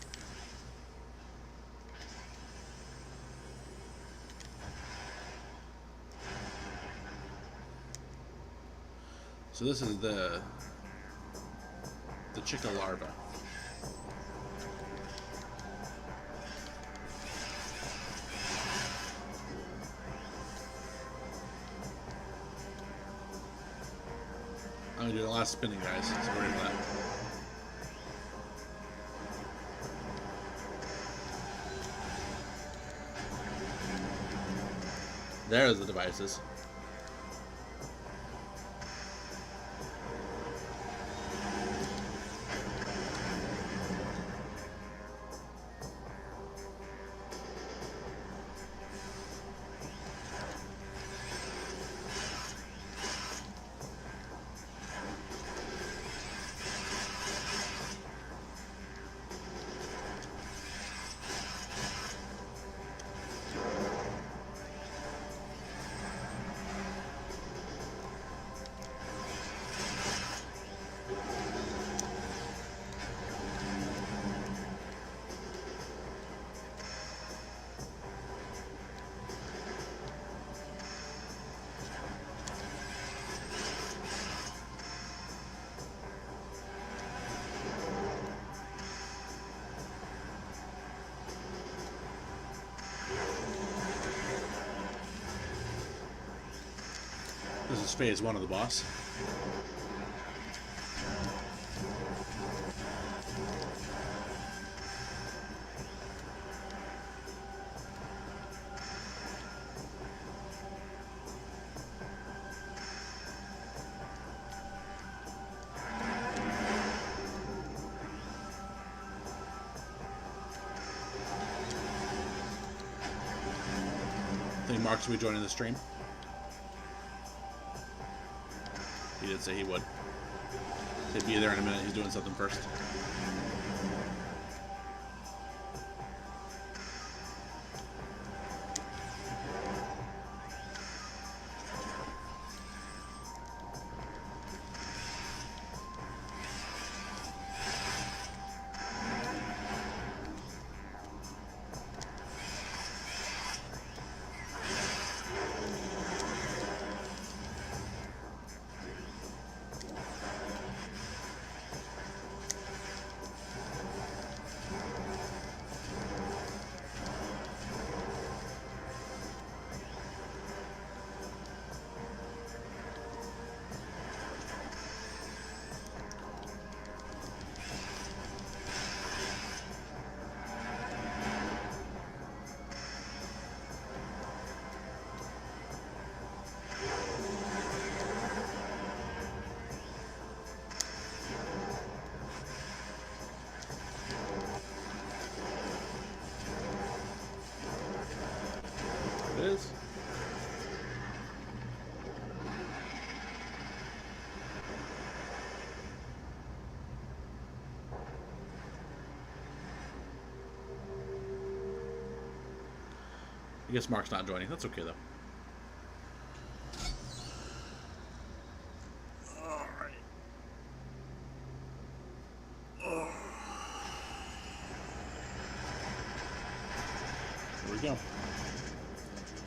So this is the chica larva. I'm gonna do the last spinning, guys. So ready for that. There's the devices. This is phase 1 of the boss. I think Mark's will be joining the stream. He did say he would. He'd be there in a minute. He's doing something first. It is. I guess Mark's not joining. That's okay, though. All right. Here we go.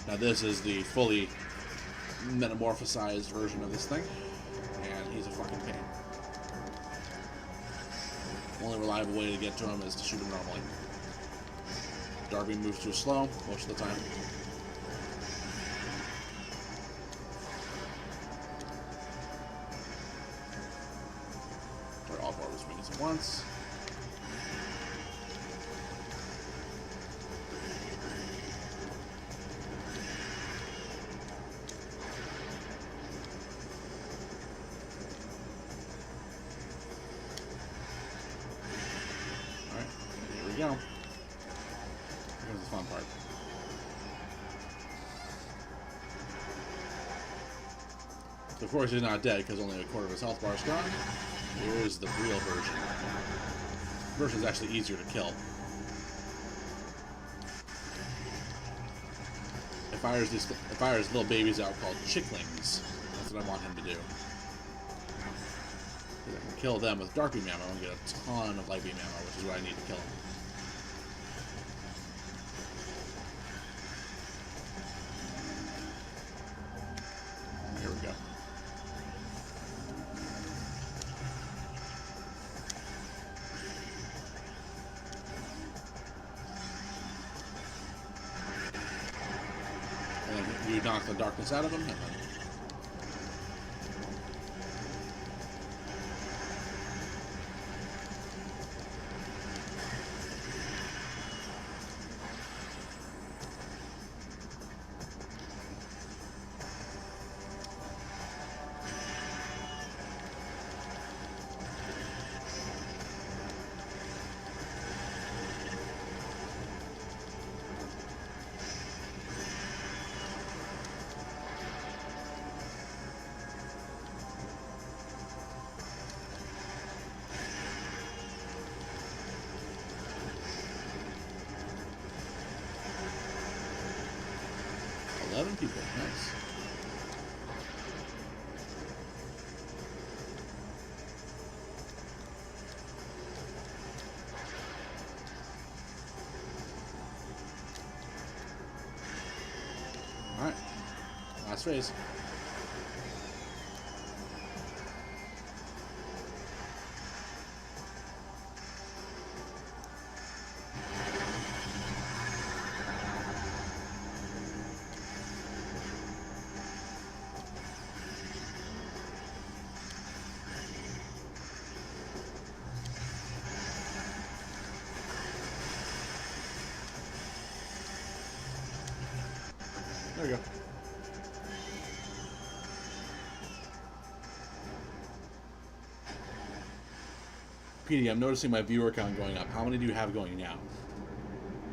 Now this is the fully metamorphosized version of this thing, and he's a fucking pain. The only reliable way to get to him is to shoot him normally. Darby moves too slow most of the time. Try all four of his wings at once. Alright, here we go. Here's the fun part. So of course he's not dead because only a quarter of his health bar is gone. Here's the real version. The version is actually easier to kill. It fires little babies out called chicklings. That's what I want him to do. I can kill them with dark beam ammo and get a ton of light beam ammo, which is what I need to kill him. Here we go. And then you knock the darkness out of him, and then people. Nice. Alright. Last phase. There we go. PD, I'm noticing my viewer count going up. How many do you have going now?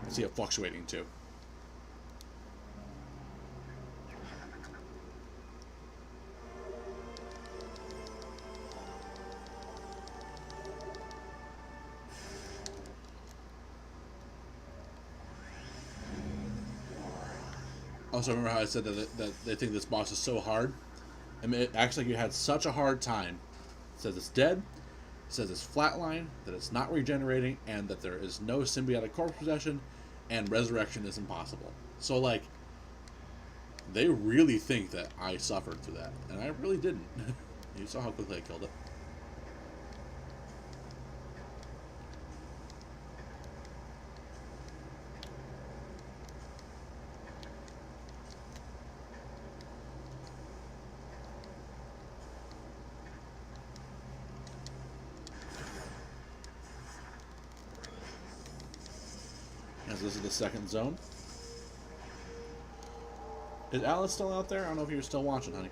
I see it fluctuating too. Also, remember how I said that they think this boss is so hard? I mean, it acts like you had such a hard time. It says it's dead, it says it's flatline, that it's not regenerating, and that there is no symbiotic corpse possession, and resurrection is impossible. So, like, they really think that I suffered through that, and I really didn't. You saw how quickly I killed it. As this is the second zone. Is Alice still out there? I don't know if you're still watching, honey.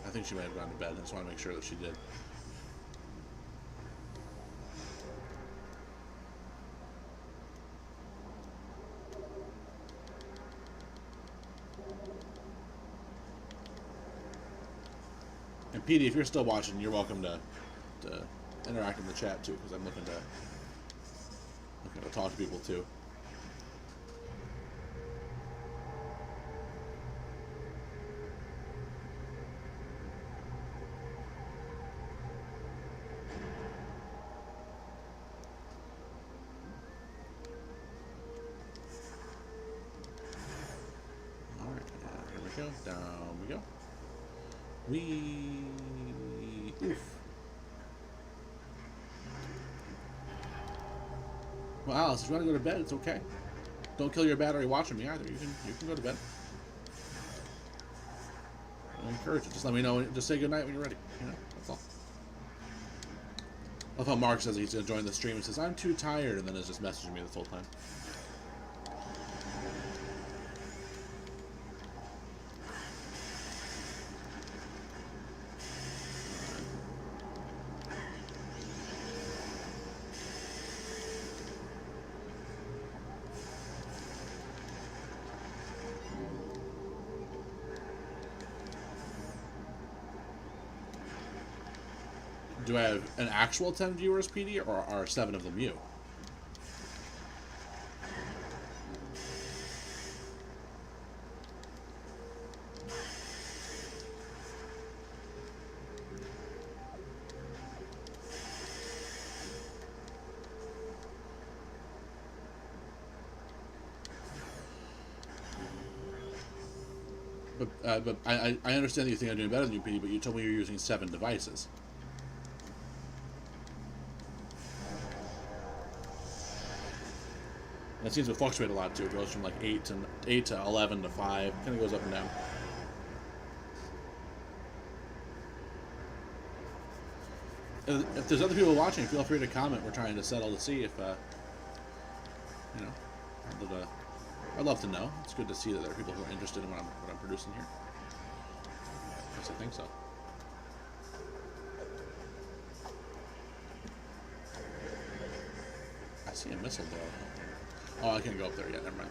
I think she might have gone to bed. I just want to make sure that she did. And PD, if you're still watching, you're welcome to interact in the chat too, because I'm looking to talk to people too. we go. Down we go. Oof. Well, Alice, if you want to go to bed, it's okay. Don't kill your battery watching me either. You can go to bed. I encourage it. Just let me know. Just say goodnight when you're ready. You know, that's all. I love how Mark says he's going to join the stream and says, I'm too tired, and then is just messaging me this whole time. Do I have an actual 10 viewers, PD, or are 7 of them you? But I understand that you think I'm doing better than you, PD, but you told me you're using 7 devices. It seems to fluctuate a lot too. It goes from like 8 to 11 to 5. Kind of goes up and down. If there's other people watching, feel free to comment. We're trying to settle to see if, you know, I'd love to know. It's good to see that there are people who are interested in what I'm producing here. Yes, I think so. I see a missile though. Oh, I can't go up there yet. Never mind.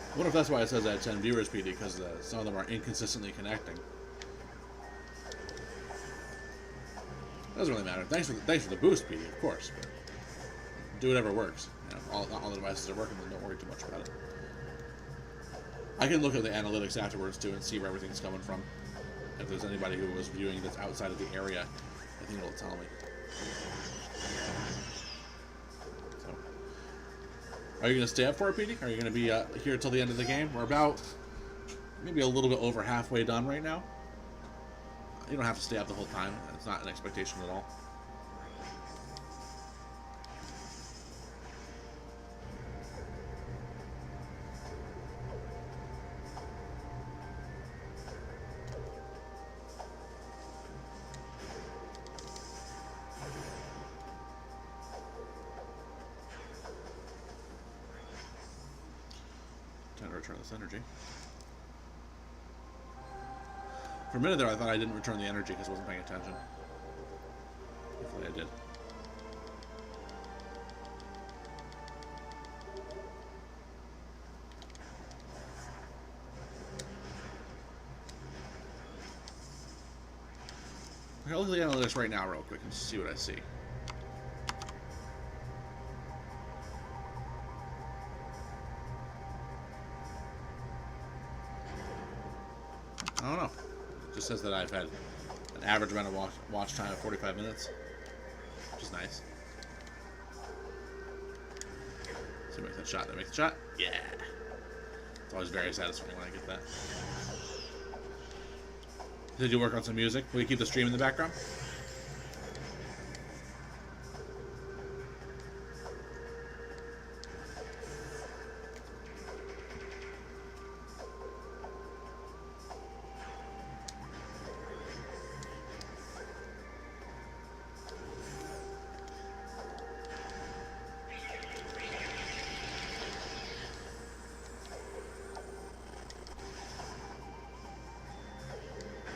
I wonder if that's why it says I have 10 viewers, PD, because some of them are inconsistently connecting. Doesn't really matter. Thanks for the boost, PD, of course. But do whatever works. You know, all the devices are working, then don't worry too much about it. I can look at the analytics afterwards too and see where everything's coming from. If there's anybody who was viewing that's outside of the area, I think it'll tell me. Are you going to stay up for it, PD? Are you going to be here till the end of the game? We're about maybe a little bit over halfway done right now. You don't have to stay up the whole time. It's not an expectation at all. Time to return this energy. For a minute there, I thought I didn't return the energy because I wasn't paying attention. Hopefully I did. Okay, I'll look at the analytics right now real quick and see what I see. I don't know. It just says that I've had an average amount of watch time of 45 minutes, which is nice. So make that shot. Did I make the shot? Yeah. It's always very satisfying when I get that. Did you work on some music? Will you keep the stream in the background?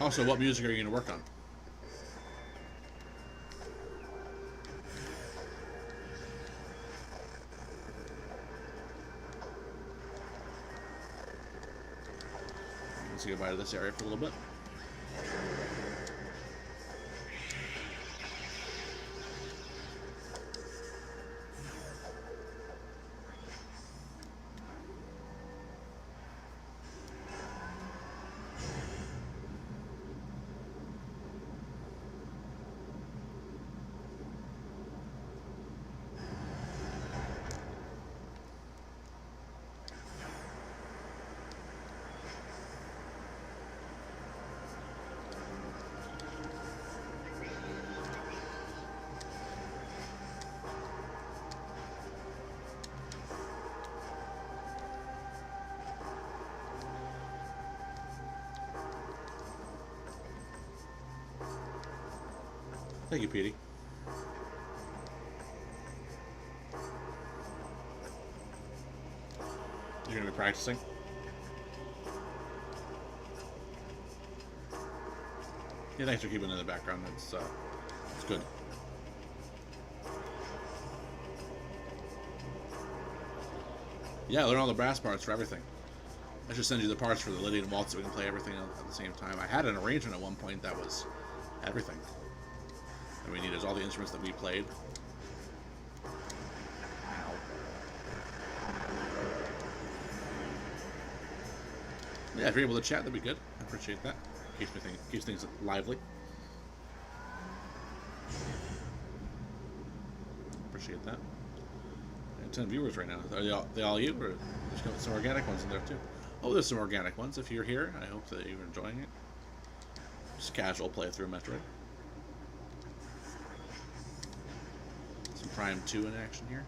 Also, what music are you going to work on? say goodbye to this area for a little bit. Thank you, Petey. You're going to be practicing? Yeah, thanks for keeping it in the background. It's good. Yeah, learn all the brass parts for everything. I should send you the parts for the Lydian Waltz so we can play everything at the same time. I had an arrangement at one point that was everything that we needed, all the instruments that we played. Ow. Yeah, if you're able to chat, that'd be good. I appreciate that. Keeps things lively. Appreciate that. And 10 viewers right now. Are they all you, or there's some organic ones in there too? Oh, there's some organic ones. If you're here, I hope that you're enjoying it. Just casual playthrough Metroid. Some Prime 2 in action here.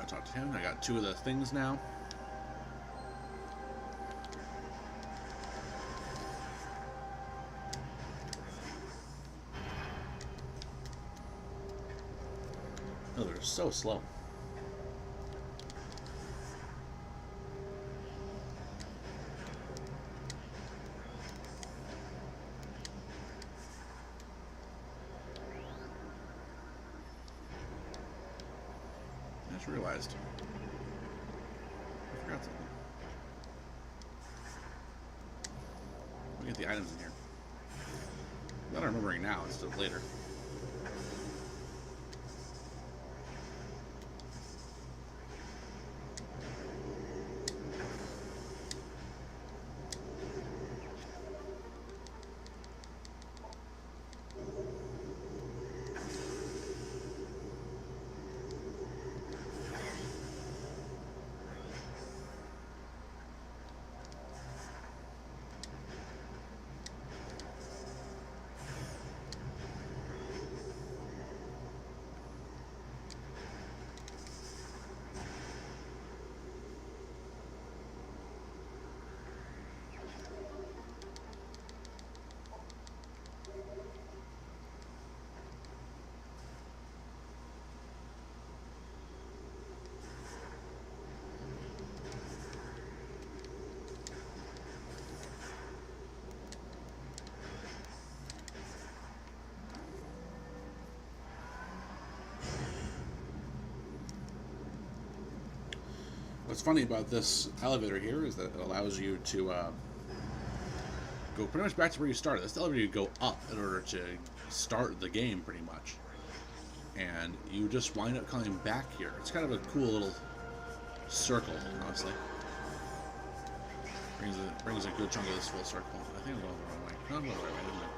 Talk to him. I got 2 of the things now. Oh, they're so slow. I just realized. I forgot something. Let me get the items in here. I'm not remembering now, it's still later. What's funny about this elevator here is that it allows you to go pretty much back to where you started. This elevator you go up in order to start the game, pretty much, and you just wind up coming back here. It's kind of a cool little circle, honestly. Brings a good chunk of this full circle. I think I'm going the wrong way. No, I'm going the right way, isn't it?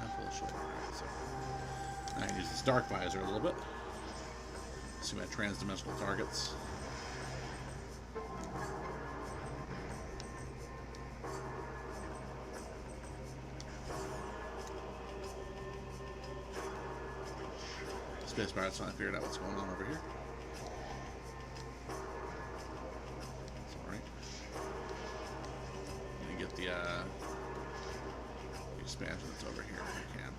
I'm full of shit. Alright, so I can use this dark visor a little bit. See my trans-dimensional targets. Spacebar, so I figured out what's going on over here. That's alright. Let me get the expansion that's over here if I can.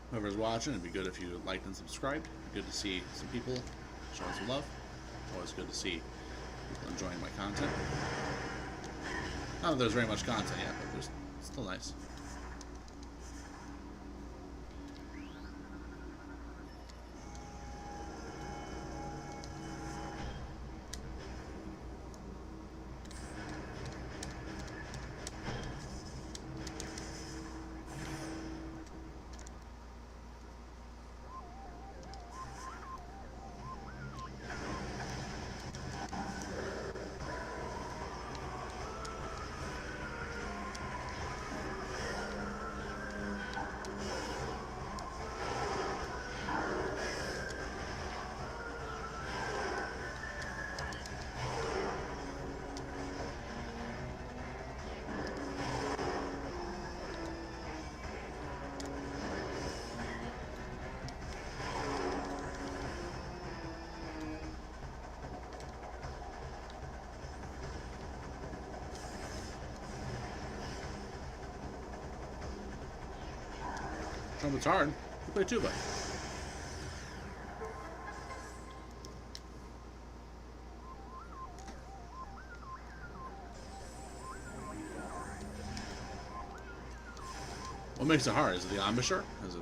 Whoever's watching, it'd be good if you liked and subscribed. Good to see some people showing some love. Always good to see people enjoying my content. Not that there's very much content yet, but there's still nice. Trumpet's hard. You play tuba. What makes it hard? Is it the embouchure? Is it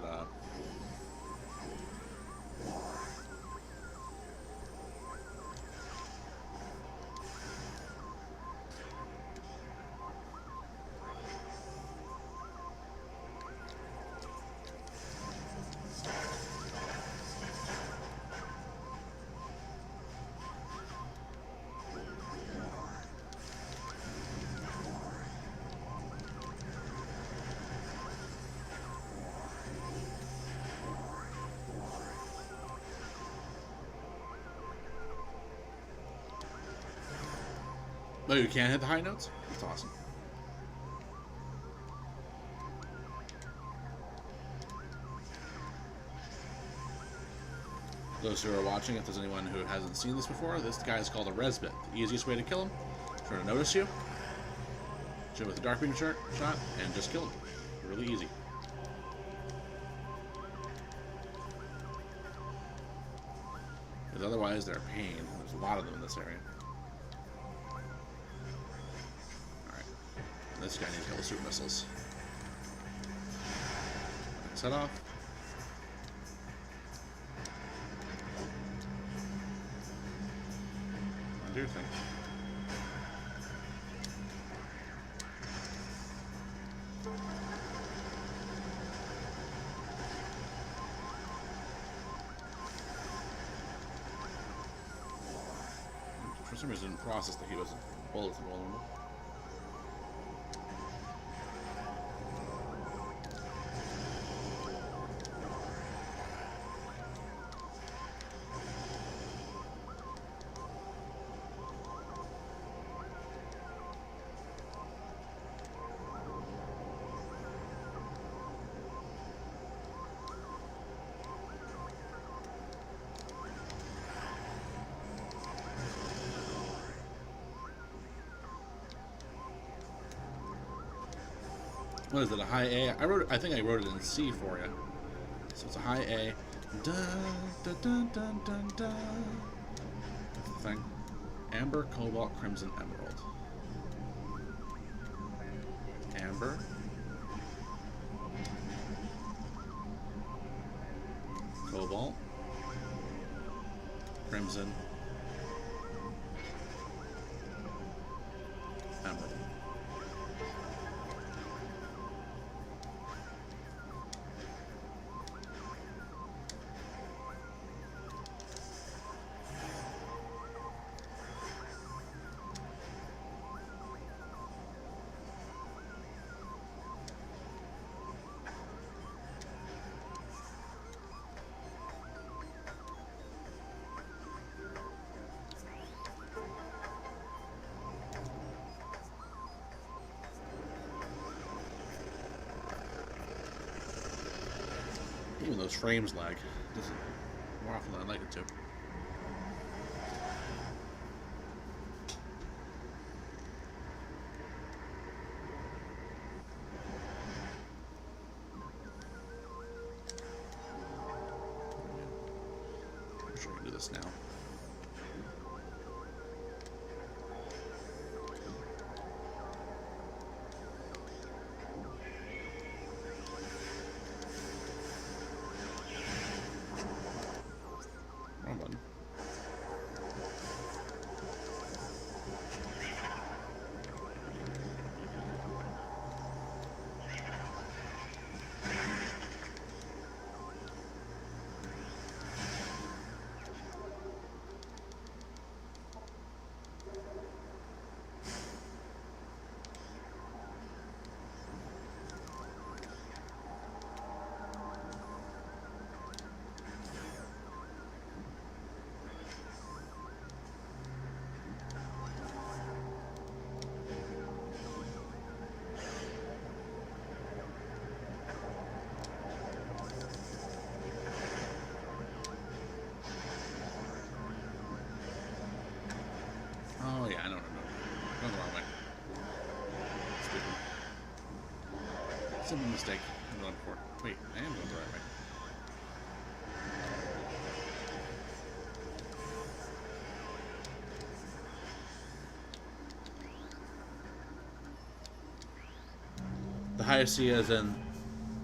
Oh, you can't hit the high notes? That's awesome. Those who are watching, if there's anyone who hasn't seen this before, this guy is called a Resbit. The easiest way to kill him, try to notice you, shoot him with a dark beam shot, and just kill him. Really easy. Because otherwise they're a pain. There's a lot of them in this area. This guy needs a couple super missiles. Set off. Do your thing. For some reason, process that he wasn't bullets and vulnerable. What is it, a high A? I think I wrote it in C for you. So it's a high A. Dun, dun, dun, dun, dun, dun. thing. Amber, Cobalt, Crimson, Emerald. Amber. Cobalt. Crimson. Emerald. Even those frames lag. This is more often than I'd like it to. I'm sure I can do this now. Wrong button. Oh yeah, I know. Going the wrong way. Stupid. Simple mistake. I'm going for it. Wait, I am going the right way. The highest C as in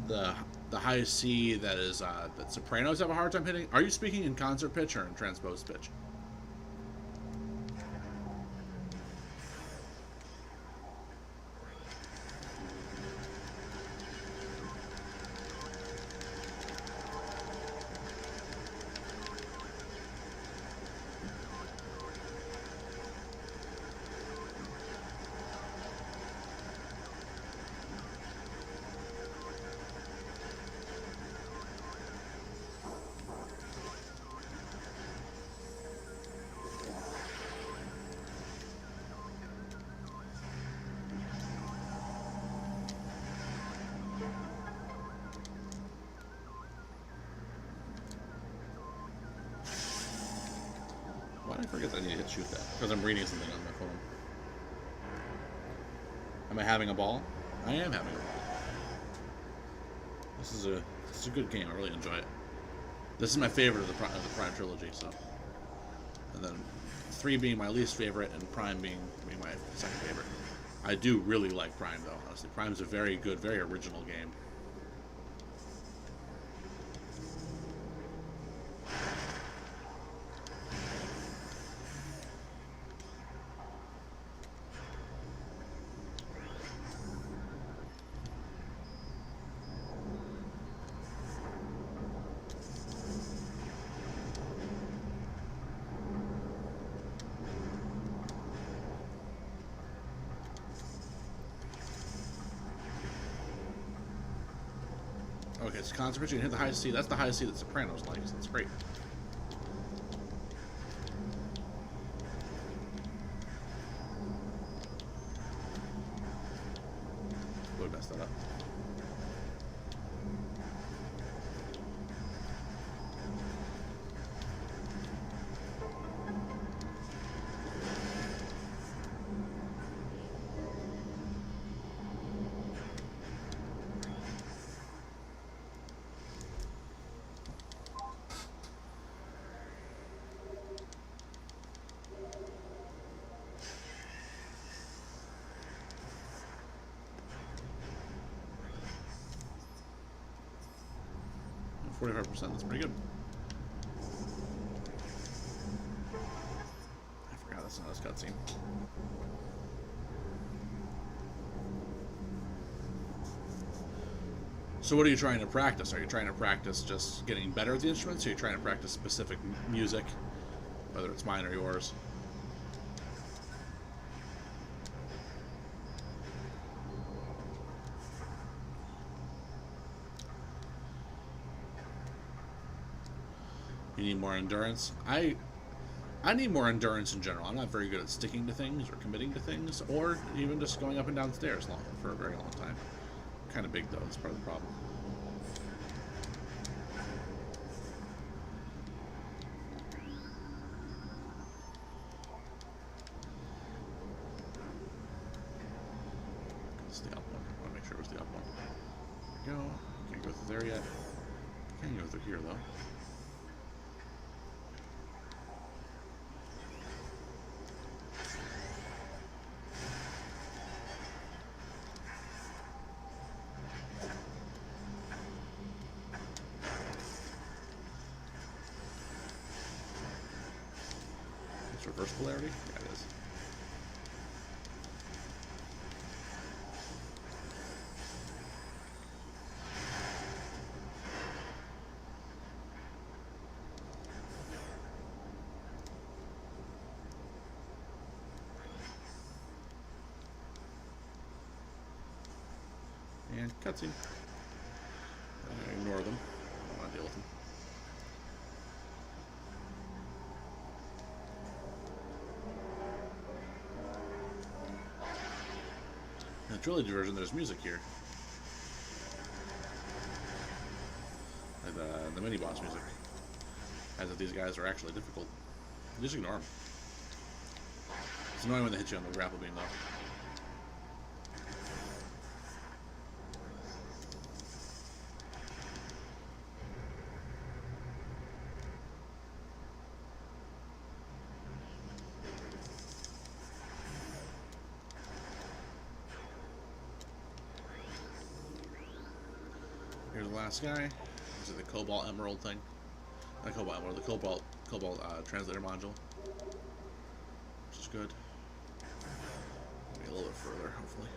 the highest C that is that sopranos have a hard time hitting. Are you speaking in concert pitch or in transposed pitch? Why did I forget that I need to hit shoot that? Because I'm reading something on my phone. Am I having a ball? I am having a ball. This is a good game. I really enjoy it. This is my favorite of the Prime trilogy. So, and then 3 being my least favorite, and Prime being my second favorite. I do really like Prime though. Honestly, Prime's a very good, very original game. Okay, it's concentration. You can hit the highest C. That's the highest C that Sopranos likes. That's great. Would mess that up. 45%. That's pretty good. I forgot that's not his cutscene. So what are you trying to practice? Are you trying to practice just getting better at the instruments? Or are you trying to practice specific music, whether it's mine or yours? You need more endurance. I need more endurance in general. I'm not very good at sticking to things or committing to things, or even just going up and down stairs for a very long time. Kind of big though. That's part of the problem. It's the up one. I want to make sure it was the up one. There we go. Can't go through there yet. Can't go through here though. Reverse polarity? Yeah, it is. And cutscene. Ignore them. I don't want to deal with them. In the trilogy version, there's music here. Like the mini-boss music. As if these guys are actually difficult. Just ignore them. It's annoying when they hit you on the grapple beam, though. Here's the last guy. This is the Cobalt Emerald thing. Not Cobalt Emerald, the Cobalt translator module. Which is good. Maybe a little bit further, hopefully.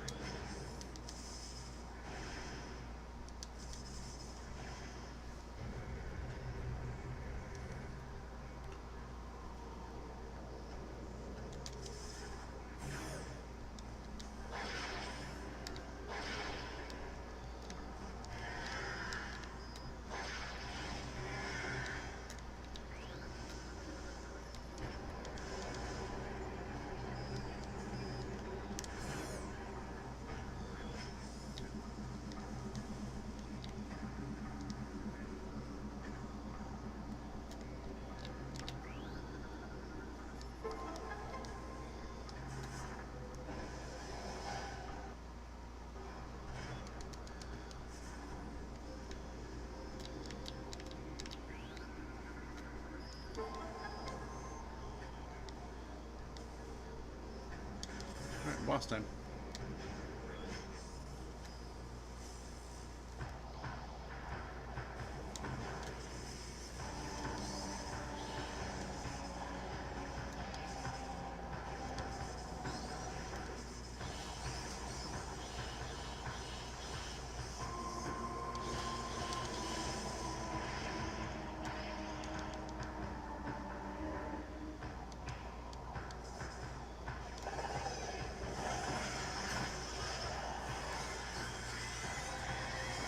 Alright, boss time.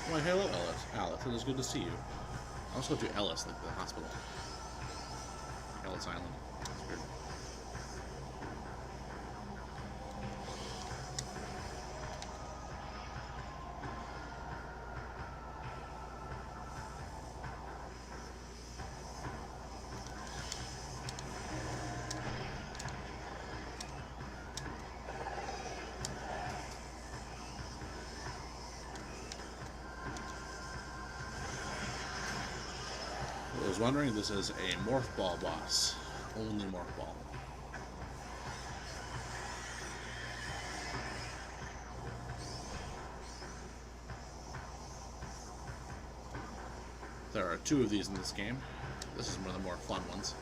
Why, hello, Alice. It is good to see you. I also go to Ellis, like the hospital. Ellis Island. That's weird. I was wondering, this is a Morph Ball boss. Only Morph Ball. There are 2 of these in this game. This is one of the more fun ones.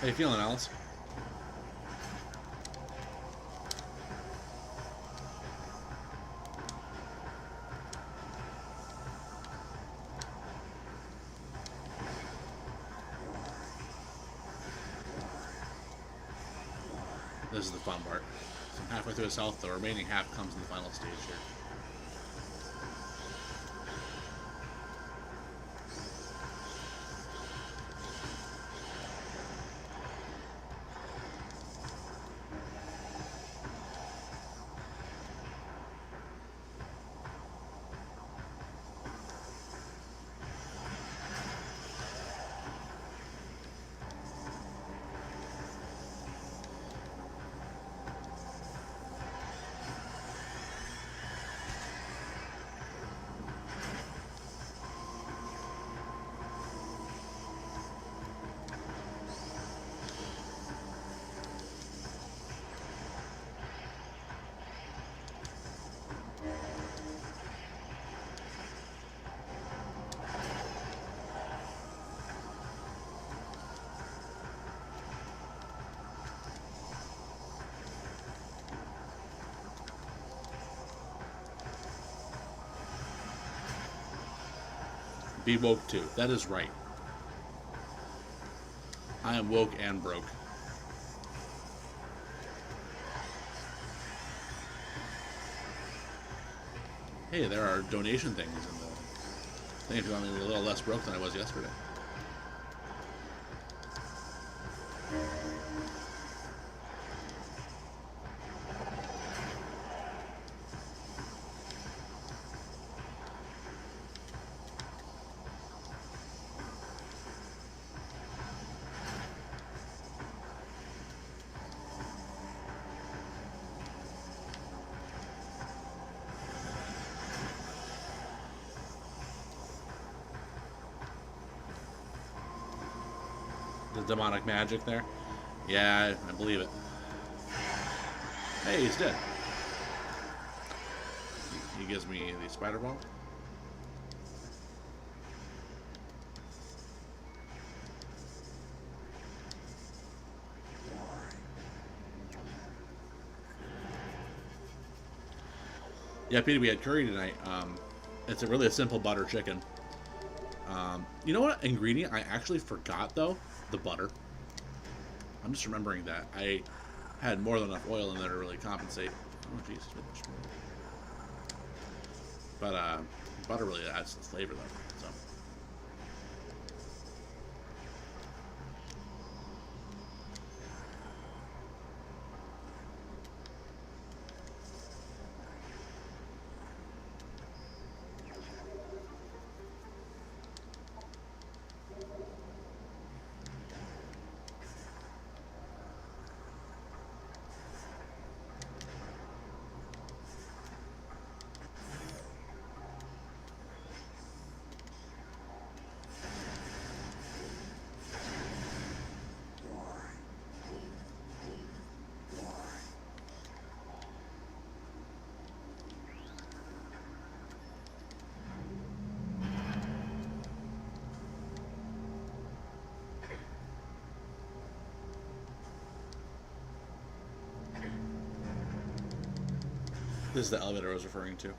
How you feeling, Alice? This is the fun part. So I'm halfway through his health. The remaining half comes in the final stage here. Be woke too. That is right. I am woke and broke. Hey, there are donation things in the thing if you want me to be a little less broke than I was yesterday. The demonic magic there. Yeah, I believe it. Hey, he's dead. He gives me the spider ball. Yeah, Peter, we had curry tonight. It's really a simple butter chicken. You know what ingredient I actually forgot, though? The butter. I'm just remembering that. I had more than enough oil in there to really compensate. Oh, jeez. But butter really adds to the flavor, though. So. This is the elevator I was referring to.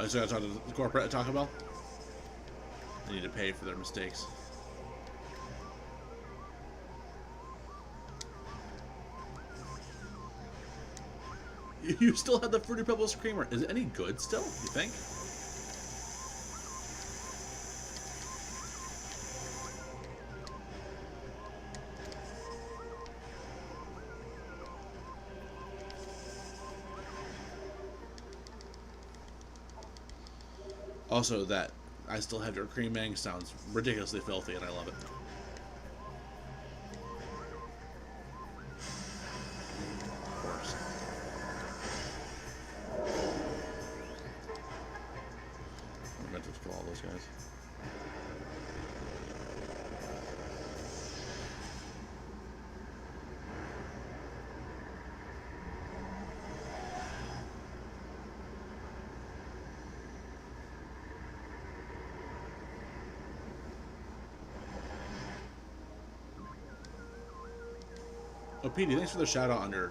I just gotta talk to the corporate at Taco Bell. They need to pay for their mistakes. You still have the Fruity Pebbles creamer. Is it any good still, you think? Also, that I still have your cream mang sounds ridiculously filthy, and I love it. Of course. I meant to kill all those guys. Oh, Petey, thanks for the shout out on your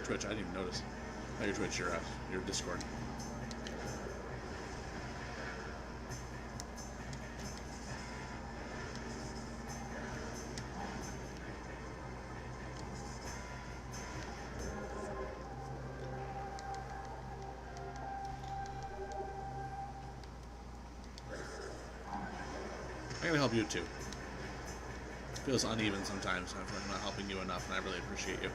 Twitch. I didn't even notice. Not your Twitch, your Discord. I'm gonna help you too. Feels uneven sometimes. I feel like I'm not helping you enough, and I really appreciate you.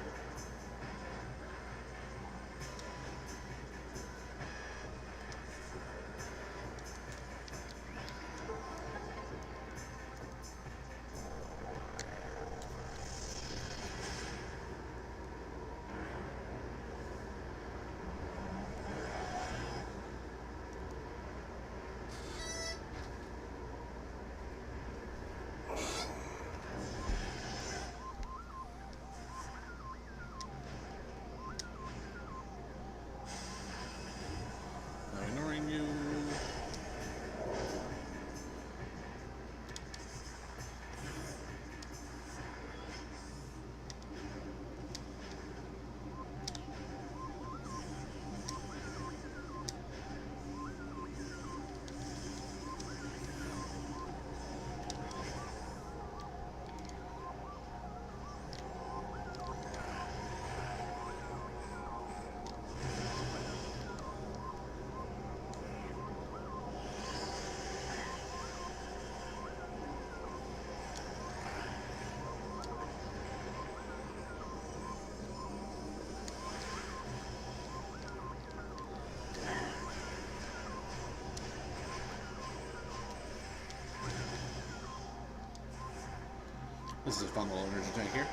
This is a fun little energy tank here.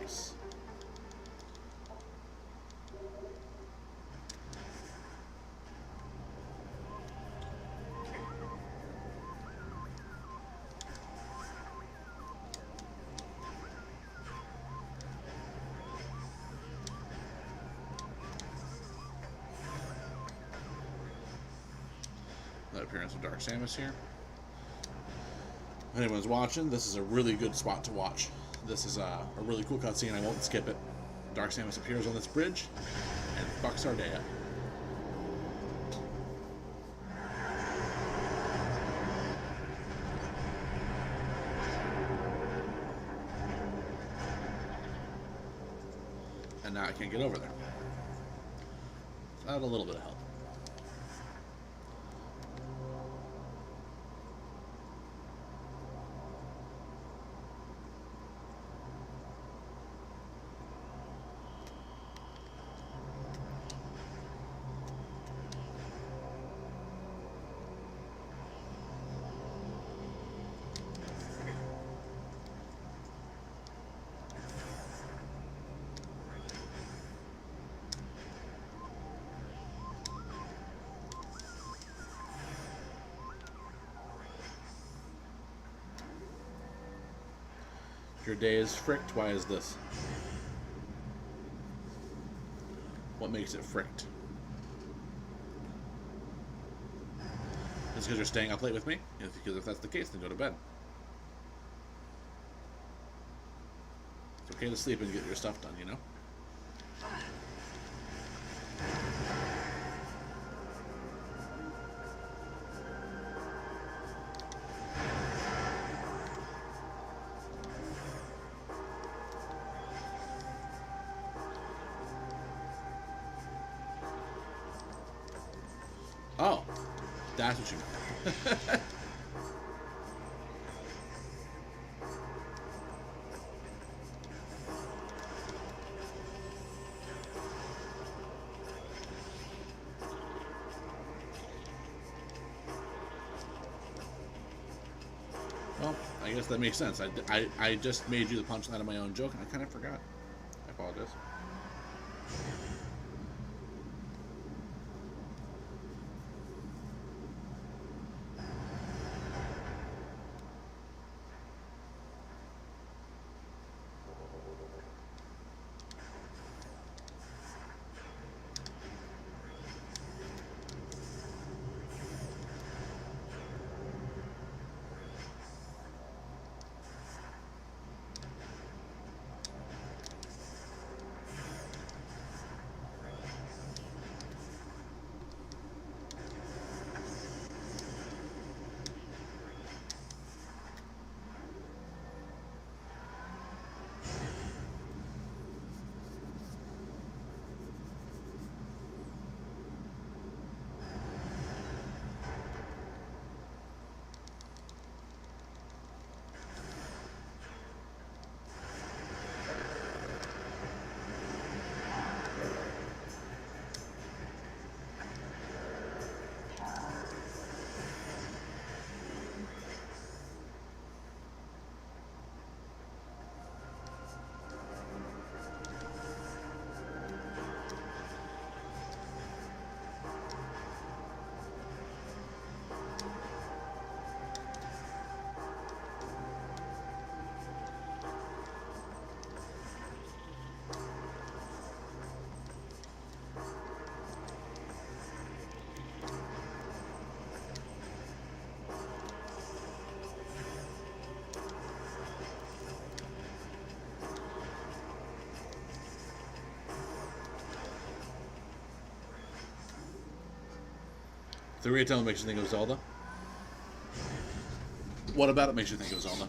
Nice. The appearance of Dark Samus here. If anyone's watching, this is a really good spot to watch. This is a really cool cutscene. I won't skip it. Dark Samus appears on this bridge and fucks our day up. And now I can't get over there. So I had a little bit of help. Your day is fricked. Why is this? What makes it fricked? Just because you're staying up late with me? Because if that's the case, then go to bed. It's okay to sleep and get your stuff done, you know? Oh, that's what you meant. Well, I guess that makes sense. I just made you the punchline of my own joke, and I kind of forgot. I apologize. The Great Temple makes you think of Zelda. What about it makes you think of Zelda?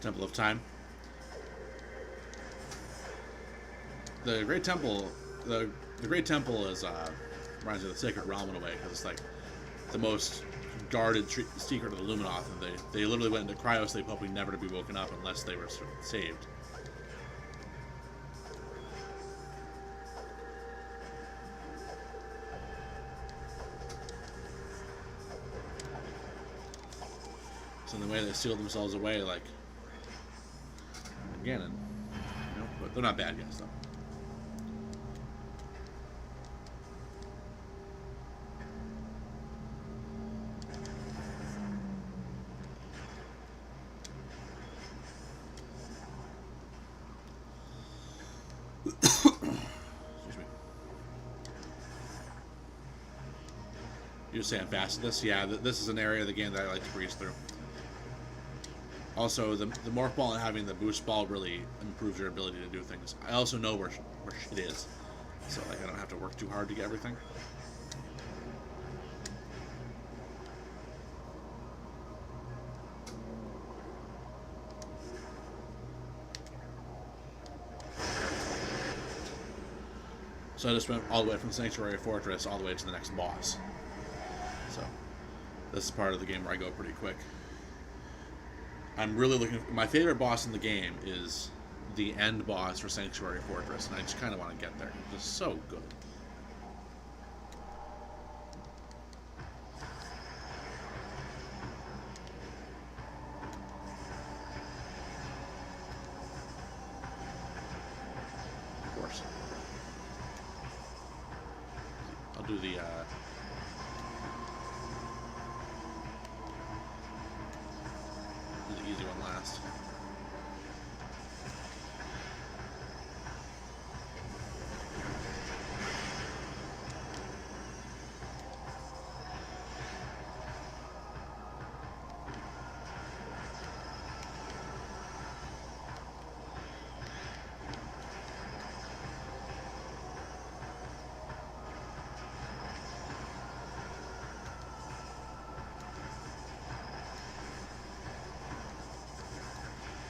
Temple of Time. The Great Temple, the Great Temple is reminds me of the Sacred Realm in a way, because it's like the most guarded secret of the Luminoth, and they literally went into cryosleep hoping never to be woken up unless they were saved. So in the way they sealed themselves away, like Ganon, you know, but they're not bad guys though. Excuse me. You're saying fast at this? Yeah, this is an area of the game that I like to breeze through. Also, the Morph Ball and having the Boost Ball really improves your ability to do things. I also know where shit is, so like I don't have to work too hard to get everything. So I just went all the way from Sanctuary Fortress all the way to the next boss. So this is part of the game where I go pretty quick. I'm really looking. My favorite boss in the game is the end boss for Sanctuary Fortress, and I just kind of want to get there. It's just so good. Of course. I'll do the easy one last.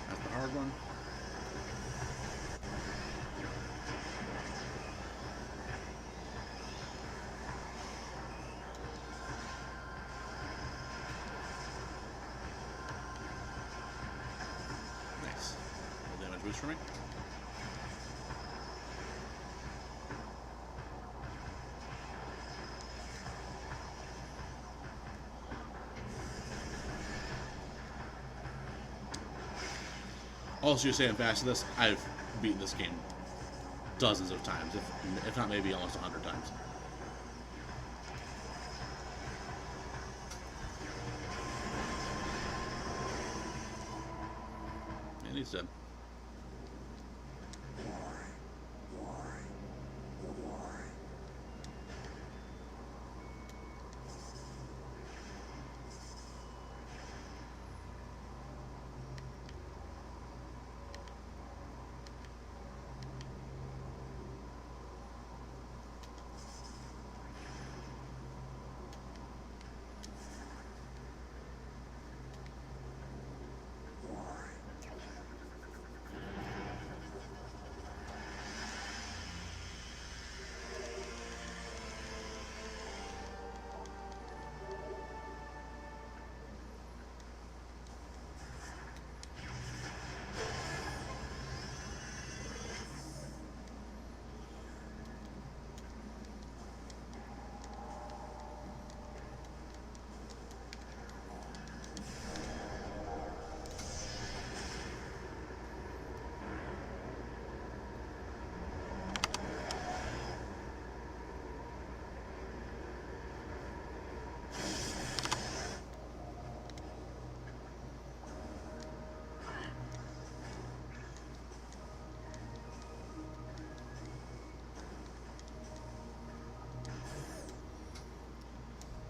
That's the hard one. Nice. No damage boost for me. Also, you're saying fast to this, I've beaten this game dozens of times, if not maybe almost 100 times. And he's dead.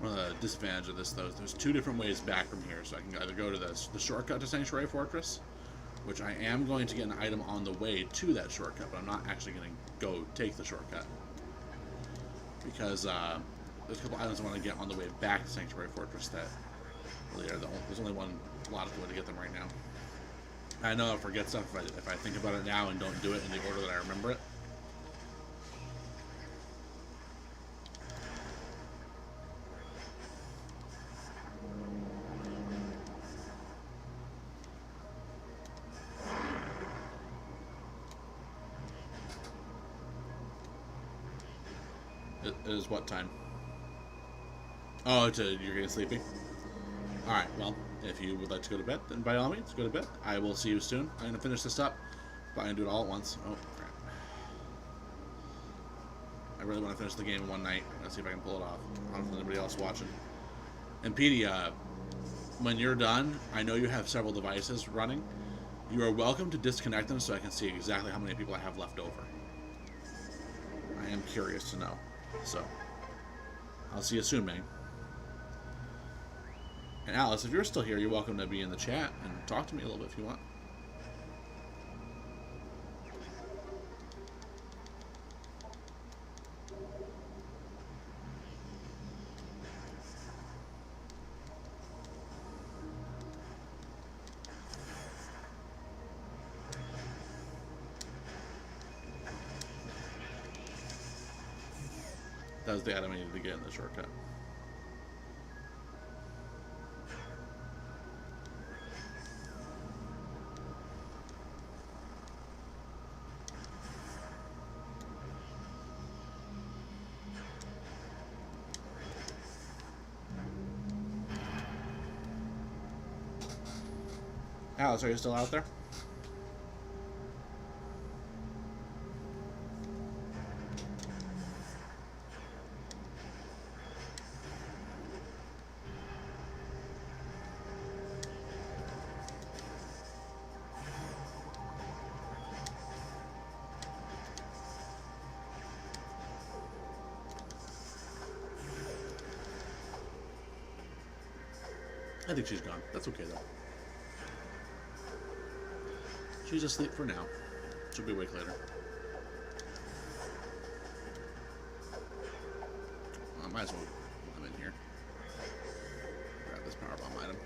One of the disadvantages of this, though, is there's two different ways back from here. So I can either go to the shortcut to Sanctuary Fortress, which I am going to get an item on the way to that shortcut, but I'm not actually going to go take the shortcut. Because there's a couple items I want to get on the way back to Sanctuary Fortress that really are there's only one logical way to get them right now. I know I'll forget stuff if I think about it now and don't do it in the order that I remember it. It is what time? Oh, you're getting sleepy? Alright, well, if you would like to go to bed, then by all means, go to bed. I will see you soon. I'm going to finish this up, but I'm going to do it all at once. Oh, crap. I really want to finish the game in one night. I'm going to see if I can pull it off. I don't know if there's anybody else watching. And Petey, when you're done, I know you have several devices running. You are welcome to disconnect them so I can see exactly how many people I have left over. I am curious to know. So, I'll see you soon, man. And Alice, if you're still here, you're welcome to be in the chat and talk to me a little bit if you want. because they animated to get in the shortcut. Alice, are you still out there? I think she's gone. That's okay, though. She's asleep for now. She'll be awake later. I might as well come in here. Grab this powerbomb item.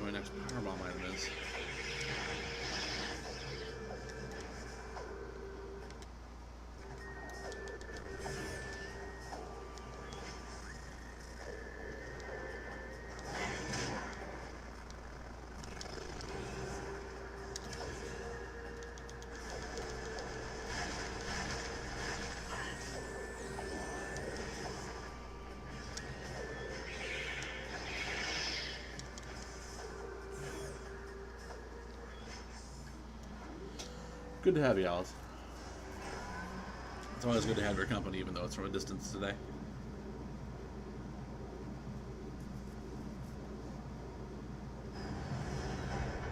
My next powerbomb item is. Good to have you, Alice. It's always good to have your company, even though it's from a distance today.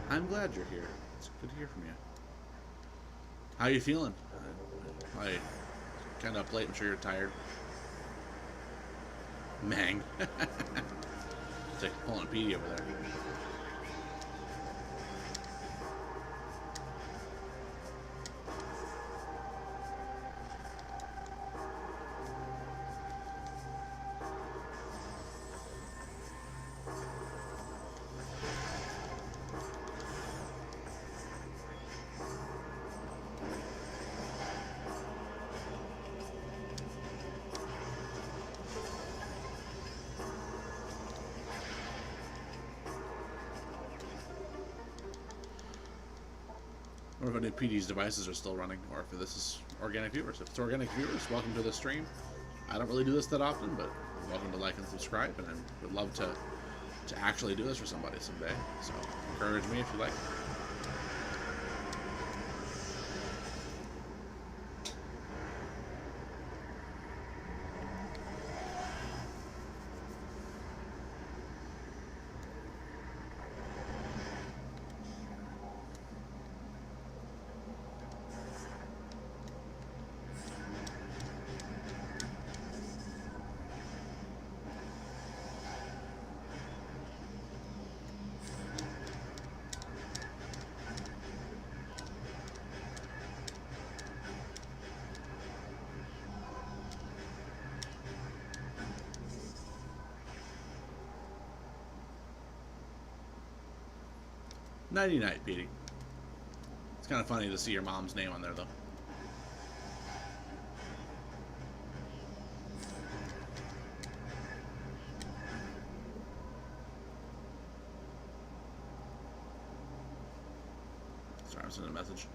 I'm glad you're here. It's good to hear from you. How you feeling? I kind of up late. I'm sure you're tired. Mang. It's like pulling a PD over there. Or if any PD's devices are still running, or if this is organic viewers. If it's organic viewers, welcome to the stream. I don't really do this that often, but welcome to like and subscribe, and I would love to actually do this for somebody someday. So encourage me if you like. Nighty night, Petey. It's kind of funny to see your mom's name on there, though. Sorry, I'm sending a message.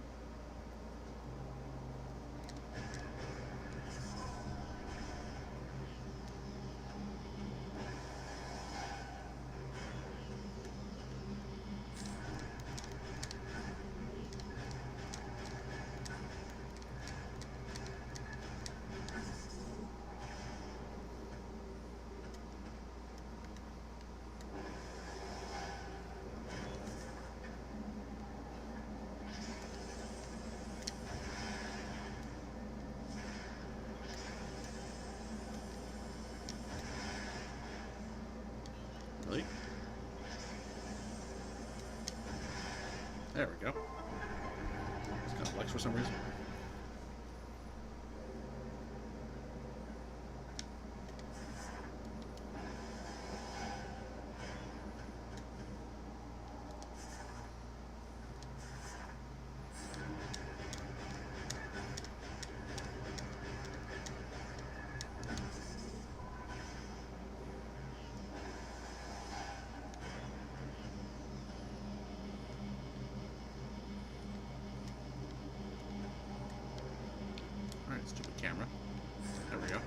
There we go. It's kind of flex for some reason. Alright, stupid camera. There we go.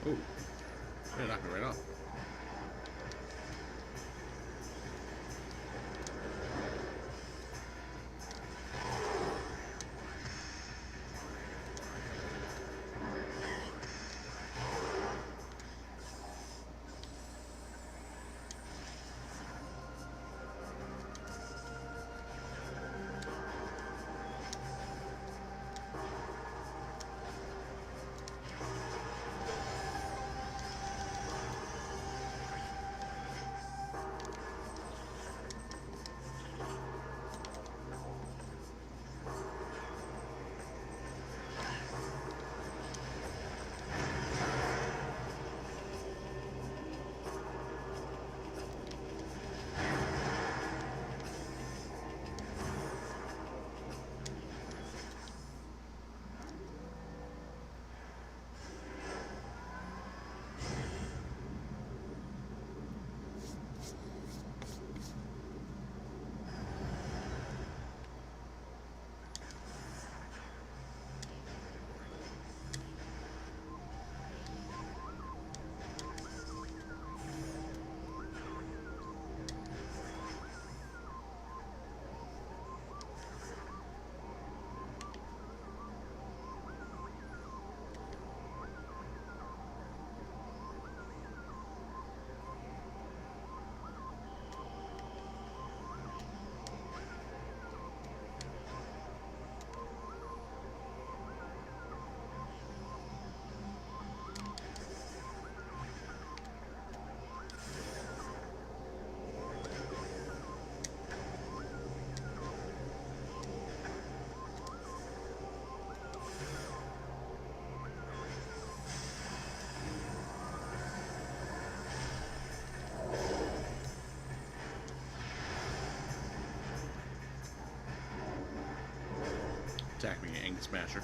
Ooh. Yeah, knocked me right off. Attack me, Ink Smasher.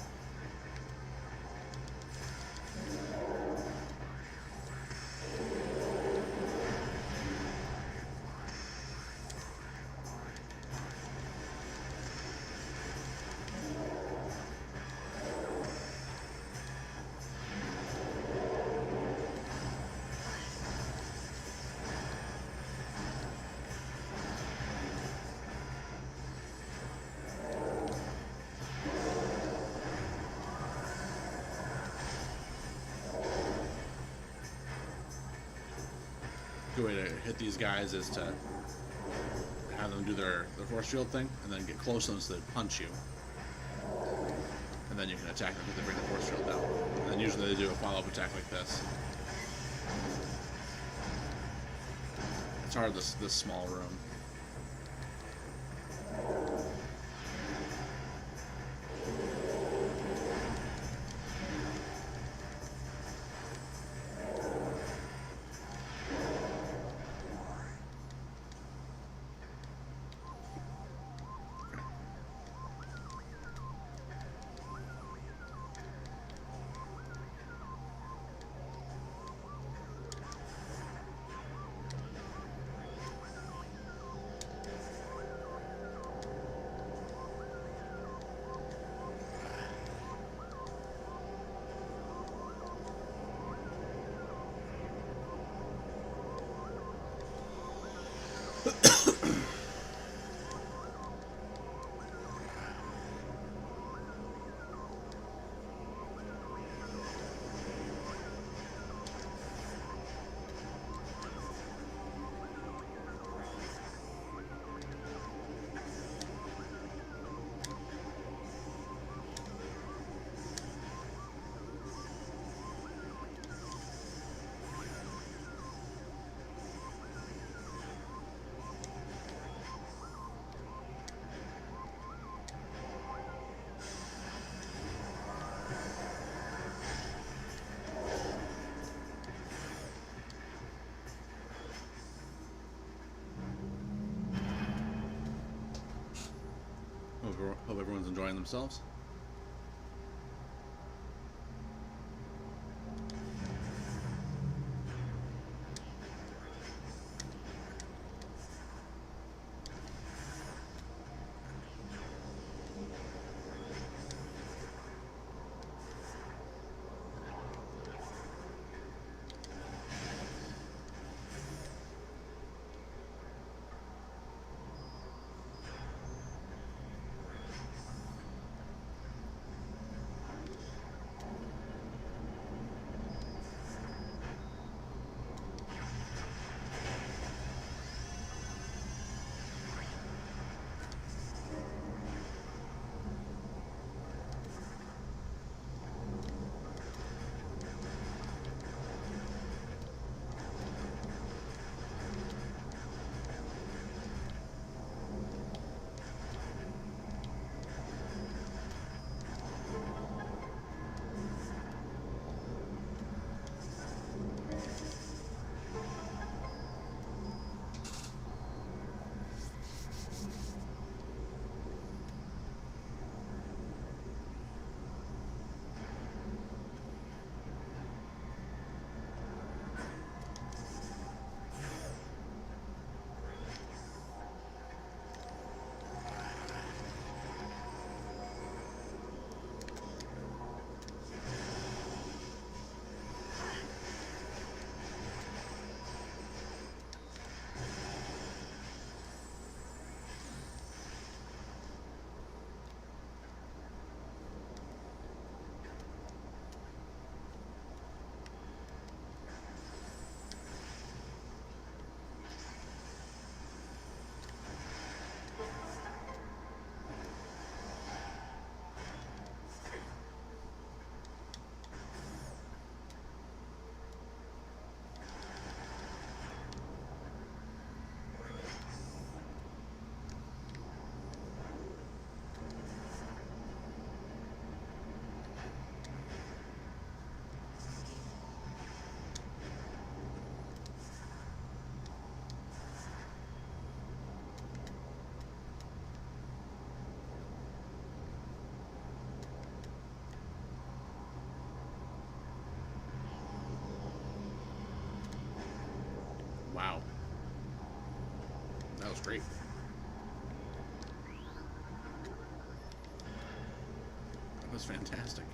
good way to hit these guys is to have them do their force shield thing, and then get close to them so they punch you. And then you can attack them if they bring the force shield down. And then usually they do a follow-up attack like this. It's hard this small room. Hope everyone's enjoying themselves. Wow. That was great. That was fantastic.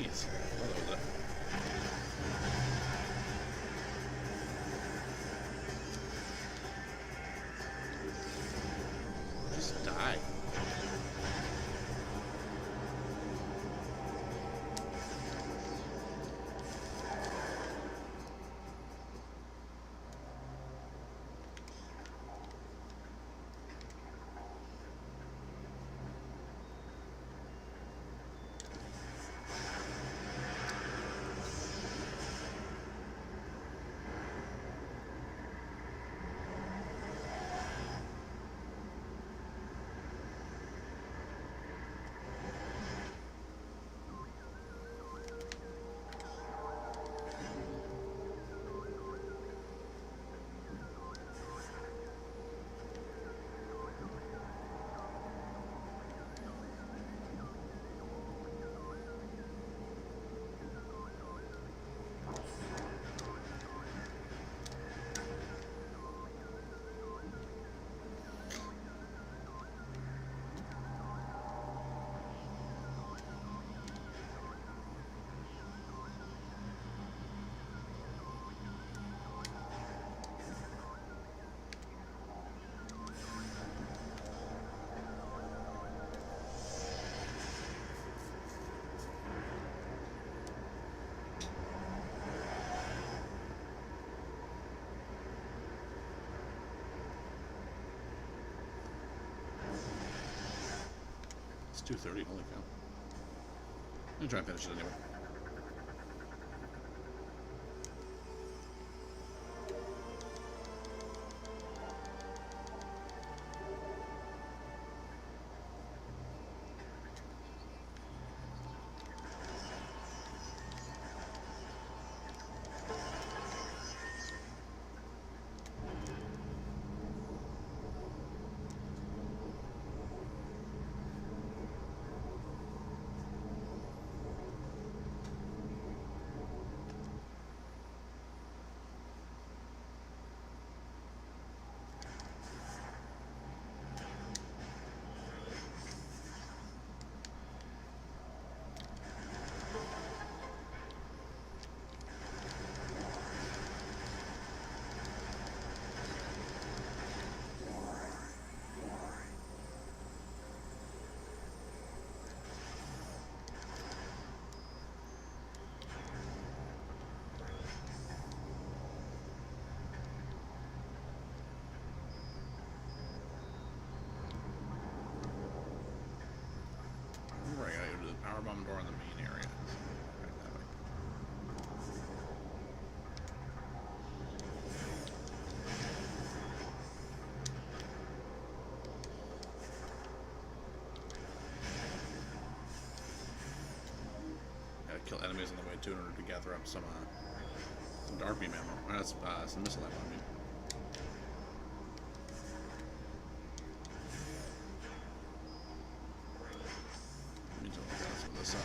Jeez. What was it? Just die. It's 2:30. Holy cow. I'm gonna try and finish it anyway. Right, I gotta go to the power bomb door in the main area. Right that way. Gotta kill enemies on the way too in order to gather up some dart beam ammo. That's some missile ammo, I mean. Means I'll gather some of this up.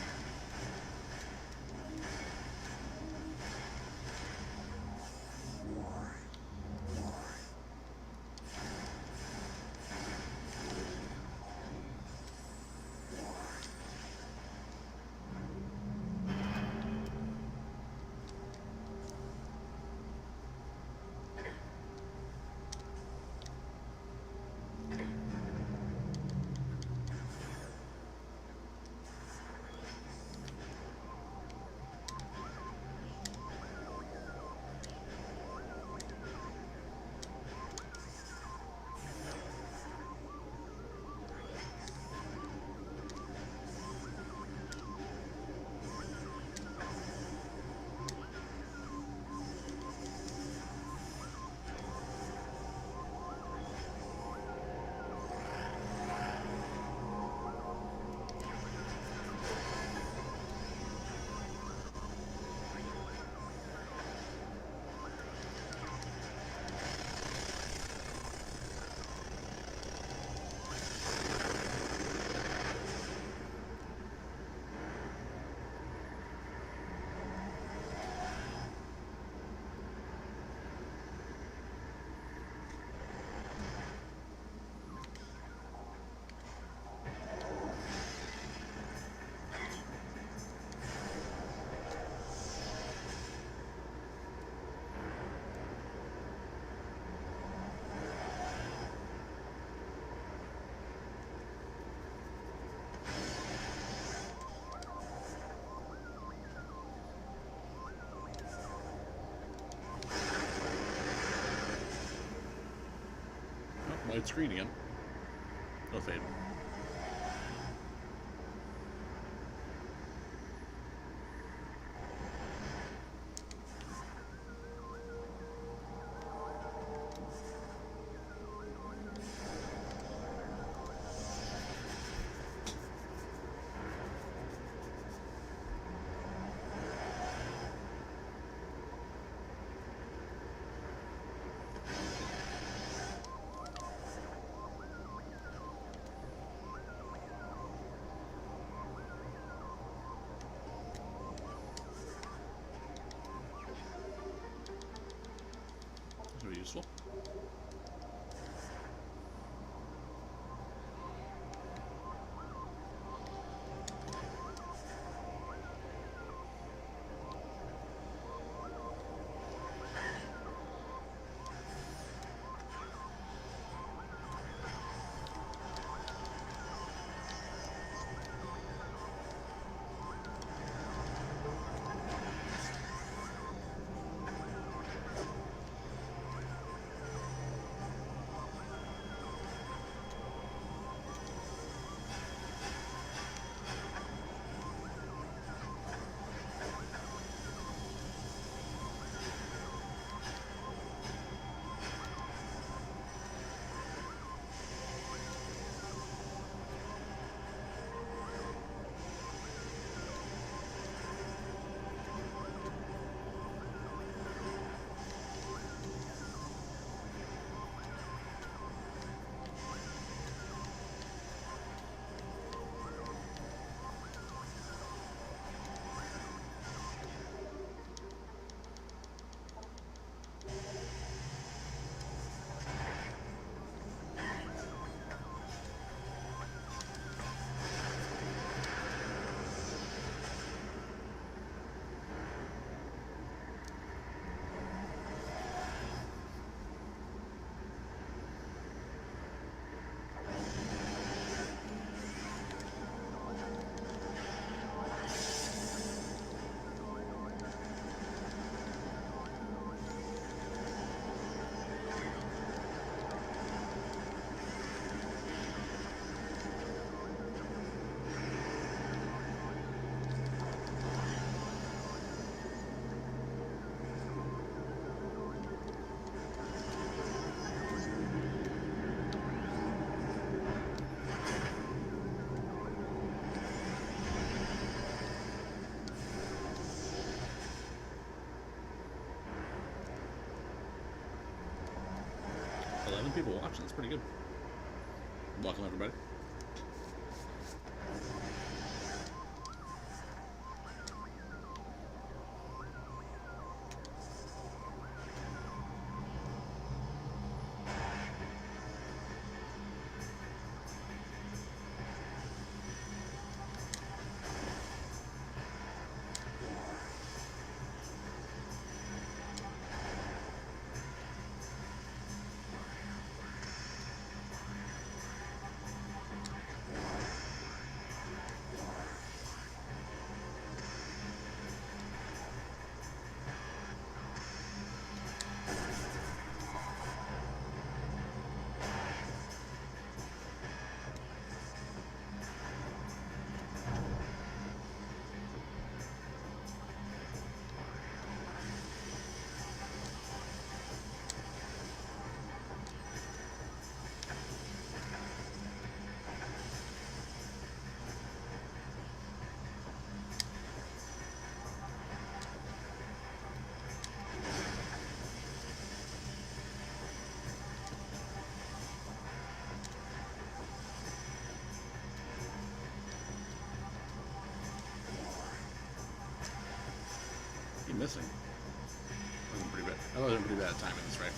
It's green again. No fade. Very useful. People watching. That's pretty good. Welcome, everybody. Keep missing. That was pretty bad. That was pretty bad timing this, right?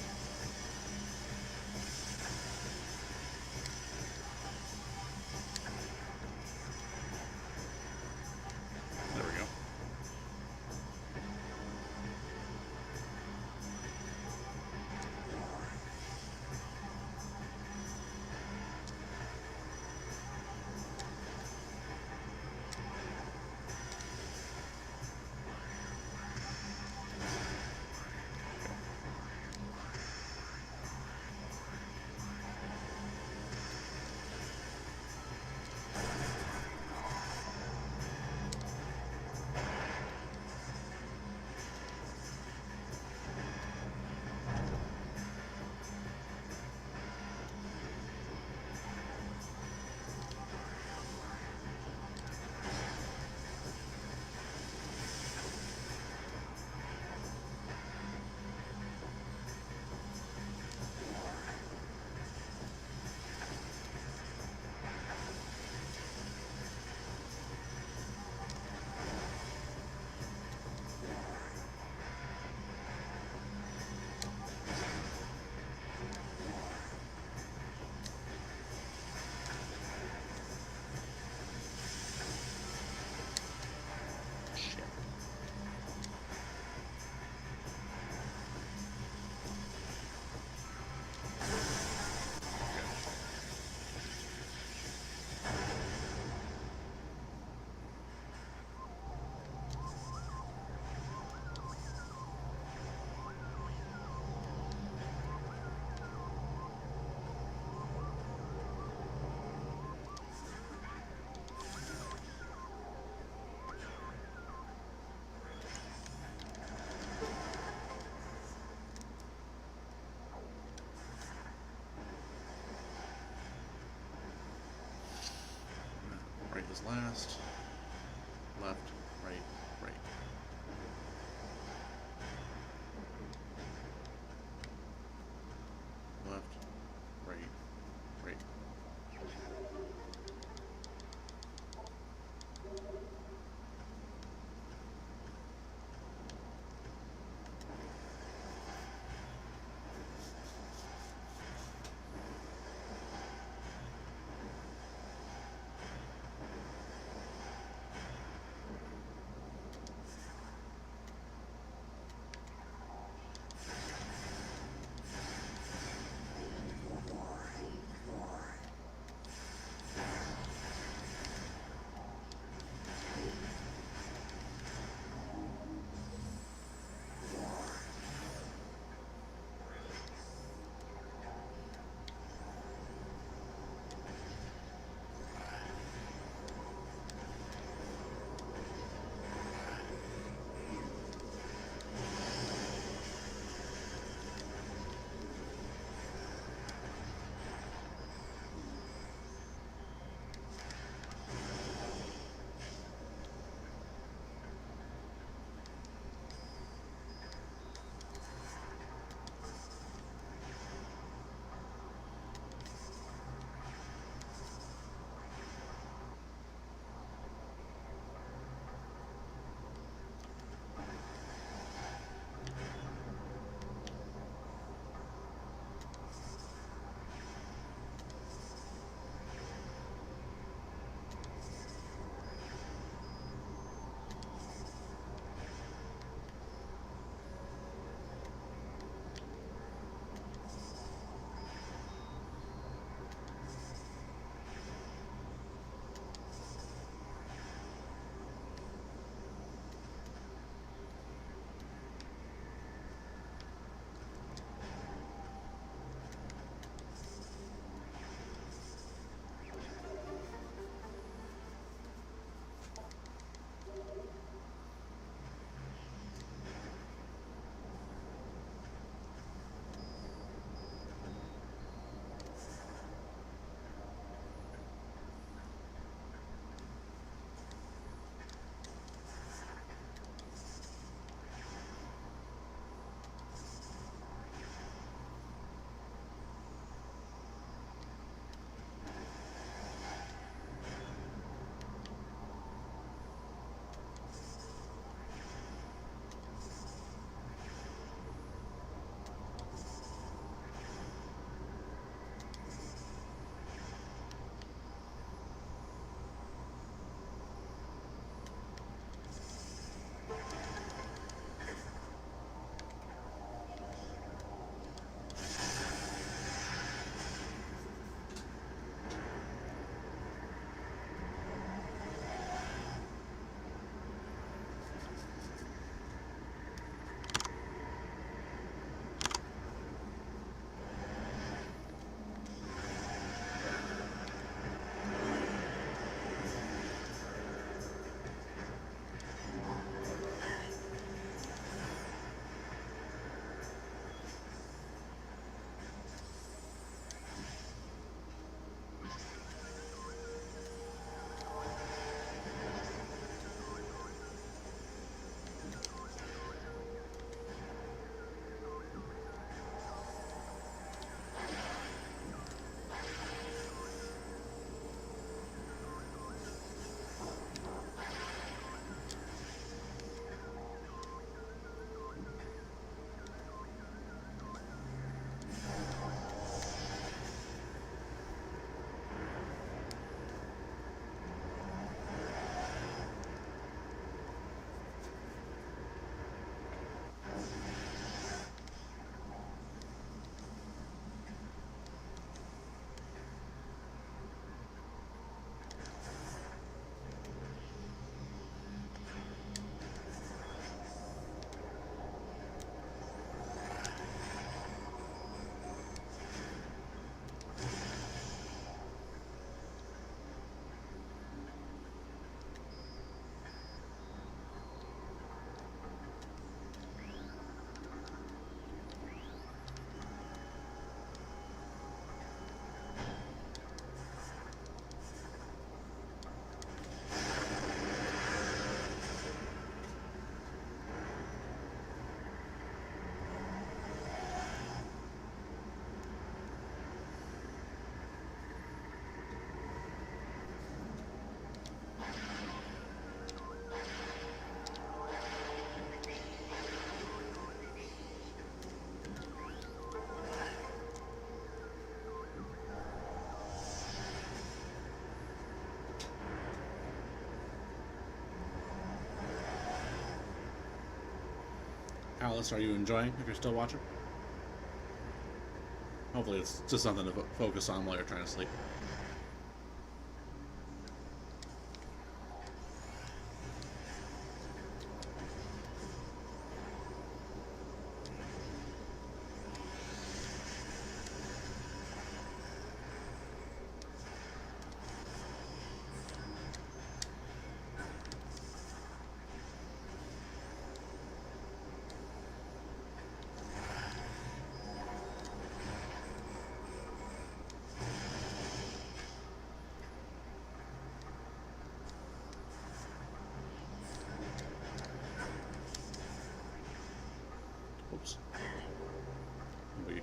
There we go. this last. Left, right, right. Left, right, right. Alice, are you enjoying? If you're still watching, hopefully it's just something to focus on while you're trying to sleep. Oops. We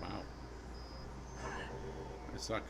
wow. I suck.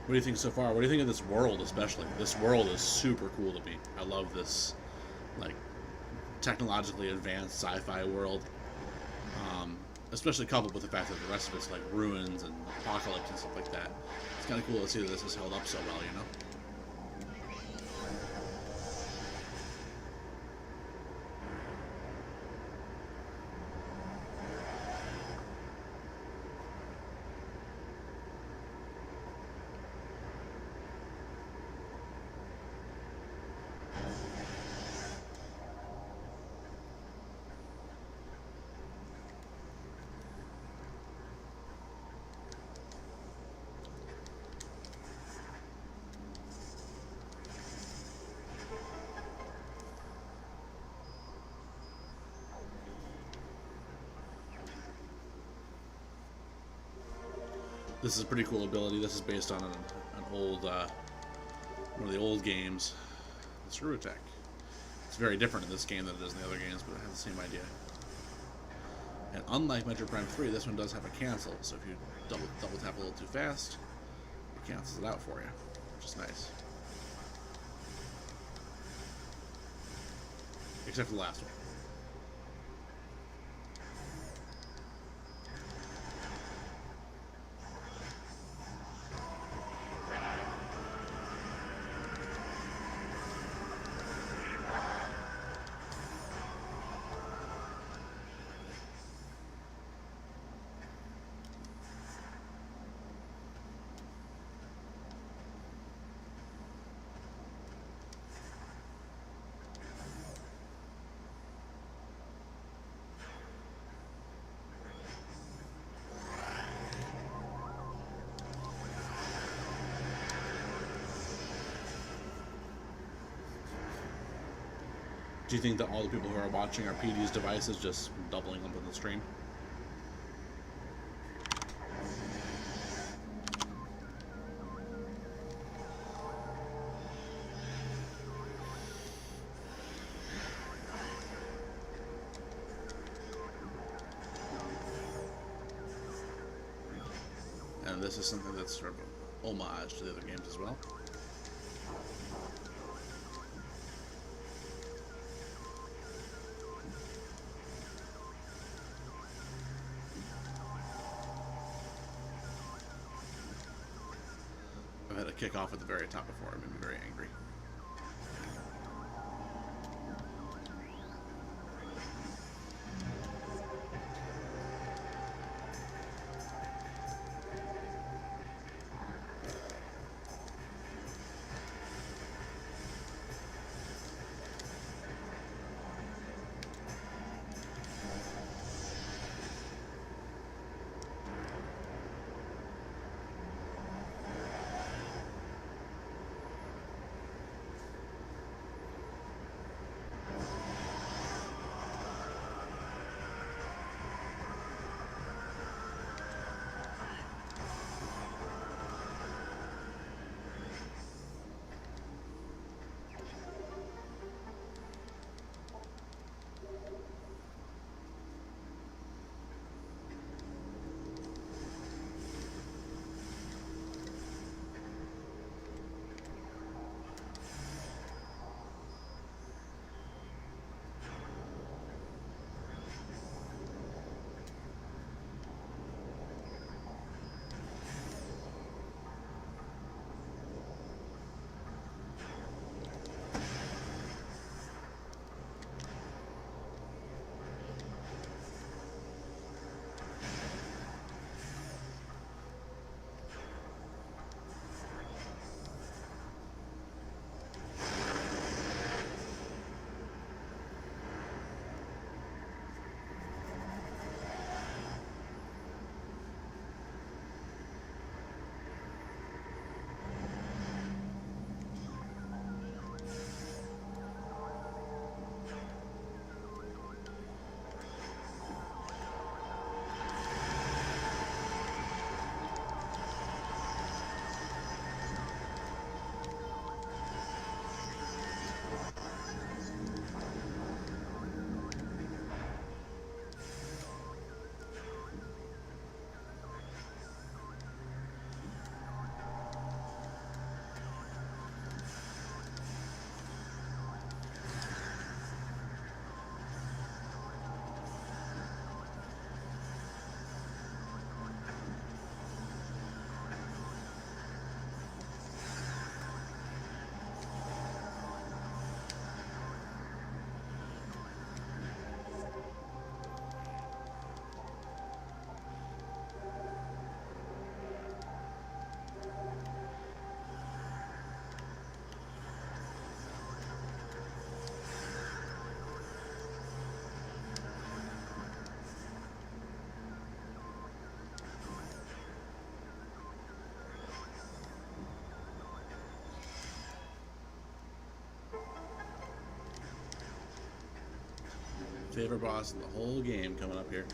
What do you think so far? What do you think of this world, especially? This world is super cool to me. I love this, like, technologically advanced sci-fi world, especially coupled with the fact that the rest of it's like ruins and apocalypse and stuff like that. It's kind of cool to see that this is held up so well, you know? This is a pretty cool ability. This is based on an old, one of the old games, the Screw Attack. It's very different in this game than it is in the other games, but it has the same idea. And unlike Metroid Prime 3, this one does have a cancel, so if you double tap a little too fast, it cancels it out for you, which is nice. Except for the last one. Do you think that all the people who are watching our PD's devices just doubling up in the stream? And this is something that's sort of an homage to the other games as well. I've had a kick off at the very top before. It made me very angry. Favorite boss in the whole game coming up here.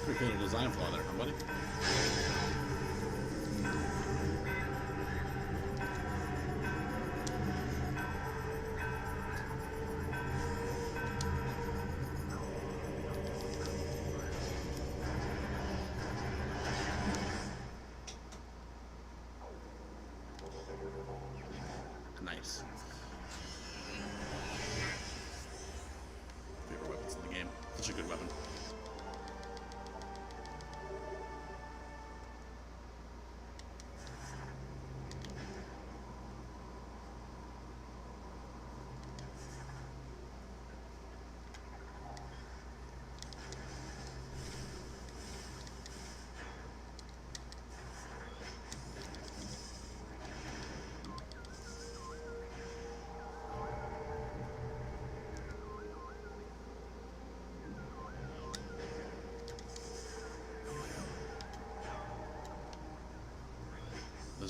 Pretty fatal design flaw there, huh, buddy?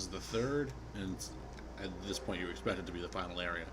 is the third, and at this point you expect it to be the final area.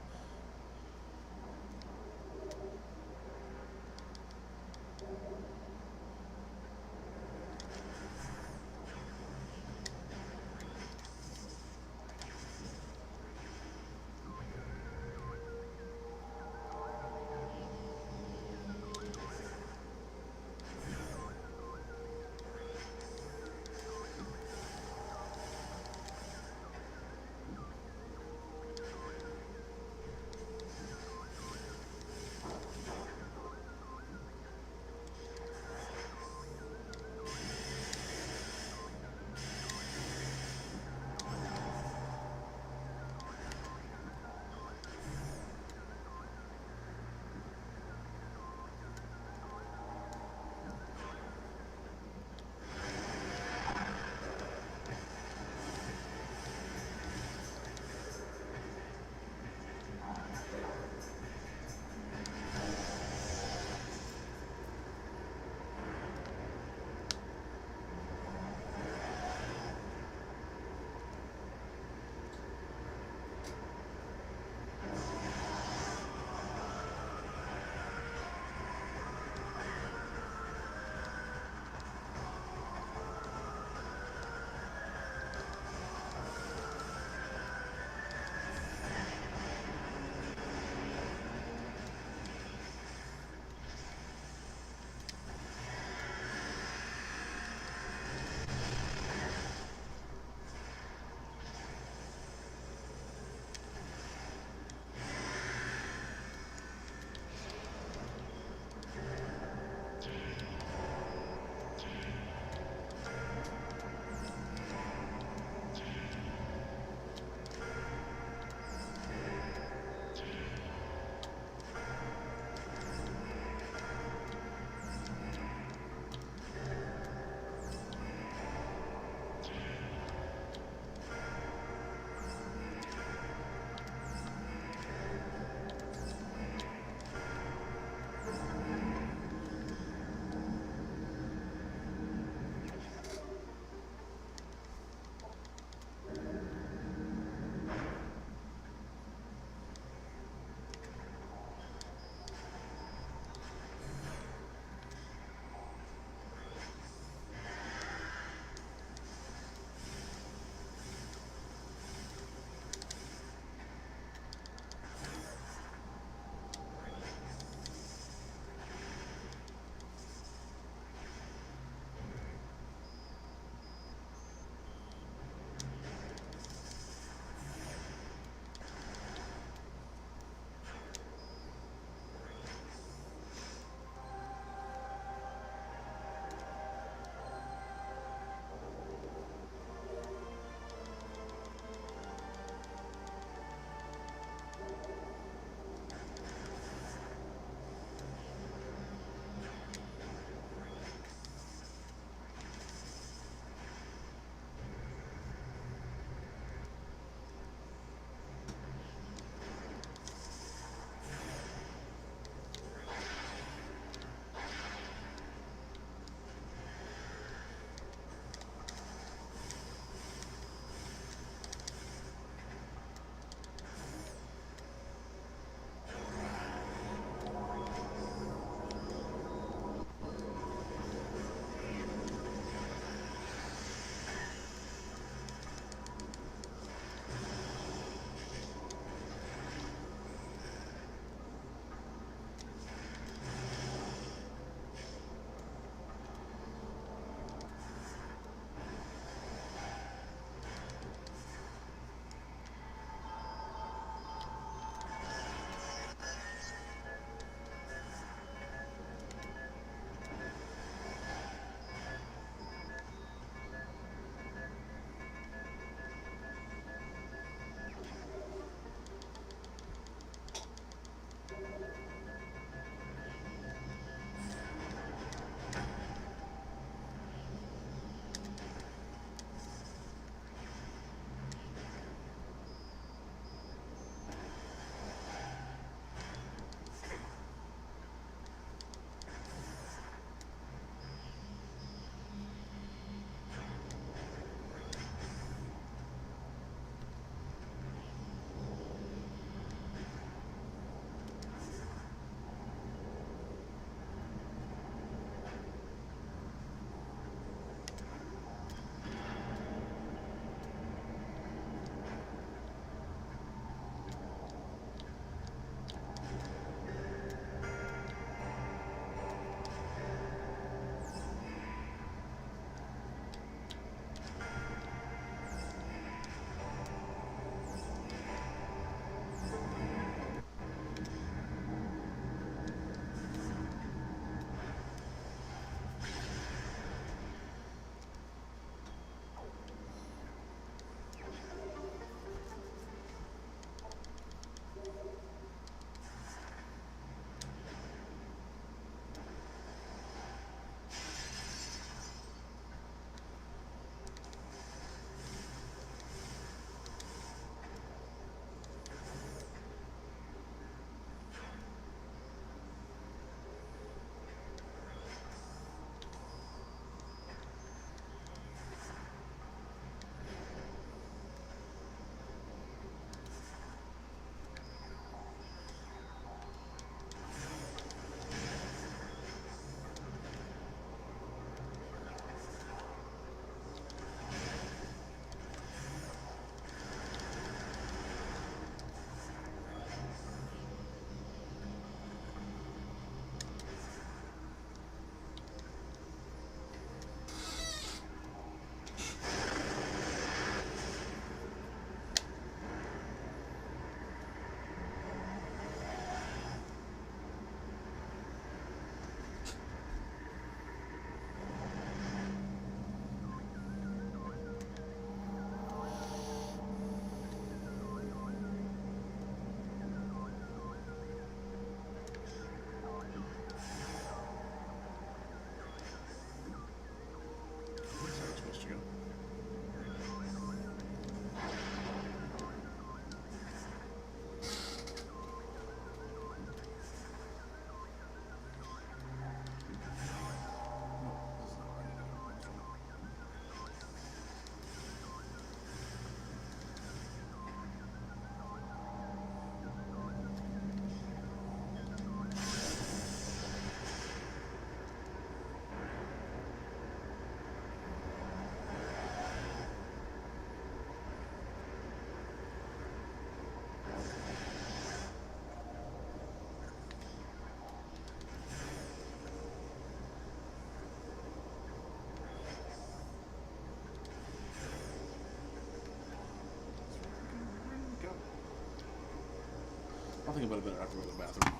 I'll think about it better after we go to the bathroom.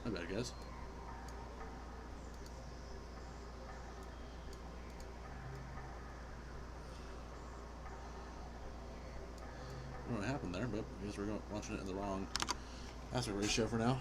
My bad, guys. I don't know what happened there, but I guess we're watching it in the wrong aspect ratio for now.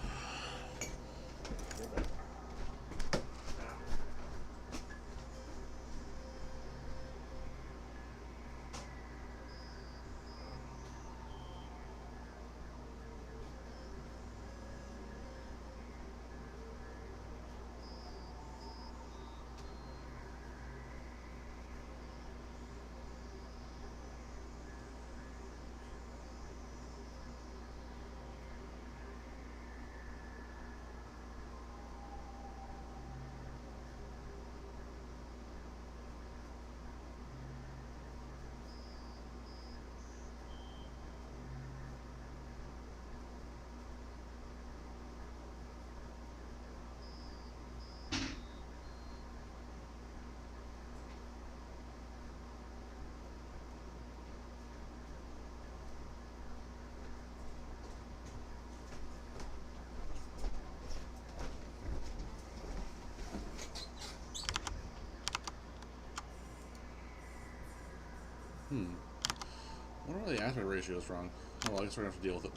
I wonder why the aspect ratio is wrong. Oh, well, I guess we're going to have to deal with it.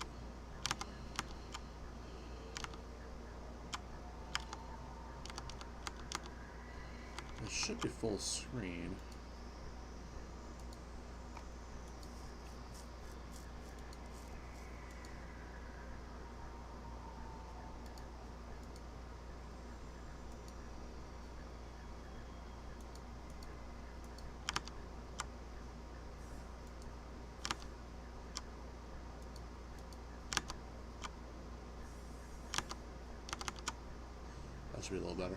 It should be full screen. That should be a little better.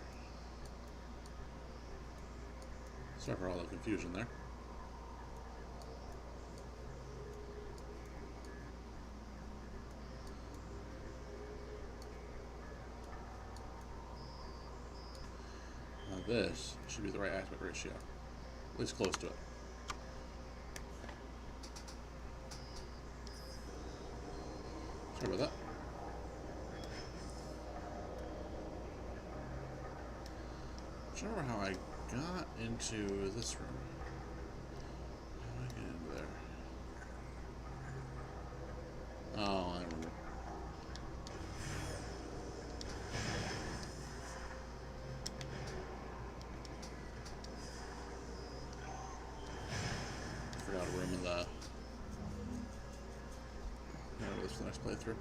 Sorry for all the confusion there. Now this should be the right aspect ratio. At least close to it. Sorry about that. I don't remember how I got into this room. How did I get into there? Oh, I remember. I forgot a room in the... Yeah, this is the next playthrough.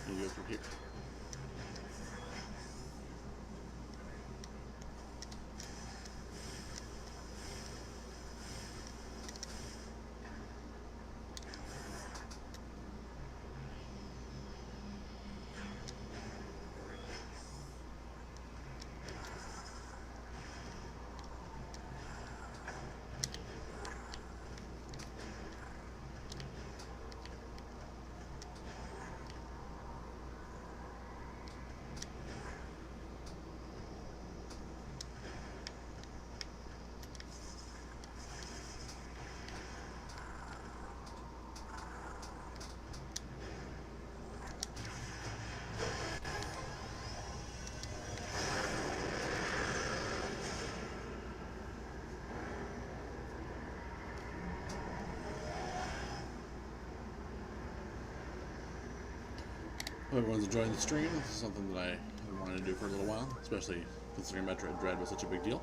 You go through here. Hope everyone's enjoying the stream. This is something that I wanted to do for a little while, especially considering Metroid Dread was such a big deal.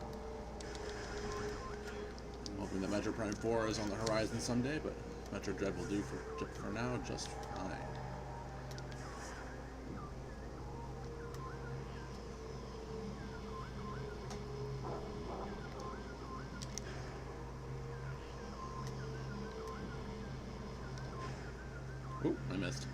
I'm hoping that Metroid Prime 4 is on the horizon someday, but Metroid Dread will do for now just fine. missed.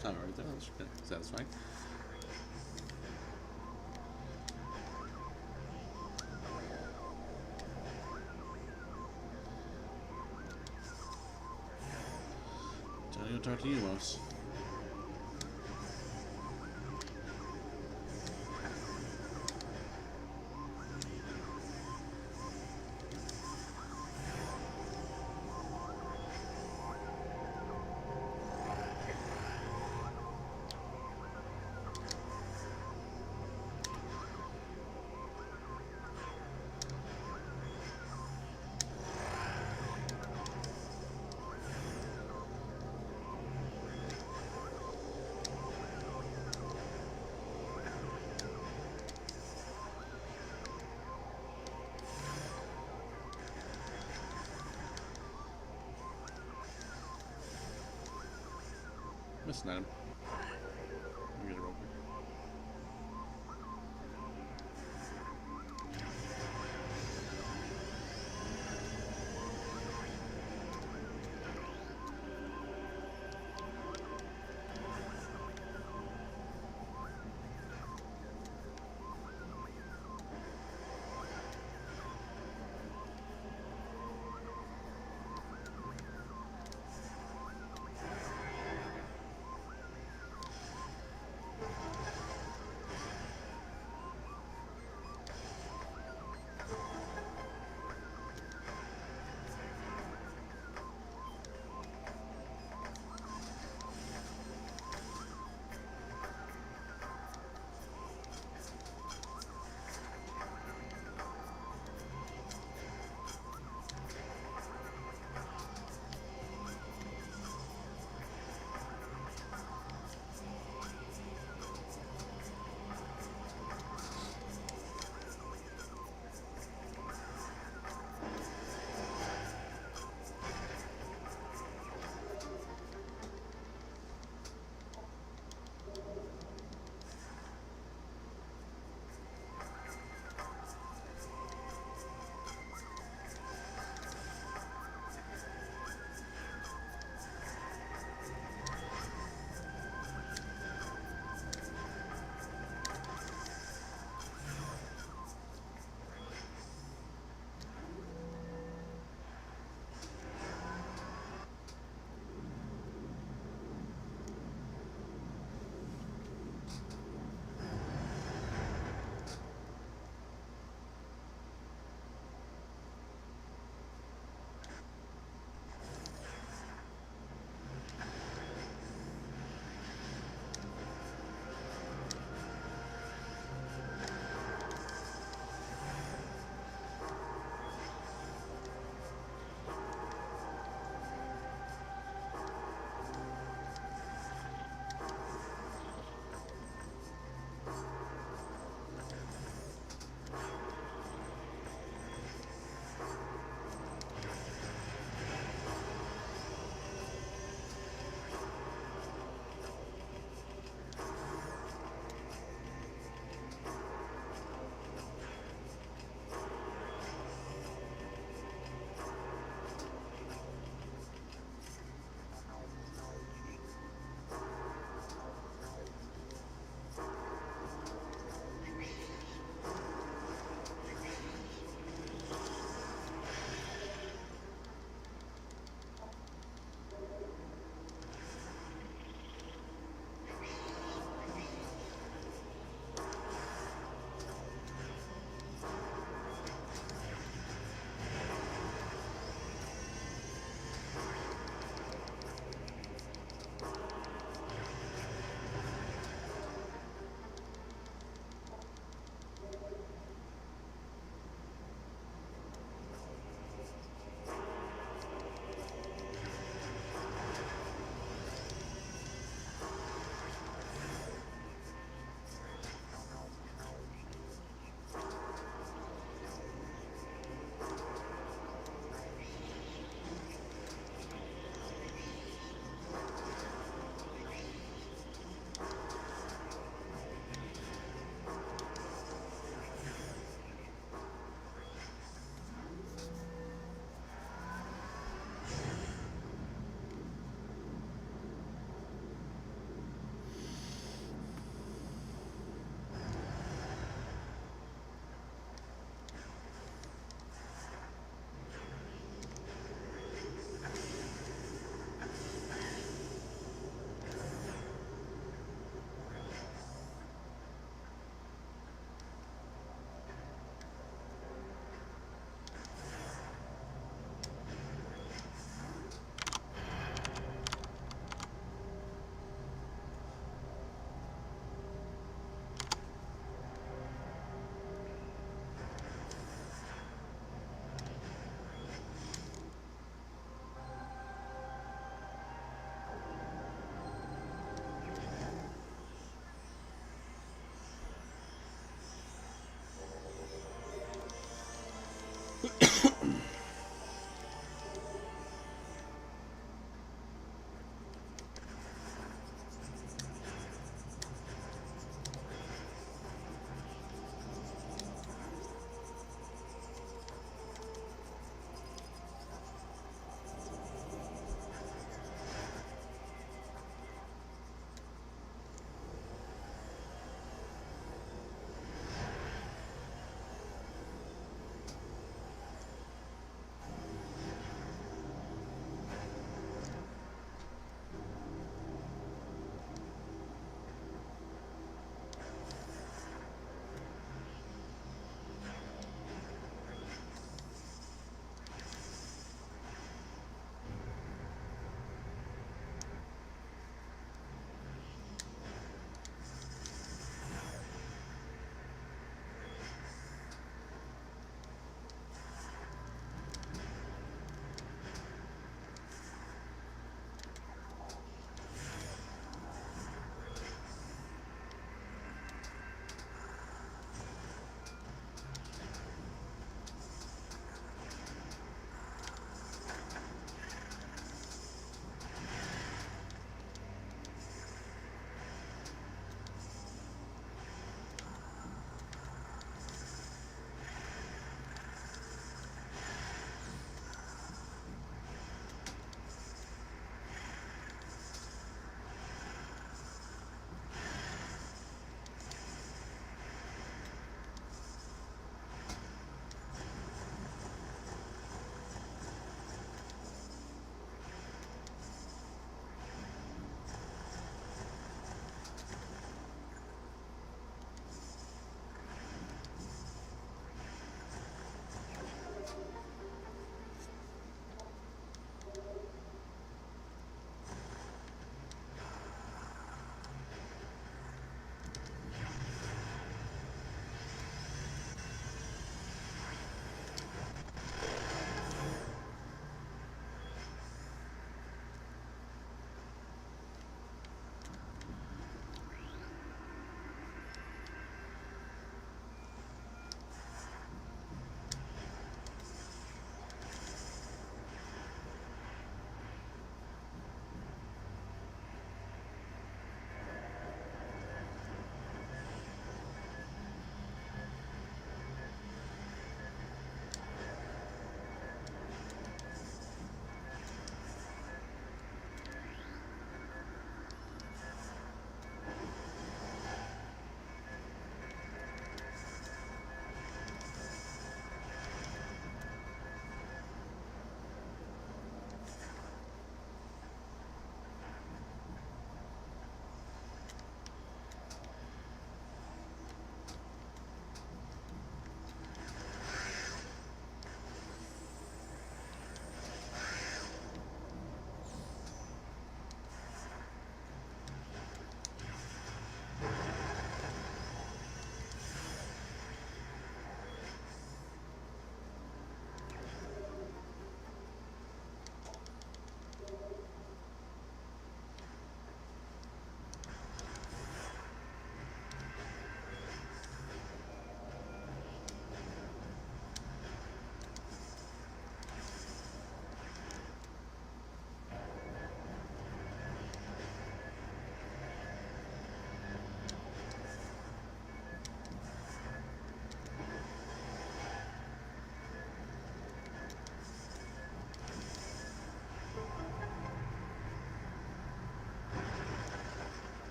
Time right there. That's satisfying. Time to talk to you, Mos. Missed an item. Let me get it real quick.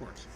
course.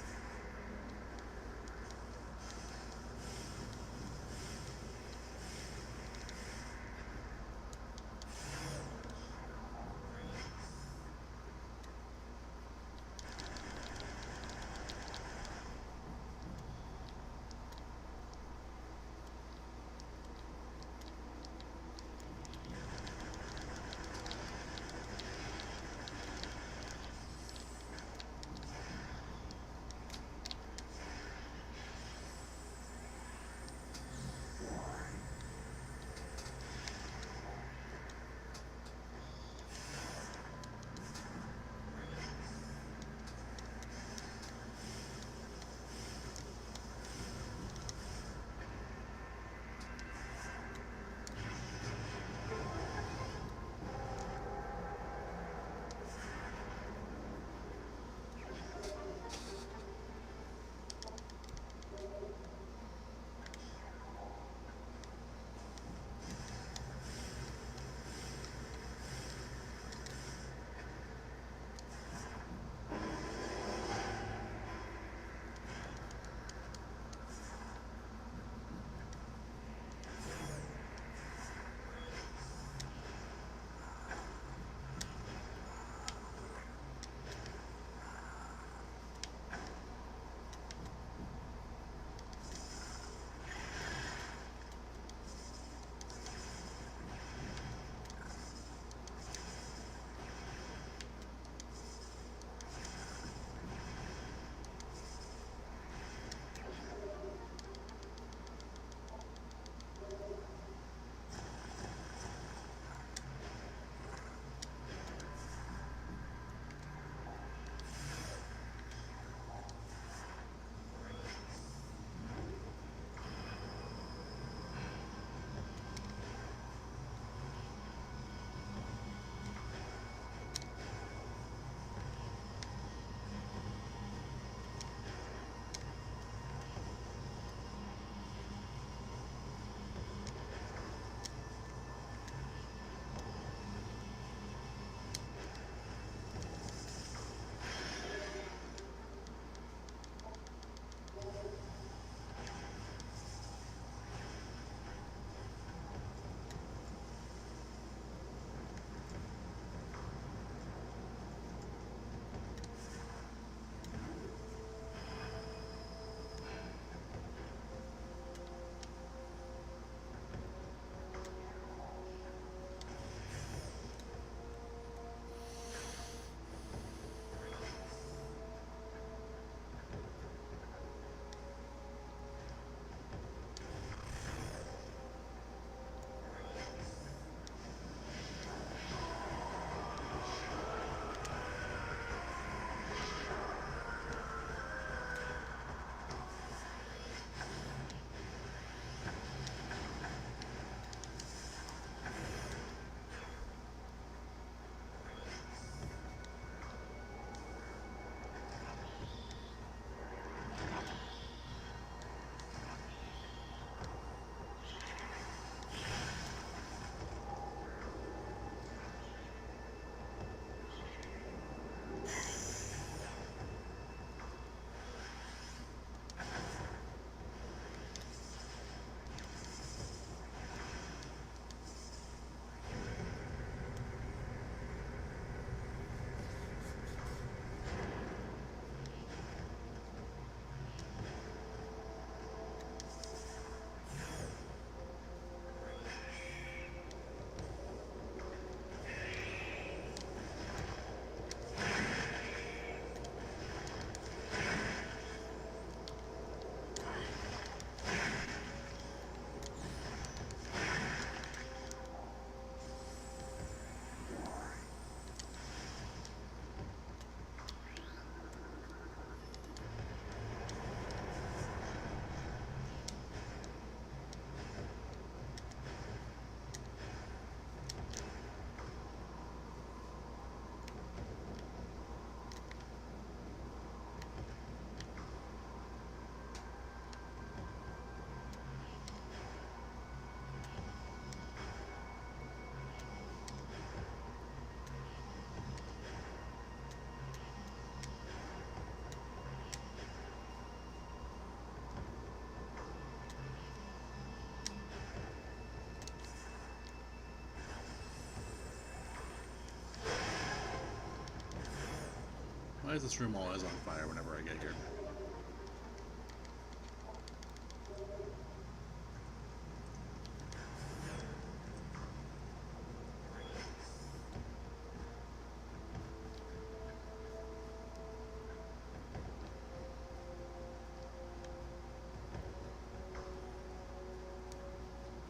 Why is this room always on fire whenever I get here?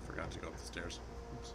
Forgot to go up the stairs. Oops.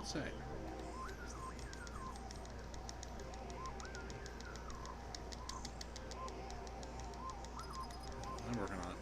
don't say. I'm working on it.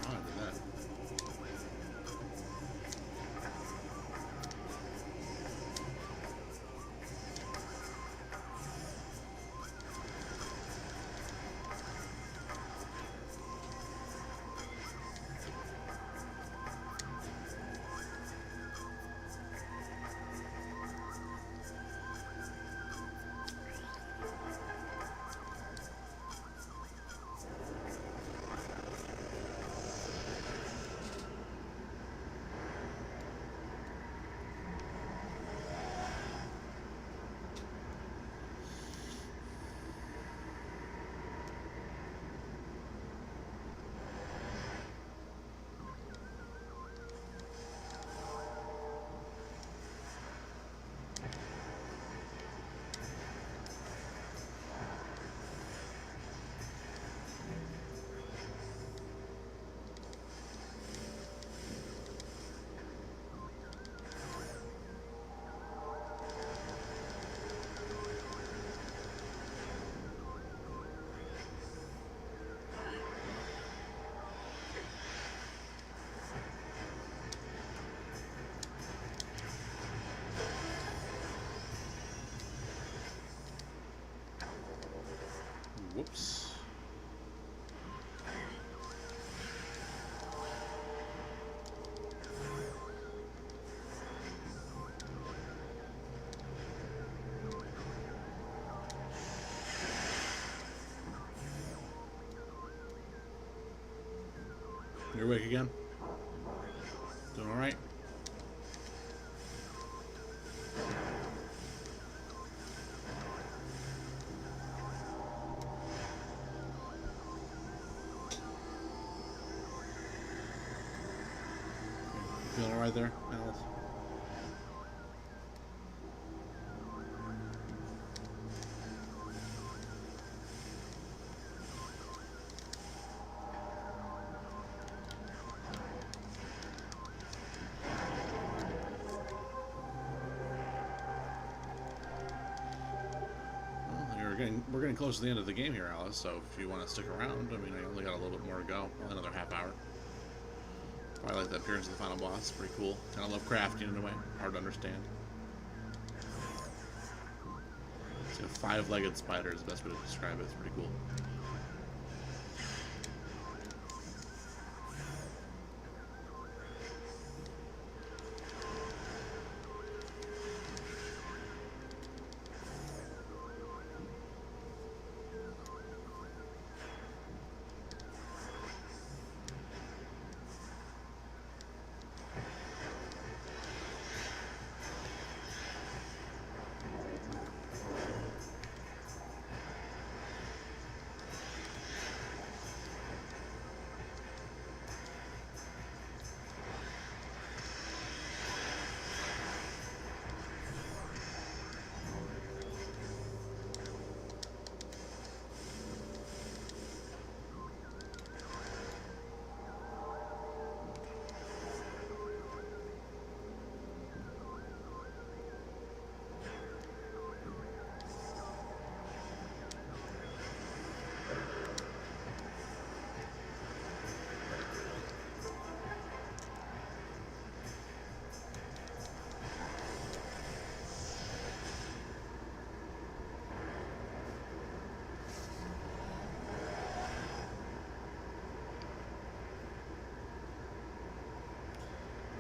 Oh, I did that. Whoops. You're awake again? Doing alright? Feeling alright there, Alice? We're getting close to the end of the game here, Alice, so if you want to stick around, I mean, I only got a little bit more to go. Probably another half hour. Probably like the appearance of the final boss. Pretty cool. Kind of Lovecraftian in a way. Hard to understand. It's a five-legged spider is the best way to describe it. It's pretty cool.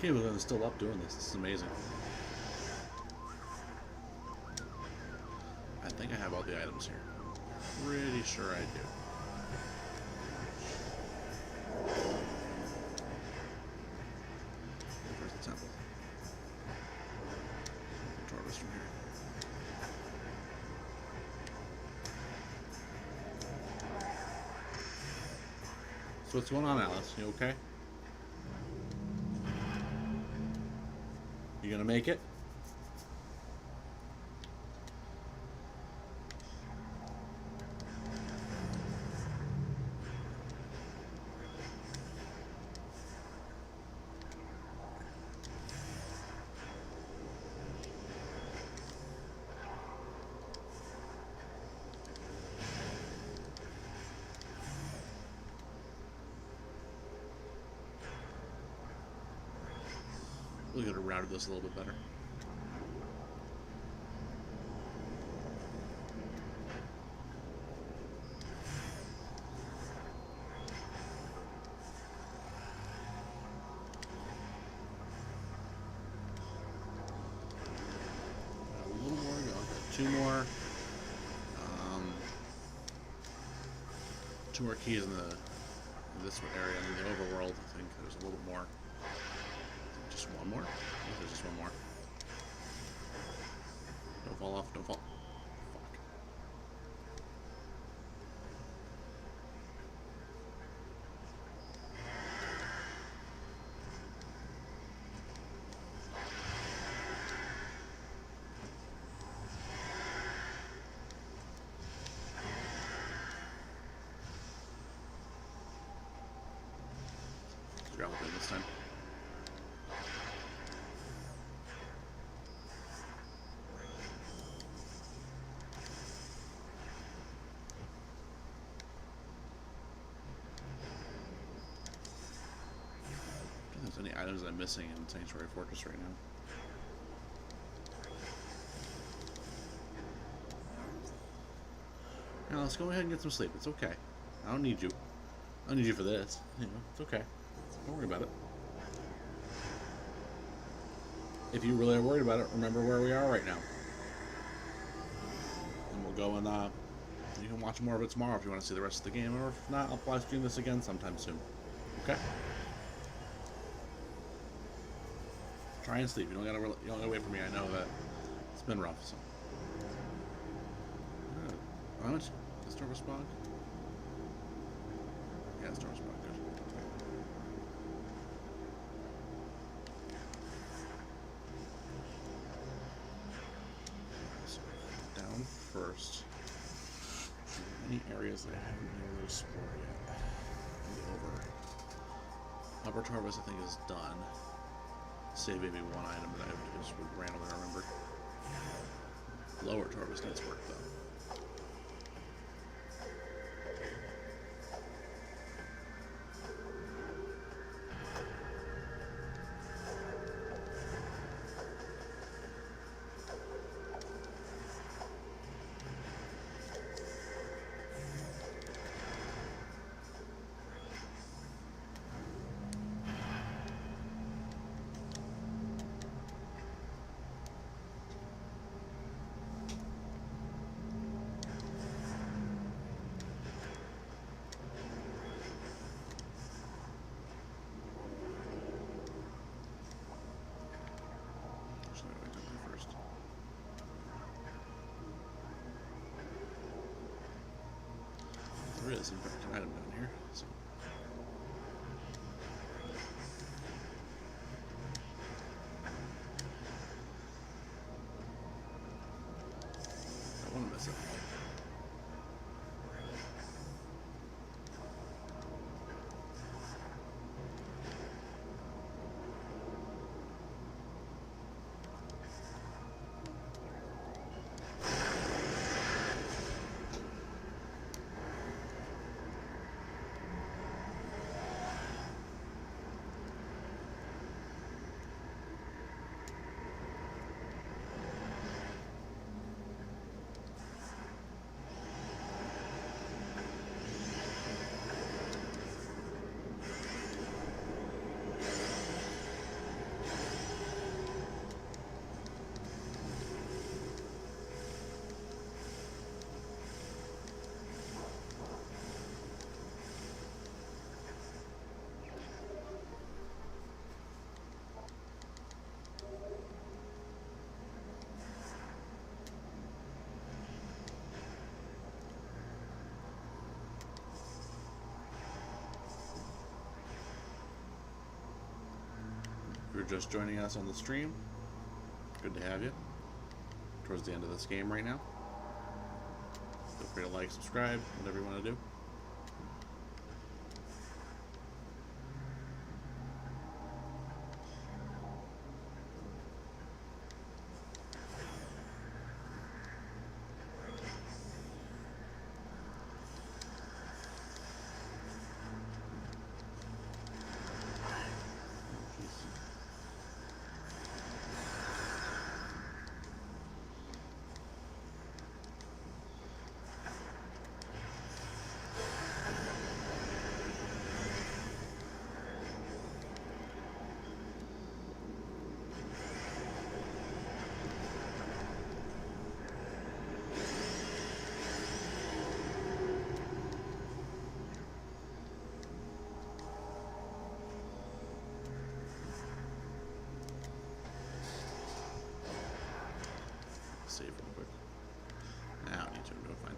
can't believe I'm still up doing this. This is amazing. I think I have all the items here. Pretty sure I do. Where's the temple? Tortoise from here. So what's going on, Alice? You okay? You gonna make it? We could have routed this a little bit better. A little more to go. Okay, two more keys in this area in the overworld. I think there's a little more. Just one more? I think there's just one more. Don't fall off, don't fall. Fuck. Let's grab it this time. Any items I'm missing in Sanctuary Fortress right now. Now let's go ahead and get some sleep. It's okay. I don't need you. I don't need you for this. You know, it's okay. Don't worry about it. If you really are worried about it, remember where we are right now. And we'll go and you can watch more of it tomorrow if you want to see the rest of the game, or if not, I'll live stream this again sometime soon. Okay? Try and sleep. You don't gotta wait for me. I know that it's been rough. So, how much? Is Turbo Spog? Yeah, it's Turbo Spog. Good. So, down first. Any areas that I haven't been able to explore yet? Maybe Upper Torvus, I think, is done. Save maybe one item that I just would randomly remember. Lower Torvus needs work though. There is, in fact, an item down here. So. I want to miss it. just joining us on the stream, good to have you. Towards the end of this game right now. Feel free to like, subscribe, whatever you want to do. Save real quick. Now I need to go find.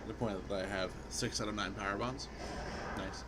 The point that I have 6 out of 9 power bombs. Nice.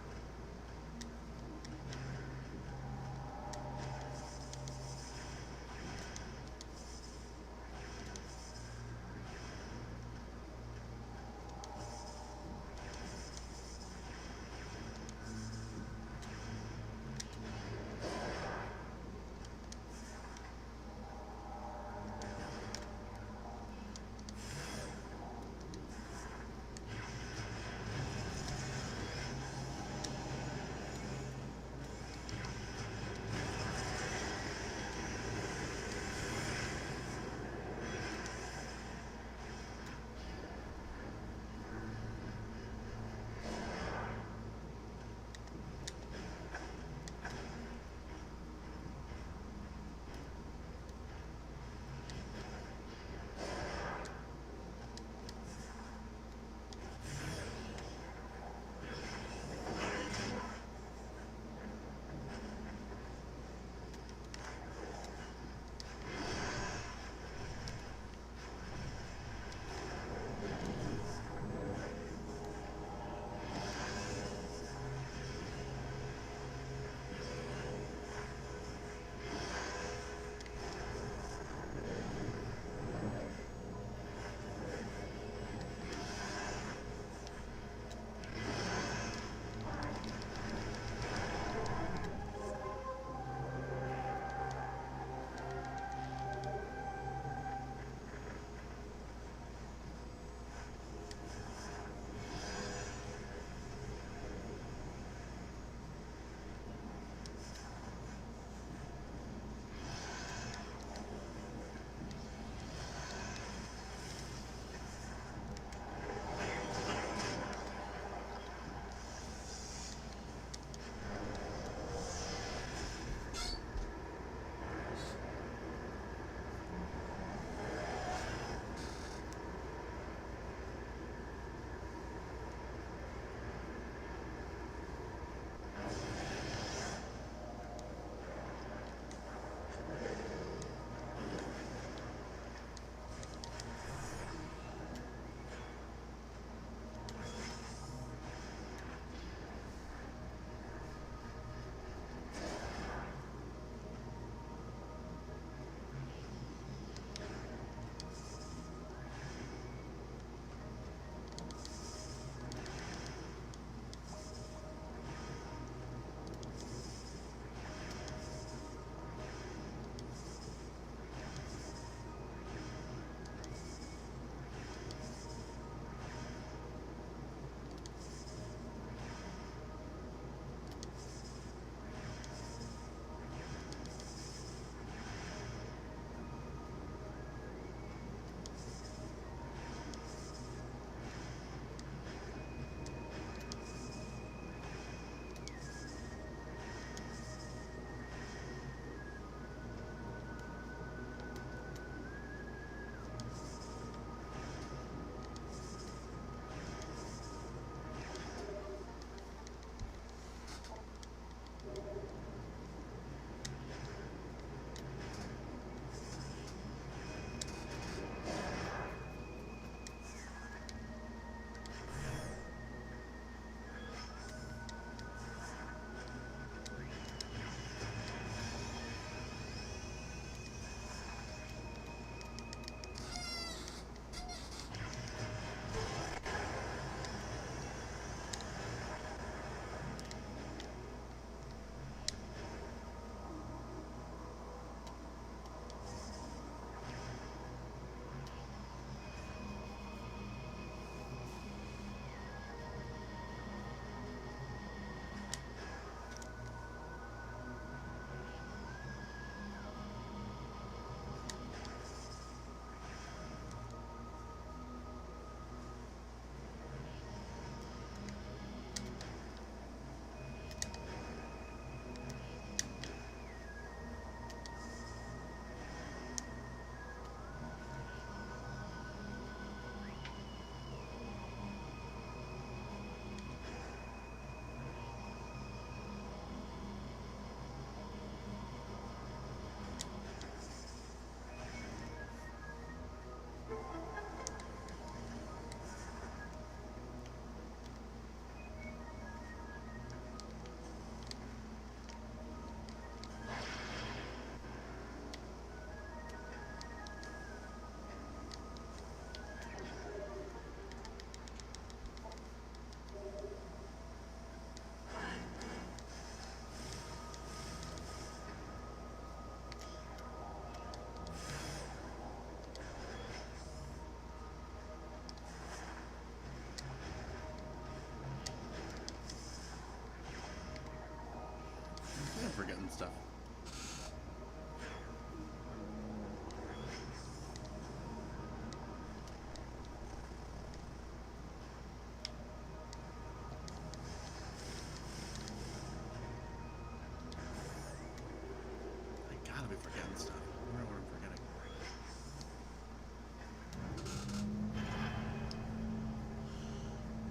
stuff. I gotta be forgetting stuff. I wonder what I'm forgetting.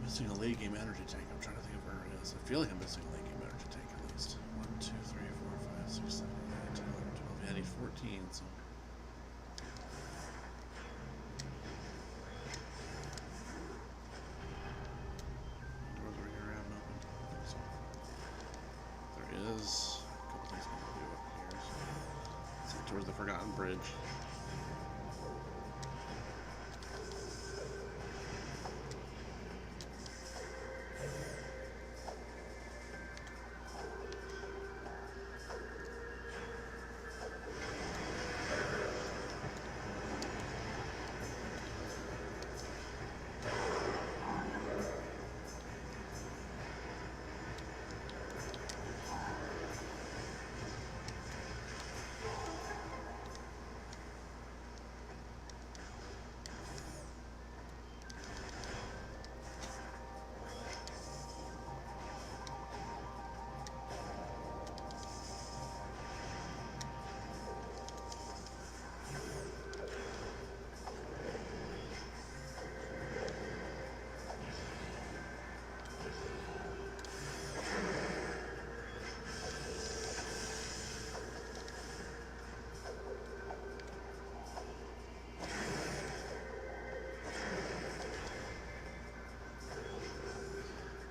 Missing a late game energy tank. I'm trying to think of where it is. I feel like I'm missing a late game energy tank at least. 1, 2, 3, 4, 5, 6, 7, 8, 9, 10, 11, 12. Yeah, I need 14, so. Doors over here I haven't opened. So. There is a couple things I can do up here. So. Let's head towards the Forgotten Bridge.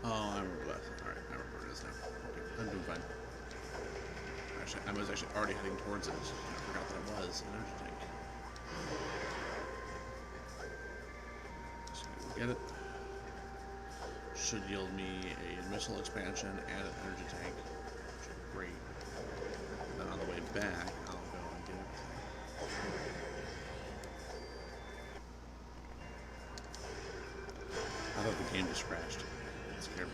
Oh, I remember that. Alright, I remember where it is now. Okay, I'm doing fine. Actually, I was actually already heading towards it. I forgot that it was an energy tank. So get it. Should yield me a missile expansion and an energy tank, which is great. And then on the way back, I'll go and get everything. I thought the game just crashed. It scared me.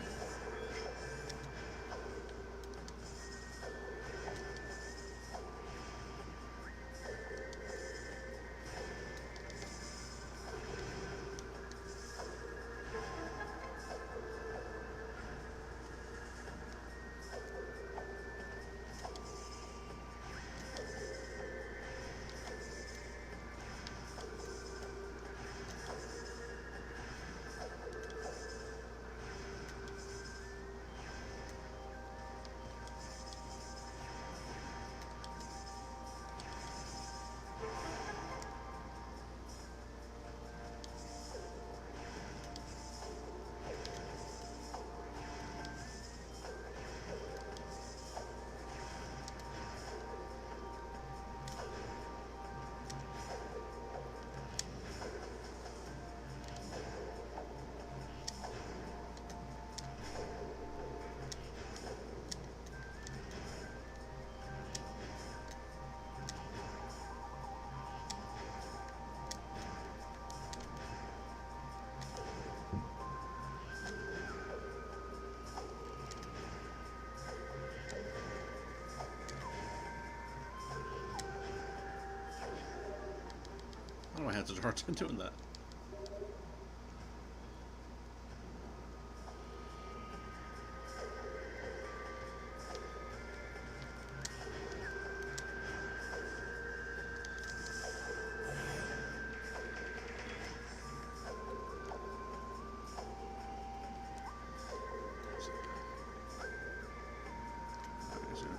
I had such a hard time doing that.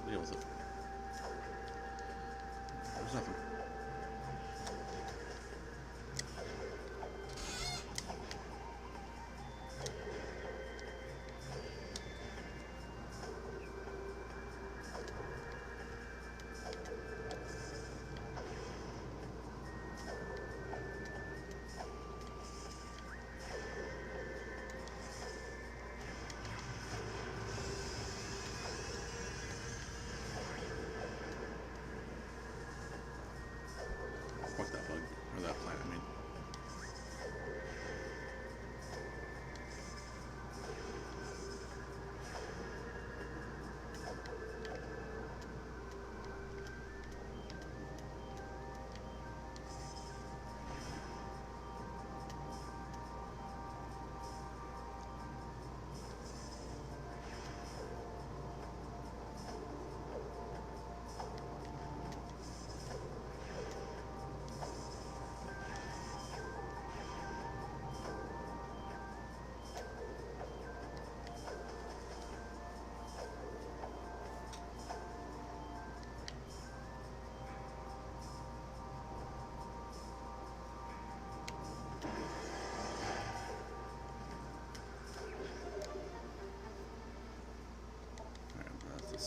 Deal with it. There's nothing.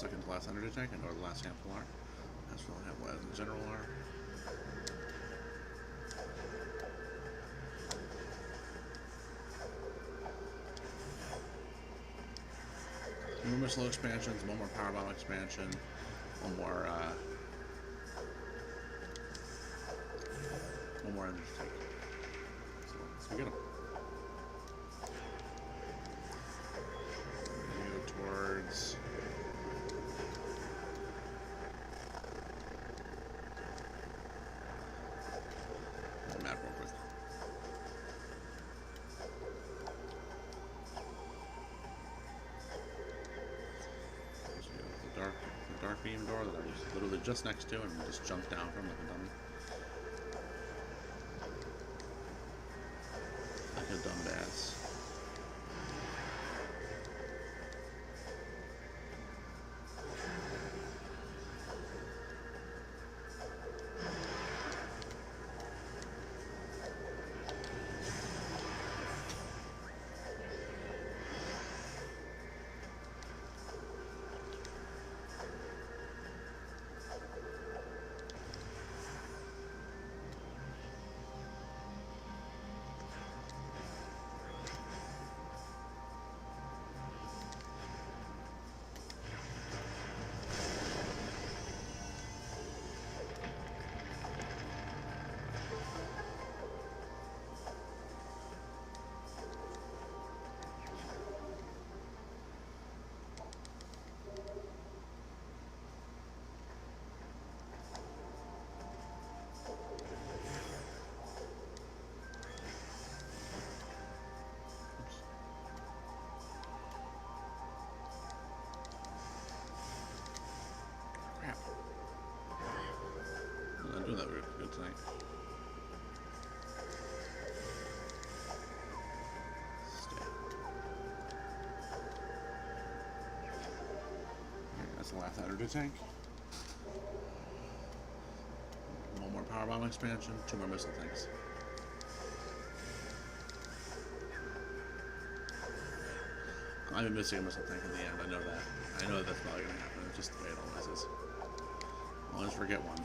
second to last energy tank. I know the last handful are. That's really how what in general are. More missile expansions, one more power bomb expansion, one more energy tank. So let's get them. Go towards the map real quick. The dark beam door that I was literally just next to and just jumped down from like a dummy. Like a dumbass. Crap. I'm not doing that very good tonight. Stay. Alright, that's the last energy tank. One more power bomb expansion, 2 more missile tanks. I've been missing a missile tank in the end, I know that. I know that's probably going to happen, it's just the way it always is. Always forget one.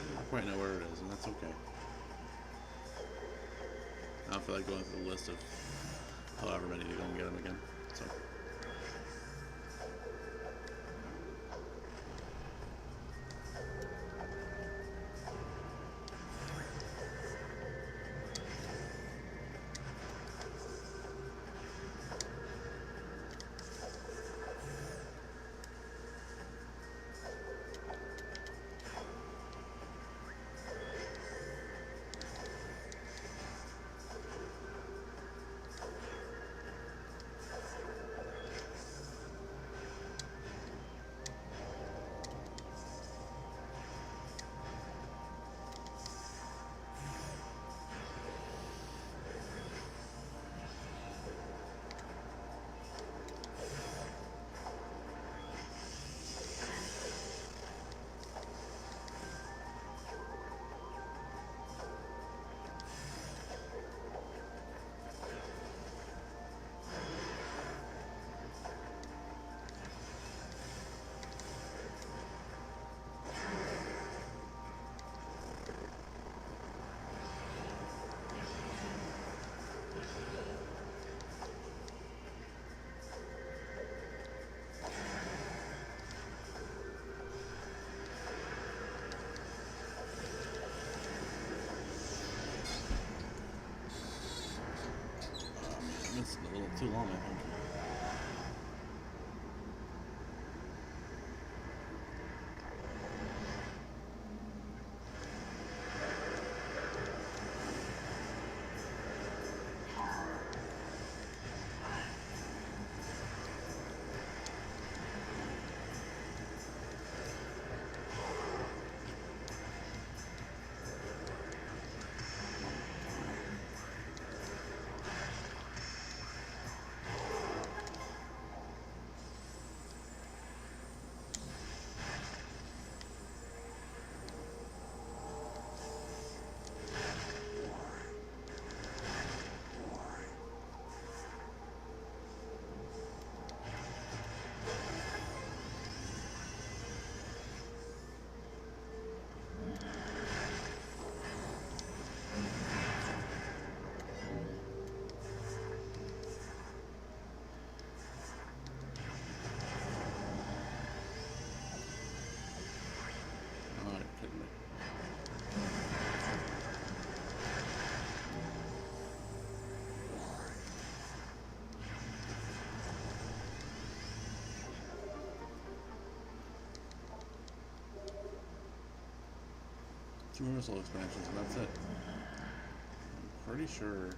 I don't quite know where it is, and that's okay. I don't feel like going through the list of however many to go and get them again, so... It's a little too long, I think. 2 missile expansions, and that's it. I'm pretty sure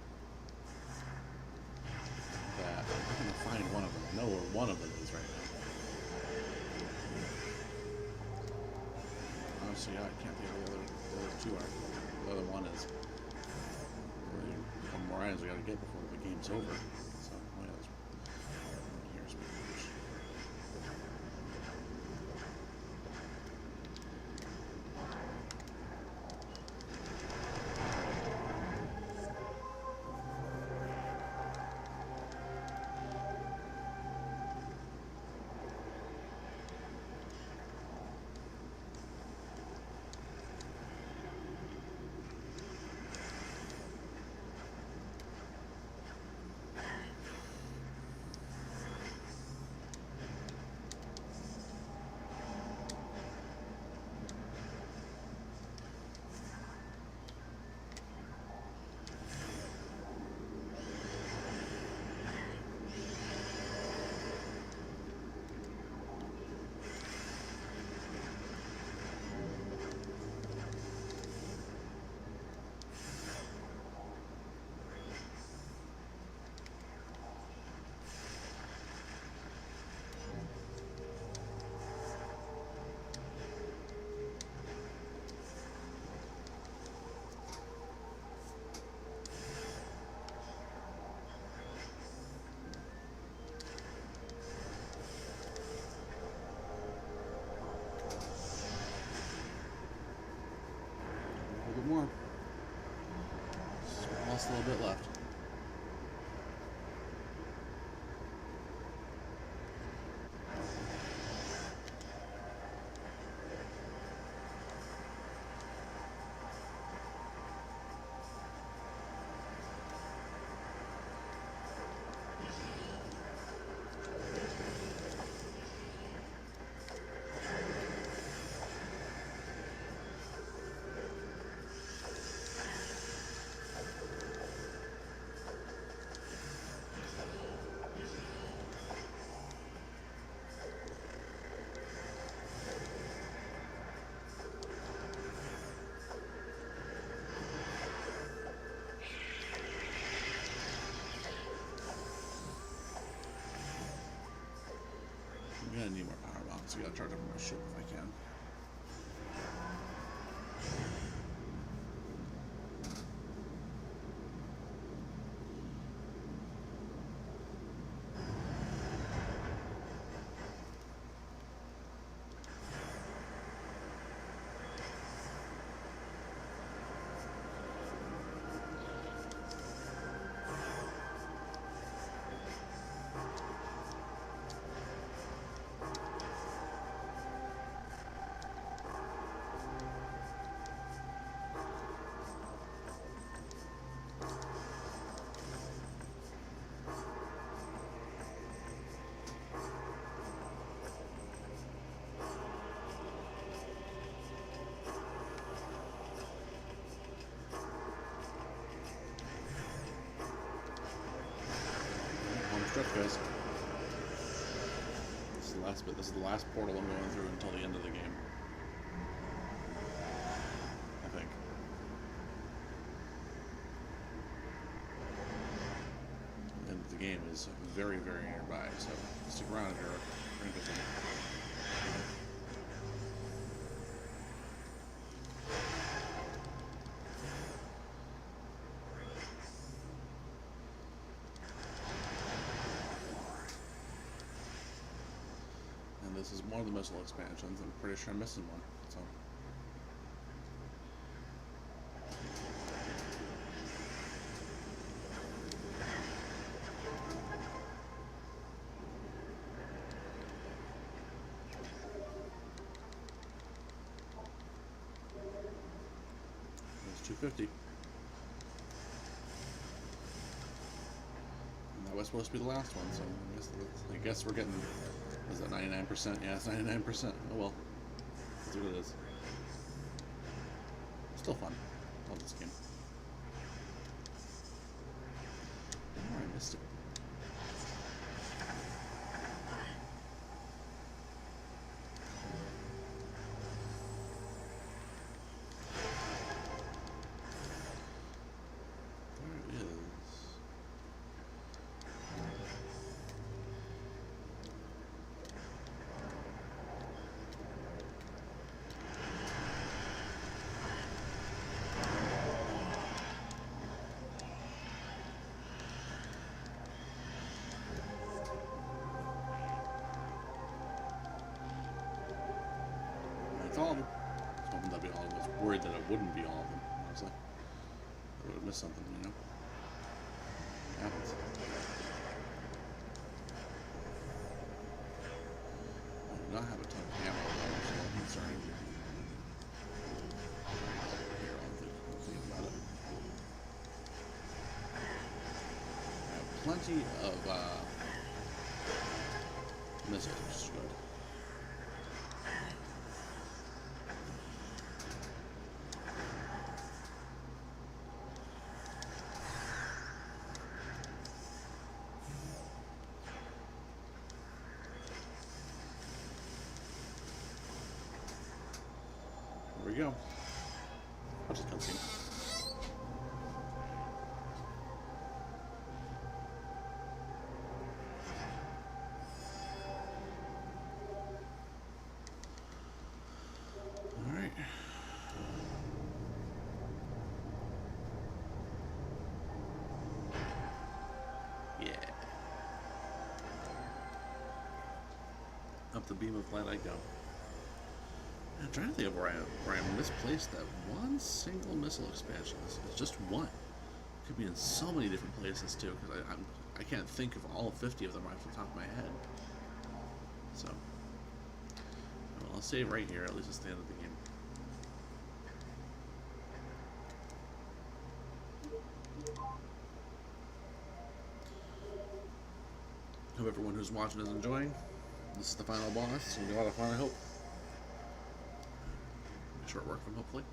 that I'm going to find one of them. I know where one of them is right now. Honestly, I can't think of the other two are. The other one is one more items we gotta get before the game's over. So, oh yeah, here's my push. A little bit more. Just a little bit left. I'm gonna need more power bombs, so I gotta charge up my ship if I can. Stretch, guys. This is the last bit. This is the last portal I'm going through until the end of the game. I think. And the game is very, very nearby, so stick around if you're interested. This is more of the missile expansions. I'm pretty sure I'm missing one. So. There's 250. And that was supposed to be the last one, so I guess we're getting. Is that 99%? Yeah, it's 99%. Oh well. That's what it is. Still fun. Love this game. Oh, I missed it. worried that it wouldn't be all of them. I was like, I would have missed something, you know? It happens. I do not have a ton of ammo though, so I'm concerned. Here, I'll think about it. I have plenty of missiles, which is good. There we go. I'll just cutscene. Alright. Yeah. Up the beam of light I go. I'm trying to think of where I misplaced that one single missile expansion. It's just one. It could be in so many different places too, because I can't think of all 50 of them right off the top of my head. So, well, I'll save right here. At least it's the end of the game. Hope everyone who's watching is enjoying. This is the final boss. You got a lot of fun, I hope. Short work from hopefully.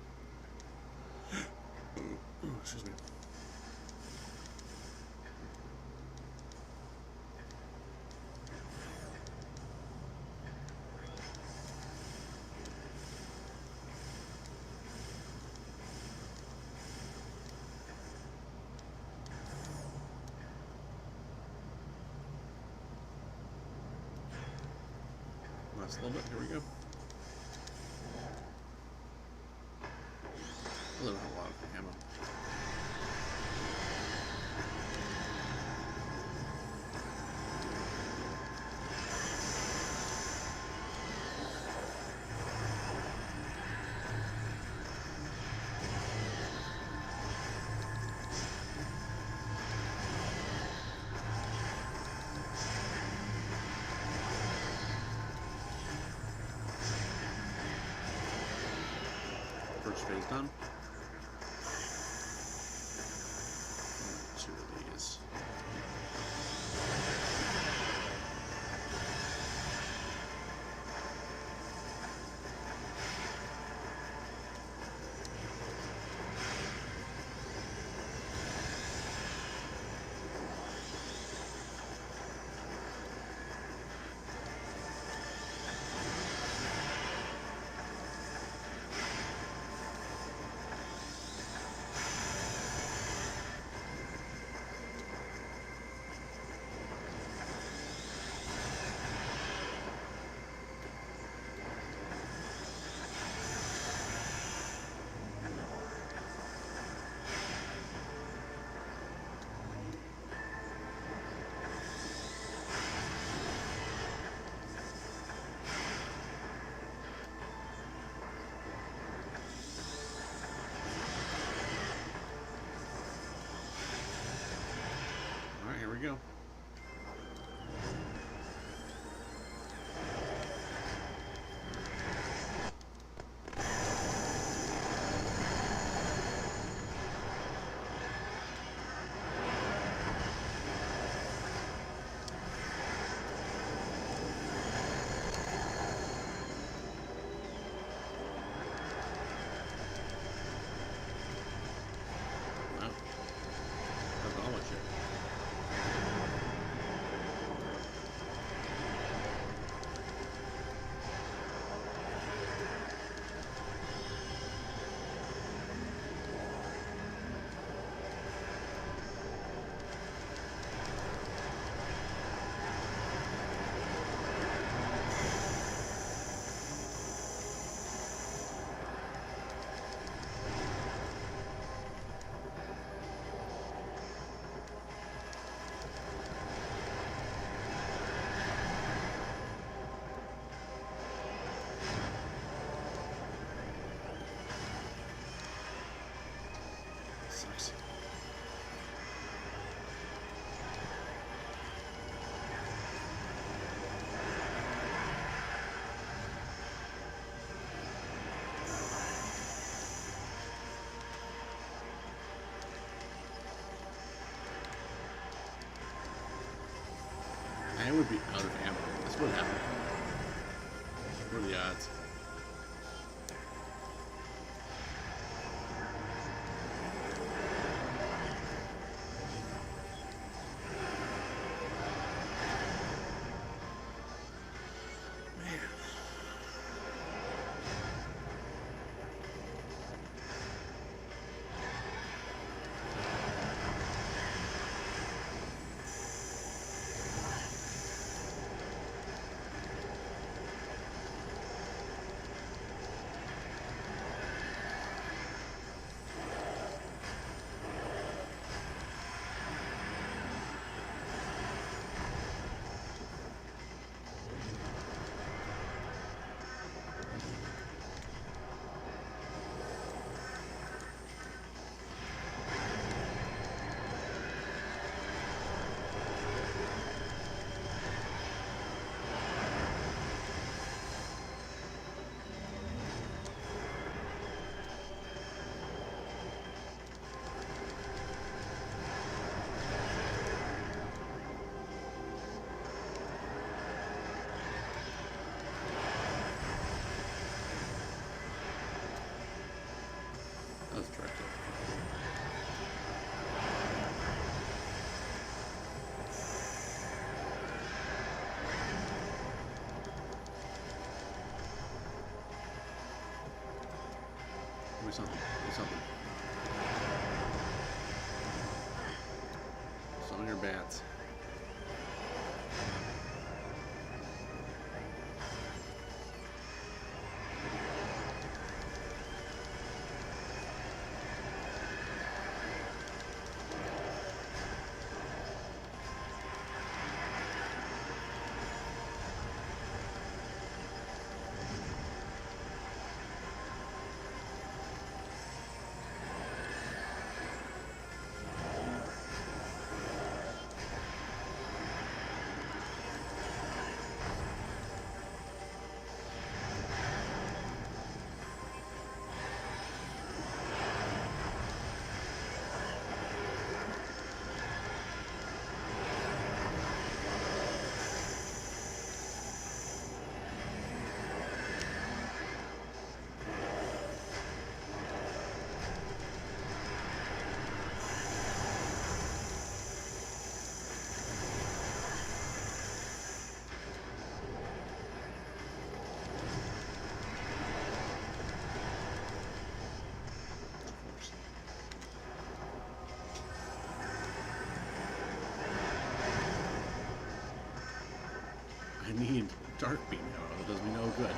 Excuse me. Last little bit. Here we go. I don't have a lot of ammo. First phase done. Two of these. I would be out of ammo. That's what happened. What are the odds? That was directed. Give me something. Give me something. Some of your bats. I need dark beam ammo. That does me no good. There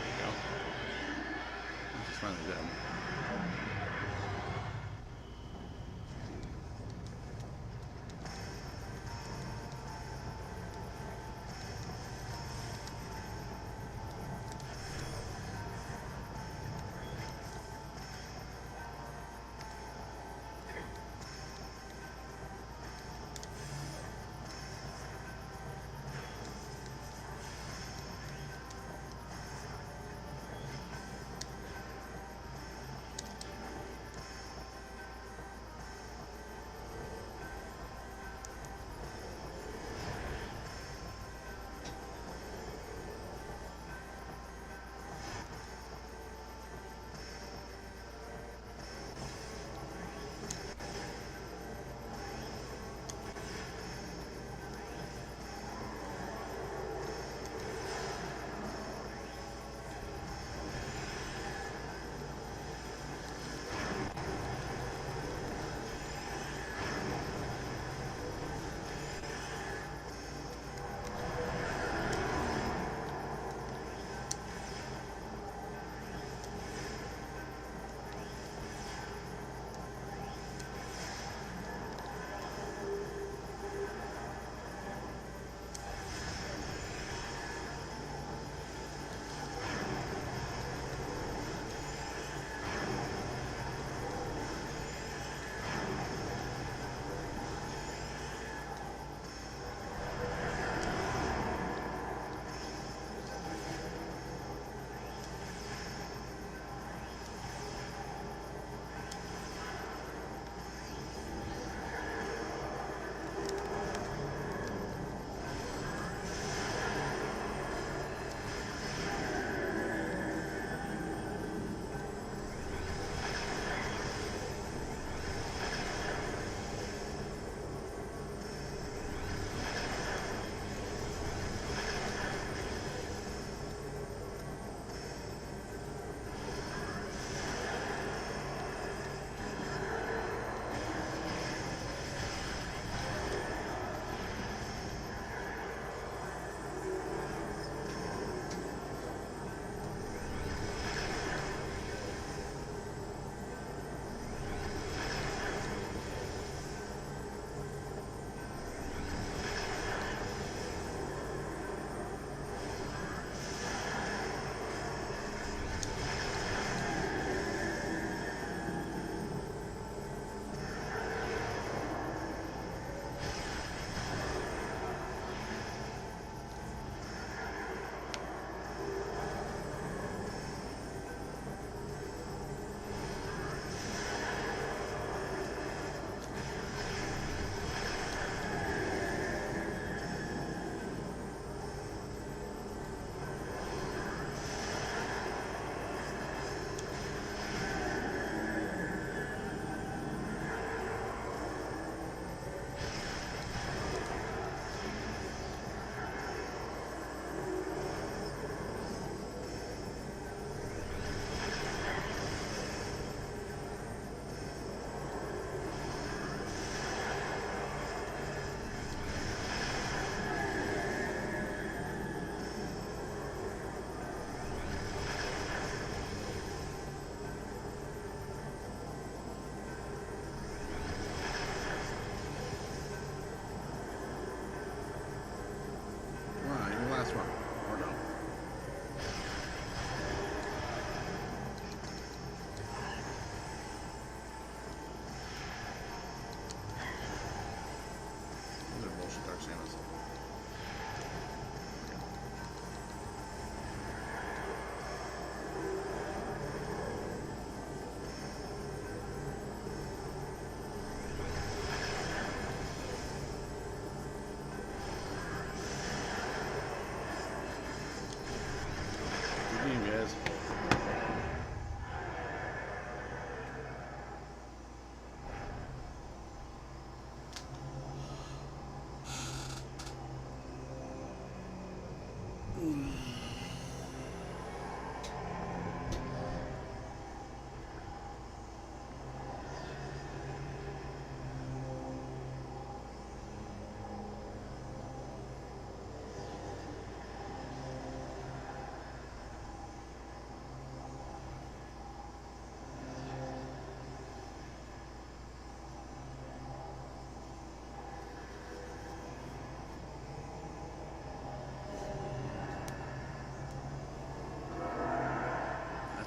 we go. This is finally dead.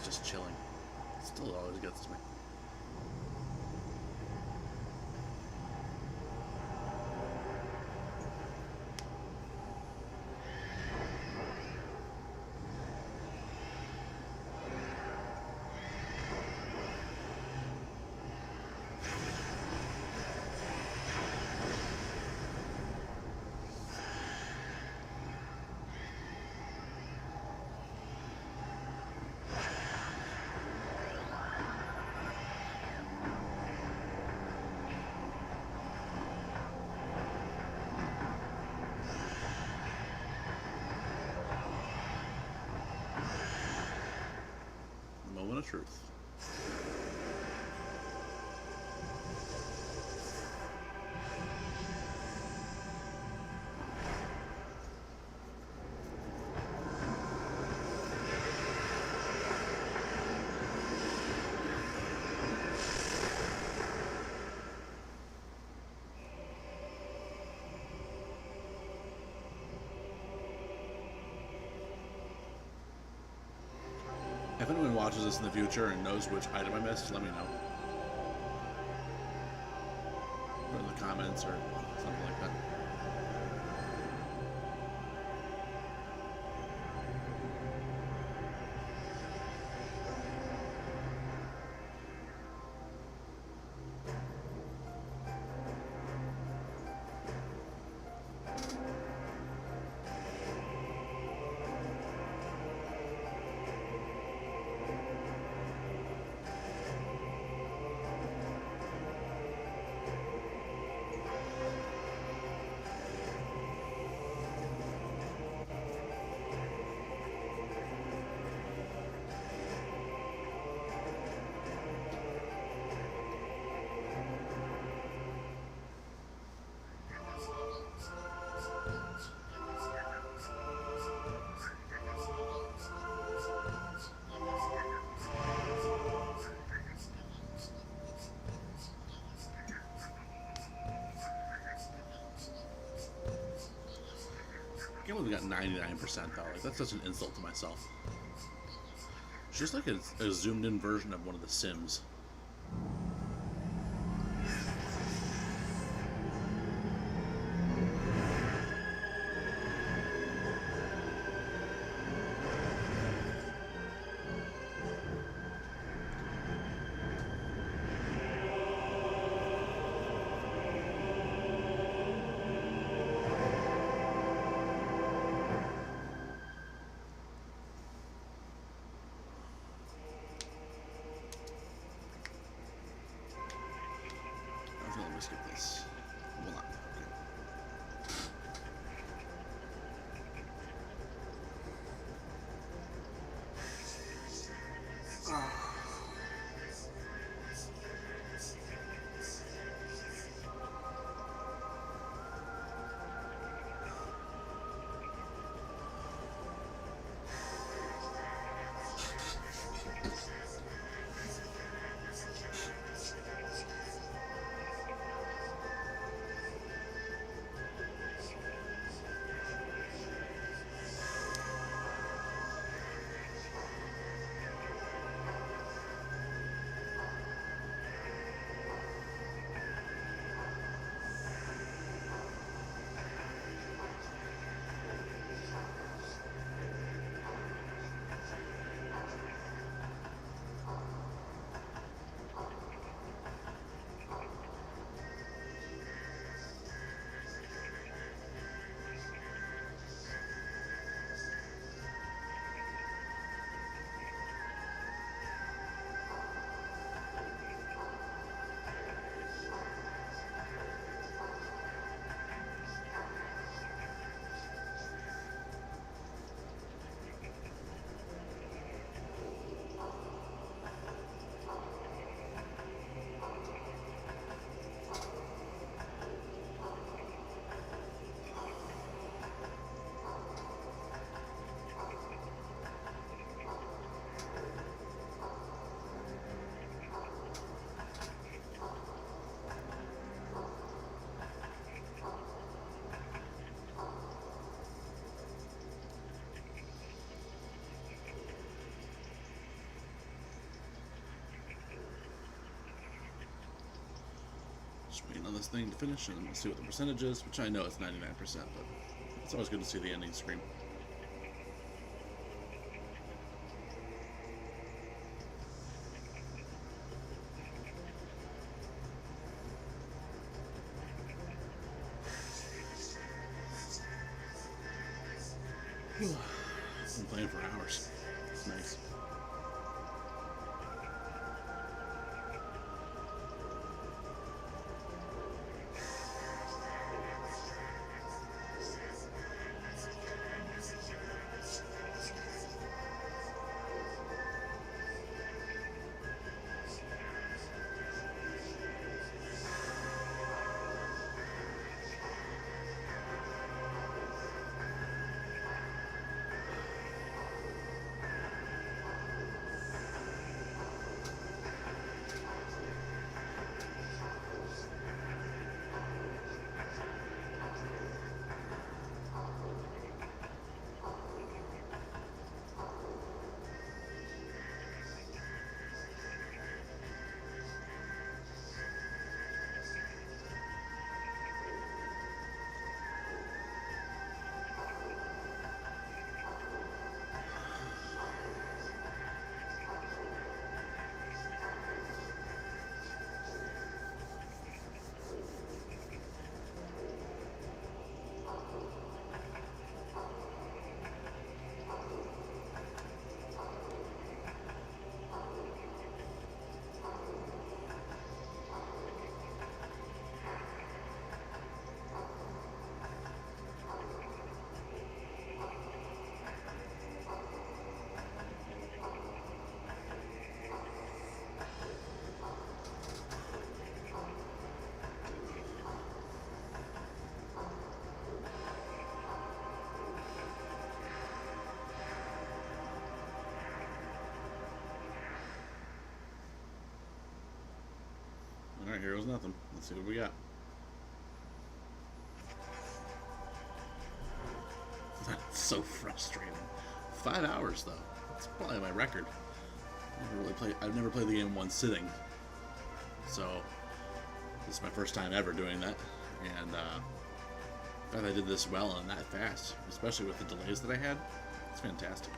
just chilling. Still always gets me. Moment of truth. If anyone watches this in the future and knows which item I missed, let me know. Put it in the comments or something like that. I can't believe we got 99% though. Like, that's such an insult to myself. It's just like a zoomed in version of one of the Sims. Just waiting on this thing to finish and see what the percentage is, which I know it's 99%, but it's always good to see the ending screen. Been playing for hours. It's nice. Alright, here goes nothing. Let's see what we got. That's so frustrating. 5 hours though. That's probably my record. I've never played the game in one sitting. So this is my first time ever doing that. And the fact I did this well and that fast, especially with the delays that I had, it's fantastic.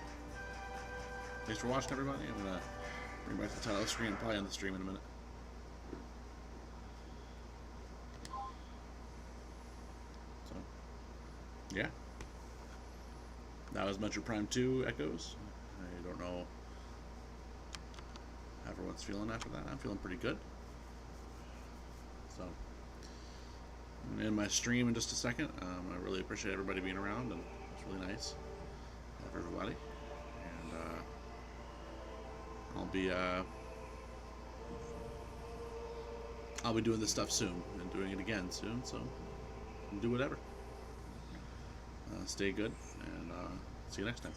Thanks for watching, everybody. I'm gonna bring back the title screen and probably end the stream in a minute. Yeah, that was Metroid Prime 2 Echoes. I don't know how everyone's feeling after that. I'm feeling pretty good. So, I'm going to end my stream in just a second. I really appreciate everybody being around, and it's really nice of everybody. And I'll be doing this stuff soon and doing it again soon. So, do whatever. Stay good, and see you next time.